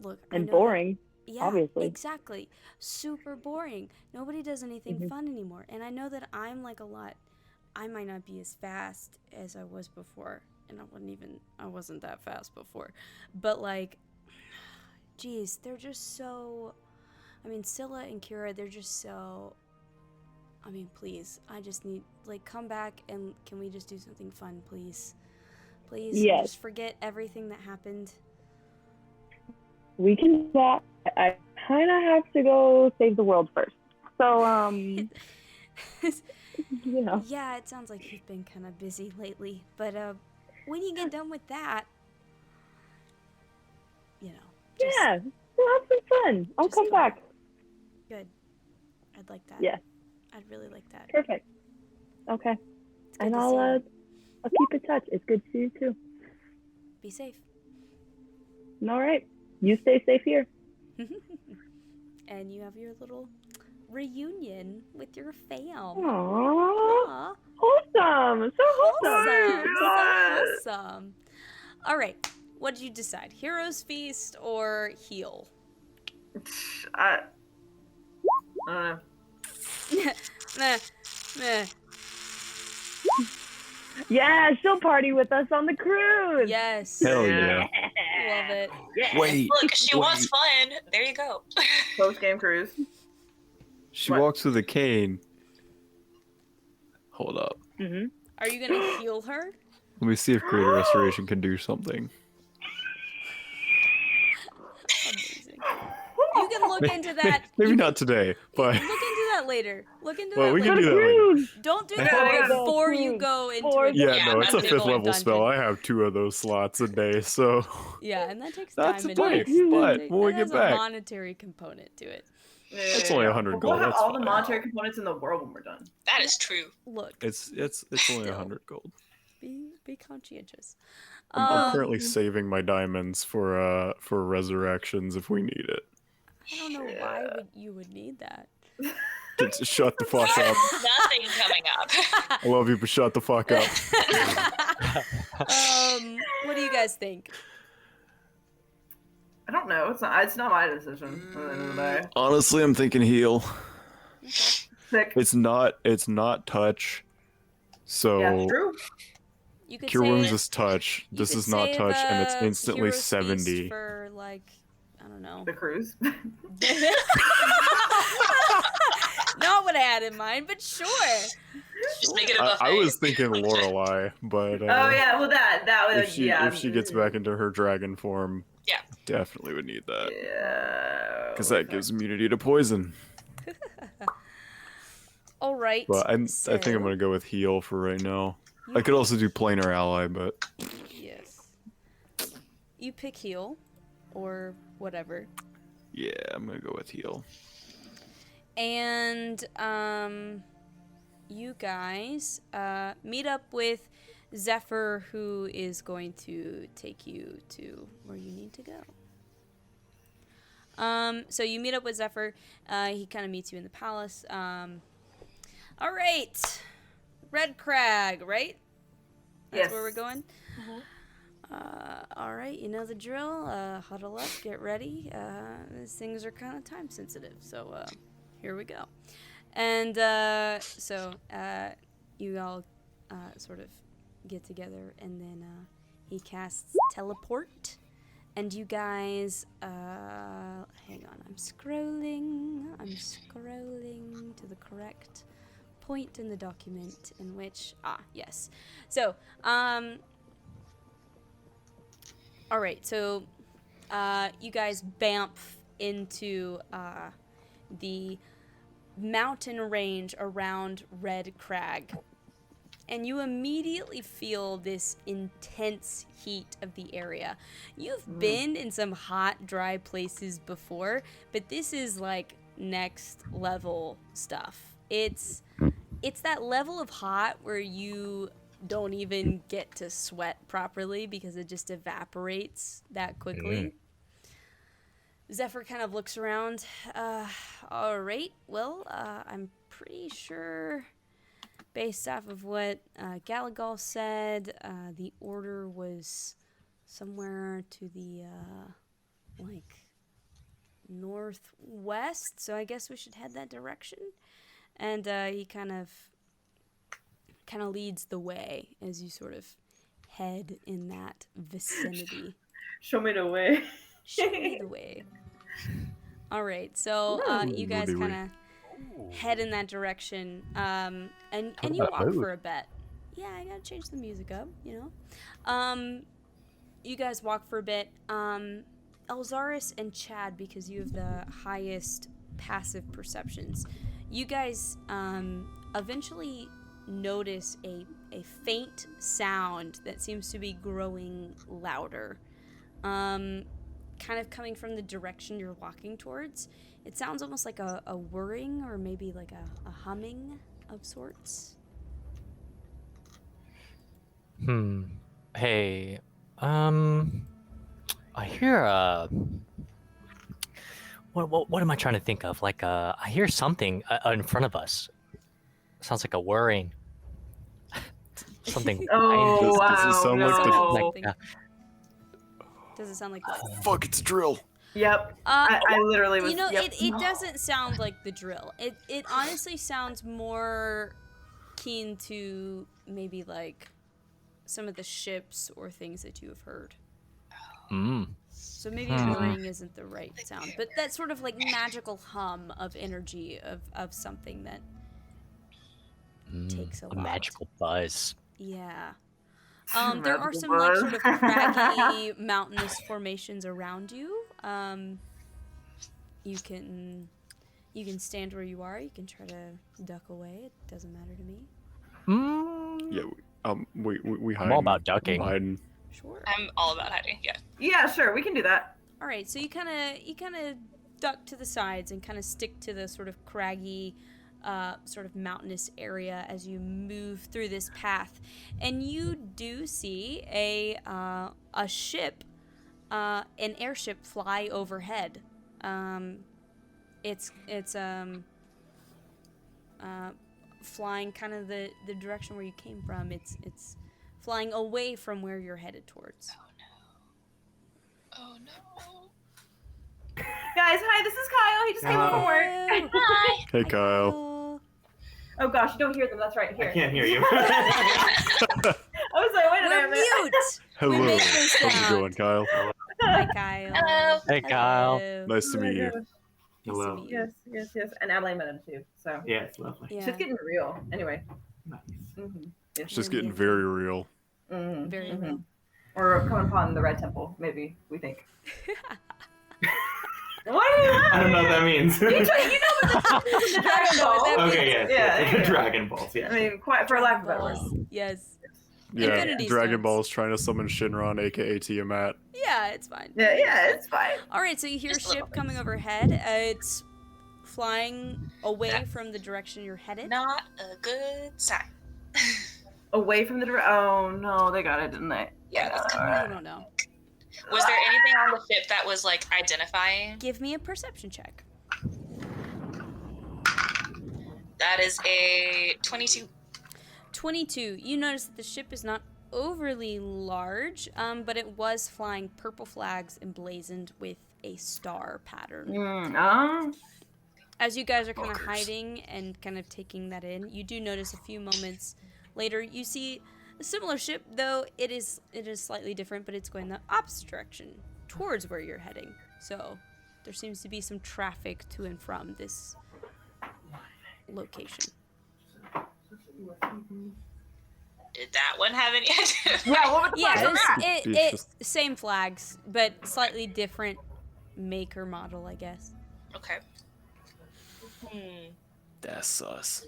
look, I And know boring, yeah, obviously. exactly, super boring. Nobody does anything fun anymore, and I know that I'm like I might not be as fast as I was before, and I wasn't that fast before, but like, geez, they're just so, I mean, Scylla and Kira, they're just so, I mean, please, I just need, like, come back, and can we just do something fun, please? Please, Yes. just forget everything that happened. We can do that. I kind of have to go save the world first. So, you know. Yeah, it sounds like you've been kind of busy lately, but when you get done with that, you know. Just, Yeah, we'll have some fun. I'll just come back. Good. I'd like that. Yeah. I'd really like that. Perfect. Okay. It's good And to I'll see keep in touch. It's good to see you too. you. Be safe. All right. You stay safe here. And you have your little reunion with your fam. Aww. Aw. Wholesome. So Wholesome. wholesome. So wholesome. All right. What did you decide? Heroes Feast or Heal? I don't know. Meh. Meh. Yeah, she'll party with us on the cruise. Yes. Hell yeah. Love it. Wait. Look, she wants fun. There you go. Post game cruise. She What? walks with a cane. Hold up. Mm-hmm. Are you going to heal her? Let me see if Greater Restoration can do something. Amazing. You can look into that. Maybe You not today, but Look into that later. Look into well, that we later. can do that later. Don't do Yeah, that yeah. before you go into Or- a Yeah, Yeah, no, it's a that's a fifth big level dungeon. spell. I have 2 of those slots a day, so Yeah, and that takes that's time a and place. money. But That when we has get back, a monetary component to it. It's only 100 We'll gold, have that's all the fine. monetary components in the world when we're done. That is true. Look, it's only Still. 100 gold. be conscientious. I'm currently saving my diamonds for resurrections if we need it. I don't know why you would need that. Just shut the fuck up. Nothing coming up. I love you, but shut the fuck up. What do you guys think? I don't know. It's not my decision at the end of the day. Honestly, I'm thinking heal. Sick. It's not touch. So Yeah, true. You could Cure save, Wounds is touch. you This could is not save, touch, and it's instantly Heroes Feast 70. for like, I don't know. The cruise. Not what I had in mind, but sure. Just make it a buffet. I was thinking Lorelei, but Oh yeah, well that would if she gets back into her dragon form, Yeah. definitely would need that. Yeah. Because that gives immunity to poison. All right. But I think I'm gonna go with heal for right now. I could also do planar ally, but Yes. You pick heal, or whatever, yeah, I'm gonna go with heal. and you guys meet up with Zephyr, who is going to take you to where you need to go. So you meet up with Zephyr. He kind of meets you in the palace. All right, Red Crag, right? That's Yes. where we're going. All right, you know the drill. Huddle up, get ready. These things are kind of time sensitive, so here we go. And so you all sort of get together, and then he casts teleport, and you guys hang on. I'm scrolling to the correct point in the document in which yes. So all right, so you guys bamf into the mountain range around Red Crag, and you immediately feel this intense heat of the area. You've been in some hot, dry places before, but this is like next level stuff. It's that level of hot where you don't even get to sweat properly because it just evaporates that quickly. Zephyr kind of looks around. All right, well, I'm pretty sure, based off of what Galagal said, the order was somewhere to the, northwest, so I guess we should head that direction. And he kind of leads the way as you sort of head in that vicinity. Show me the way. Show me the way. All right, so you guys kind of head in that direction, and you walk for a bit. Yeah, I gotta change the music up, you know. You guys walk for a bit. Elzaris and Chad, because you have the highest passive perceptions, you guys eventually notice a faint sound that seems to be growing louder. Kind of coming from the direction you're walking towards. It sounds almost like a whirring or maybe like a humming of sorts. Hey, I hear what am I trying to think of? Like I hear something in front of us. Sounds like a whirring. Something. Oh, Does it sound like no. Does it sound like what? Fuck, it's a drill. Yep. I literally was. You know, yep. it doesn't sound like the drill. It honestly sounds more keen to maybe like some of the ships or things that you have heard. So maybe whirring isn't the right sound, but that sort of like magical hum of energy of something that takes a lot. magical buzz. Yeah. There are some like sort of craggy mountainous formations around you. You can stand where you are. You can try to duck away. It doesn't matter to me. Yeah. We hide. I'm all about ducking. Hiding. Sure. I'm all about hiding. Yeah. Yeah, sure. We can do that. All right. So you kind of duck to the sides and kind of stick to the sort of craggy, sort of mountainous area as you move through this path, and you do see a ship, an airship fly overhead. It's flying kind of the direction where you came from. It's flying away from where you're headed towards. Oh no. Guys, hi. This is Kyle. He just came home from work. Hi. Hey, Kyle. Oh gosh, you don't hear them. That's right. Here. I can't hear you. I was like, wait a We're minute. mute. Hello. We make this How's it sound. going, Kyle? Hi, Kyle. Hello. Hey, Kyle. Hello. Nice to meet you. Nice to Hello. meet you. Yes. And Adelaide met him too. So Yeah, it's lovely. Yeah. it's just getting real. Anyway. Nice. Mm-hmm. It's just getting very real. Mm-hmm. Very real. Or coming upon the Red Temple, maybe, we think. What are you laughing I don't know what at? that means. You know what the Dragon Ball. Okay, Yeah, like there you a go. Dragon Balls, yeah. I mean, quite for lack of a better word. Balls. Yes. Yeah, Infinity Dragon Stones. Ball's trying to summon Shinron, aka Tiamat. Yeah, it's fine. Yeah, it's fine. All right, so you hear a Just a little ship coming overhead. It's flying away from the direction you're headed. Not a good sign. Away from the Oh no, they got it, didn't they? Yeah, that's I don't know. Was there anything on the ship that was like identifying? Give me a perception check. That is a 22. 22. You notice that the ship is not overly large, but it was flying purple flags emblazoned with a star pattern. As you guys are kind of hiding and kind of taking that in, you do notice a few moments later you see a similar ship, though it is slightly different, but it's going the opposite direction towards where you're heading. So there seems to be some traffic to and from this location. Did that one have any idea? Yeah, what would the Yeah, flags on that? it same flags, but slightly different make or model, I guess. Okay. That's sus.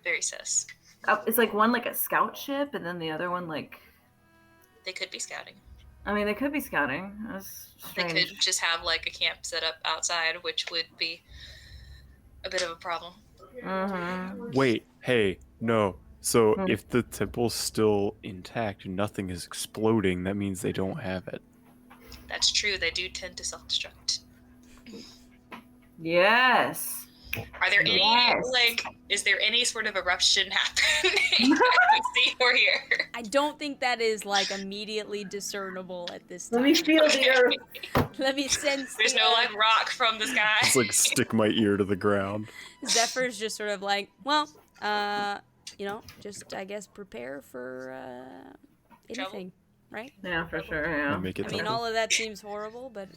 Very sus. It's like one like a scout ship, and then the other one like. They could be scouting. I mean, they could be scouting. That's They strange. could just have like a camp set up outside, which would be a bit of a problem. Mm-hmm. Wait, hey, no. So if the temple's still intact and nothing is exploding, that means they don't have it. That's true. They do tend to self-destruct. Yes. Are there Yes. is there any sort of eruption happening that we see or hear? I don't think that is like immediately discernible at this Let time. me feel the earth. Let me sense. There's the no earth. like rock from the sky. Just like stick my ear to the ground. Zephyr's just sort of like, well, just I guess prepare for anything, right? Yeah, for sure. I Yeah. make it I mean, tougher. all of that seems horrible, but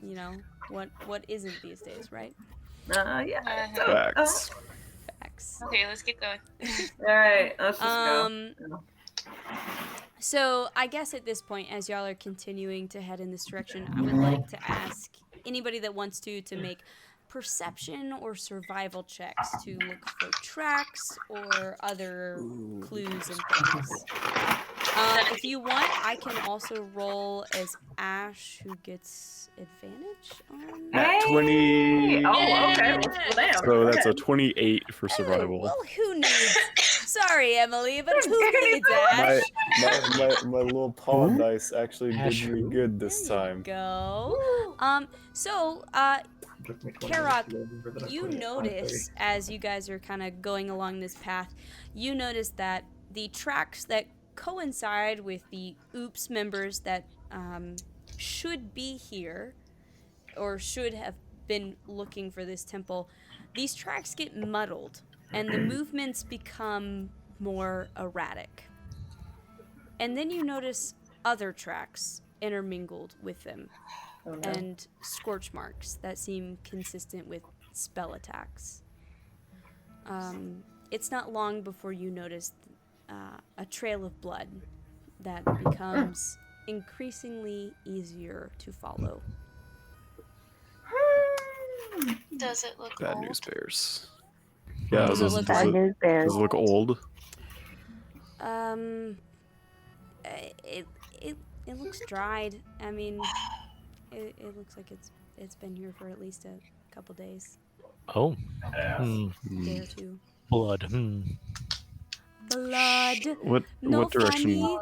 what isn't these days, right? Yeah. Facts. Facts. Okay, let's get going. All right. Let's just go. So I guess at this point, as y'all are continuing to head in this direction, I would like to ask anybody that wants to make perception or survival checks to look for tracks or other clues and things. If you want, I can also roll as Ash, who gets advantage on. Nat 20. Oh, okay. Well, damn. So that's a 28 for survival. Well, who needs? Sorry, Emily, but who needs Ash? My little pawn dice actually Ash did me who? good this time. Go. Karok, you notice as you guys are kind of going along this path, you notice that the tracks that coincide with the Oops members that should be here or should have been looking for this temple, these tracks get muddled and the movements become more erratic. And then you notice other tracks intermingled with them. Oh, no. And scorch marks that seem consistent with spell attacks. It's not long before you notice a trail of blood that becomes increasingly easier to follow. Does it look Bad old? news bears. Yeah, Does it look Bad news bears. does it look old? It looks dried. I mean, it looks like it's been here for at least a couple days, Oh. day or two. Blood. Blood. What direction? Funny.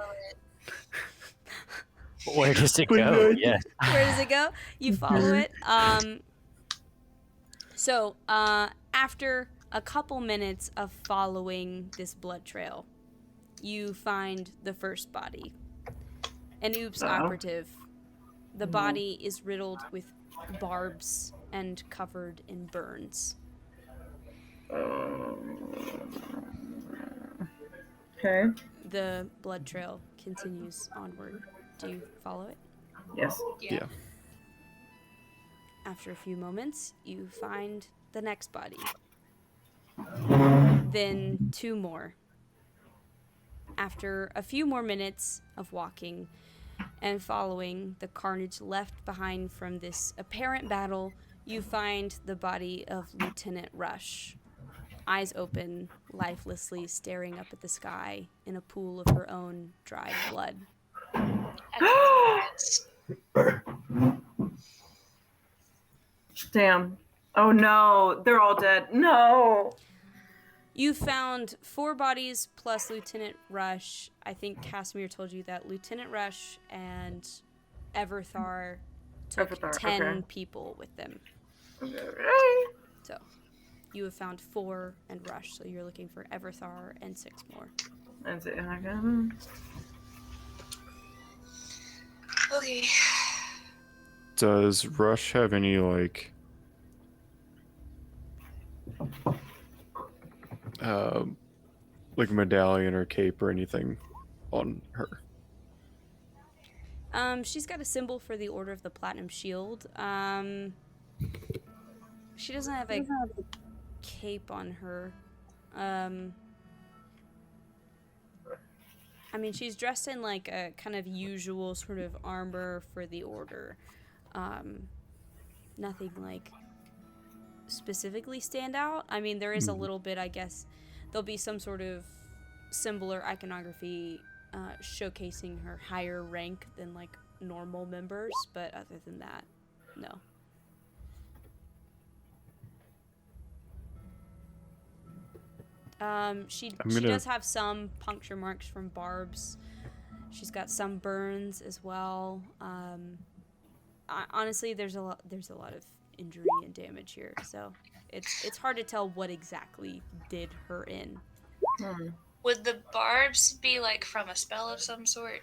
Where does it But go? no, Yeah. Where does it go? You follow it. So after a couple minutes of following this blood trail, you find the first body. An Oops operative. The body is riddled with barbs and covered in burns. Okay. The blood trail continues onward. Do you follow it? Yes. Yeah. After a few moments, you find the next body. Then two more. After a few more minutes of walking and following the carnage left behind from this apparent battle, you find the body of Lieutenant Rush. Eyes open, lifelessly staring up at the sky in a pool of her own dried blood. Damn. Oh no, they're all dead. No. You found 4 bodies plus Lieutenant Rush. I think Casimir told you that Lieutenant Rush and Everthar took Everthar, 10 okay. people with them. Okay. So you have found 4 and Rush, so you're looking for Everthar and 6 more. That's it. Okay. Does Rush have any like medallion or cape or anything on her? She's got a symbol for the Order of the Platinum Shield. She doesn't have a cape on her. I mean, she's dressed in like a kind of usual sort of armor for the Order. Nothing like specifically stand out. I mean, there is a little bit, I guess. There'll be some sort of symbol or iconography showcasing her higher rank than like normal members, but other than that, no. She gonna- does have some puncture marks from barbs. She's got some burns as well. Honestly, there's a lot of injury and damage here, so it's hard to tell what exactly did her in. Would the barbs be like from a spell of some sort?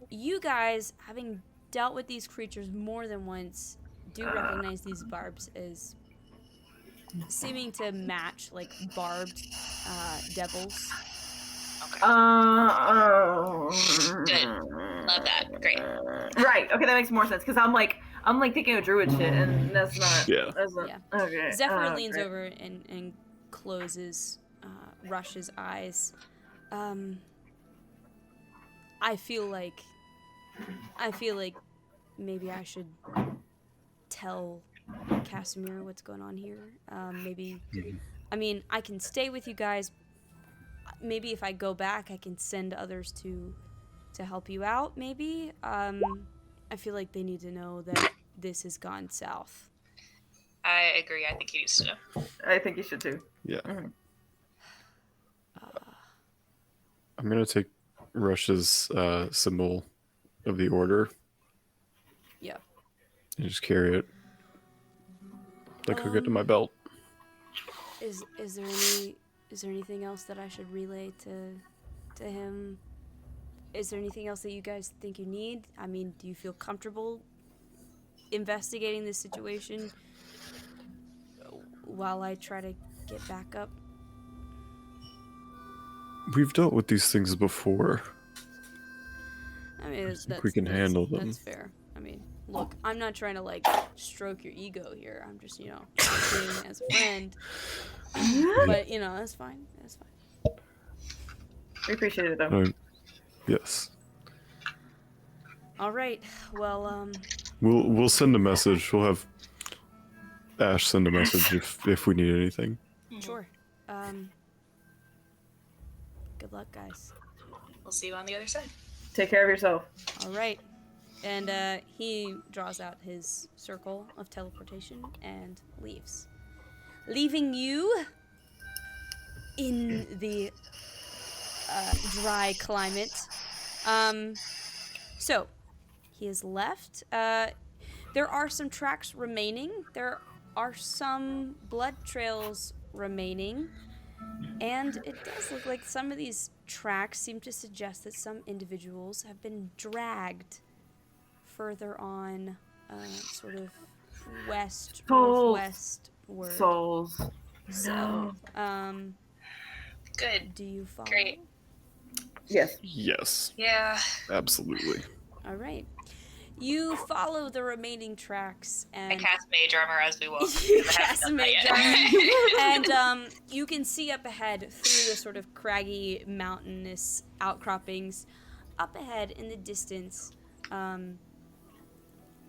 You guys, having dealt with these creatures more than once, do recognize these barbs as seeming to match like barbed devils. Okay. Good. Good. Love that. Great. Right. Okay, that makes more sense because I'm like thinking of druid shit, and that's not. Yeah. That's not, Yeah. Okay. Zephyr leans great. over and closes Rush's eyes. I feel like maybe I should tell Casimir what's going on here. Maybe, I mean, I can stay with you guys. Maybe if I go back, I can send others to help you out. Maybe. I feel like they need to know that this has gone south. I agree. I think he needs to know. I think you should too. Yeah. Mhm. I'm gonna take Rush's symbol of the order Yeah. and just carry it. Like hook it to my belt. Is there anything else that I should relay to him? Is there anything else that you guys think you need? I mean, do you feel comfortable investigating this situation while I try to get back up? We've dealt with these things before. I mean, we can handle them. That's fair. I mean, look, I'm not trying to like stroke your ego here. I'm just, acting as a friend. But that's fine. That's fine. We appreciate it though. Yes. All right. Well, We'll send a message. We'll have Ash send a message if we need anything. sure. Good luck, guys. We'll see you on the other side. Take care of yourself. All right. And he draws out his circle of teleportation and leaves, leaving you in the dry climate. So he is left. There are some tracks remaining. There are some blood trails remaining. And it does look like some of these tracks seem to suggest that some individuals have been dragged further on, sort of northwestward. Souls. So, Good. do you follow? Great. Yes. Yes. Yeah. Absolutely. All right. You follow the remaining tracks I and cast Mage Armor as we walk. you I haven't cast done that Mage yet. Armor. And you can see up ahead through the sort of craggy, mountainous outcroppings. Up ahead in the distance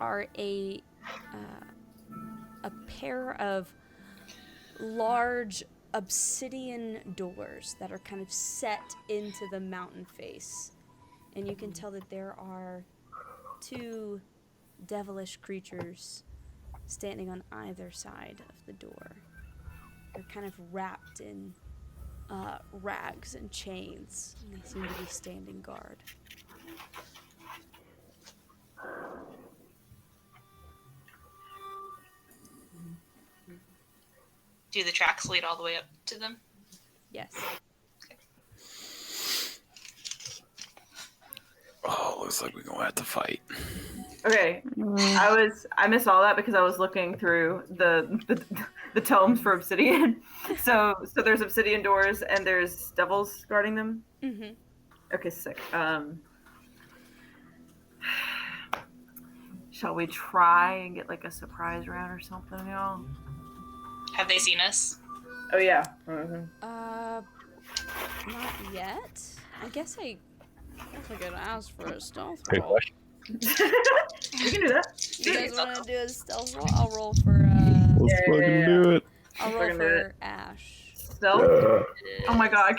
are a pair of large obsidian doors that are kind of set into the mountain face. And you can tell that there are two devilish creatures standing on either side of the door. They're kind of wrapped in rags and chains, and they seem to be standing guard. Do the tracks lead all the way up to them? Yes. Oh, looks like we're gonna have to fight. Okay. I missed all that because I was looking through the tomes for obsidian. So there's obsidian doors and there's devils guarding them. Mm-hmm. Okay, sick. Shall we try and get like a surprise round or something, y'all? Have they seen us? Oh yeah. Not yet. I guess I could ask for a stealth Great roll. question. We can do that. You guys want to do a stealth roll? I'll roll for Let's fucking do it. I'll roll Fucking do for it. Ash. Stealth? Oh my god.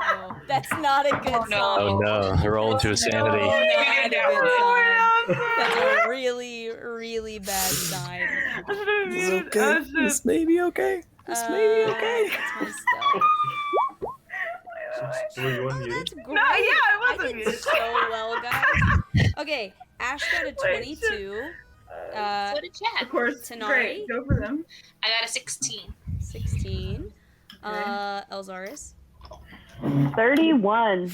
No, that's not a good Oh, sign. no. Oh no, roll into That's insanity. not a good sign. Oh That's a really, really bad sign. I should have This is muted. okay. Oh, shit. This may be okay. This may be okay. That's my stealth. Were you Oh, unmuted? that's great. No, yeah, I wasn't did muted. so well, guys. Okay, Ash got a Wait, 22. So did Chad. Of course. Tenari? Great. Go for them. I got a 16. 16. Elzaris. 31.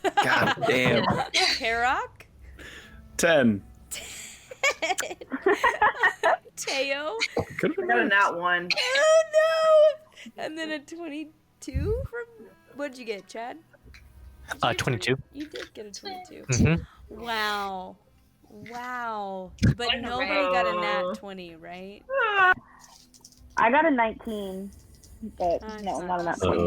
God damn. Karak. 10. Teo. Could I got a nat 1. Oh no! And then a 22 from. What'd you get, Chad? Did you get 22. You did get a 22. Mm-hmm. Wow. Wow. What But an nobody array. got a nat 20, right? I got a 19. But That's no, not not a nat 20.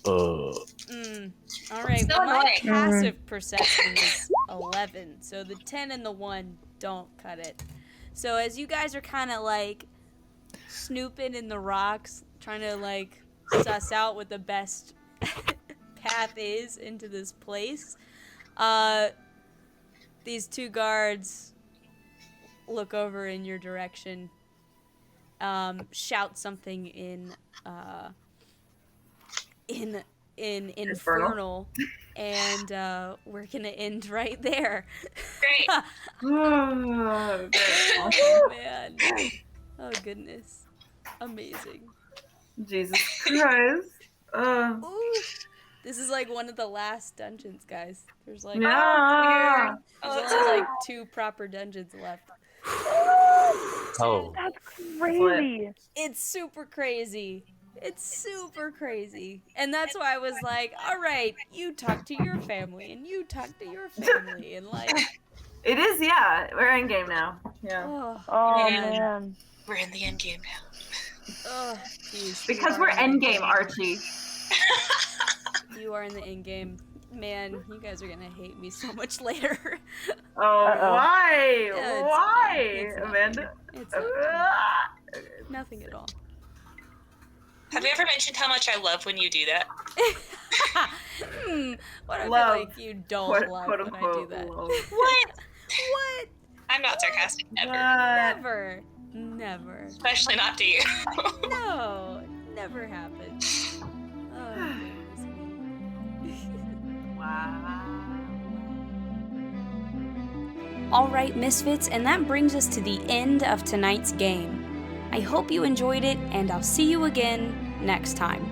All right. So Well, my annoying. passive perception is 11, so the 10 and the 1 don't cut it. So as you guys are kind of like snooping in the rocks, trying to like suss out what the best path is into this place, these two guards look over in your direction, shout something in infernal, and we're gonna end right there. Great. Oh, great. Oh man! Oh goodness! Amazing. Jesus Christ. Ooh, this is like one of the last dungeons, guys. There's like Yeah. there's only like 2 proper dungeons left. Oh. That's crazy. It's super crazy. It's super crazy. And that's why I was like, all right, you talk to your family and you talk to your family and like, It is, yeah. We're in game now. Yeah. oh, Oh, Man. man. We're in the end game now. oh, jeez. Because You we're are in the endgame, Archie. You are in the end game. Man, you guys are gonna hate me so much later. Oh, Uh-oh. why? Yeah, it's Why, fine. It's nothing. Amanda? It's nothing. Ah. Nothing at all. Have you ever mentioned how much I love when you do that? What I Love. feel like you don't Quote, love quote when I do unquote that. love. What? What? I'm not sarcastic ever. Never. Never. Especially not to you. No. Never happened. Oh, goodness me. Wow. All right, Misfits, and that brings us to the end of tonight's game. I hope you enjoyed it, and I'll see you again next time.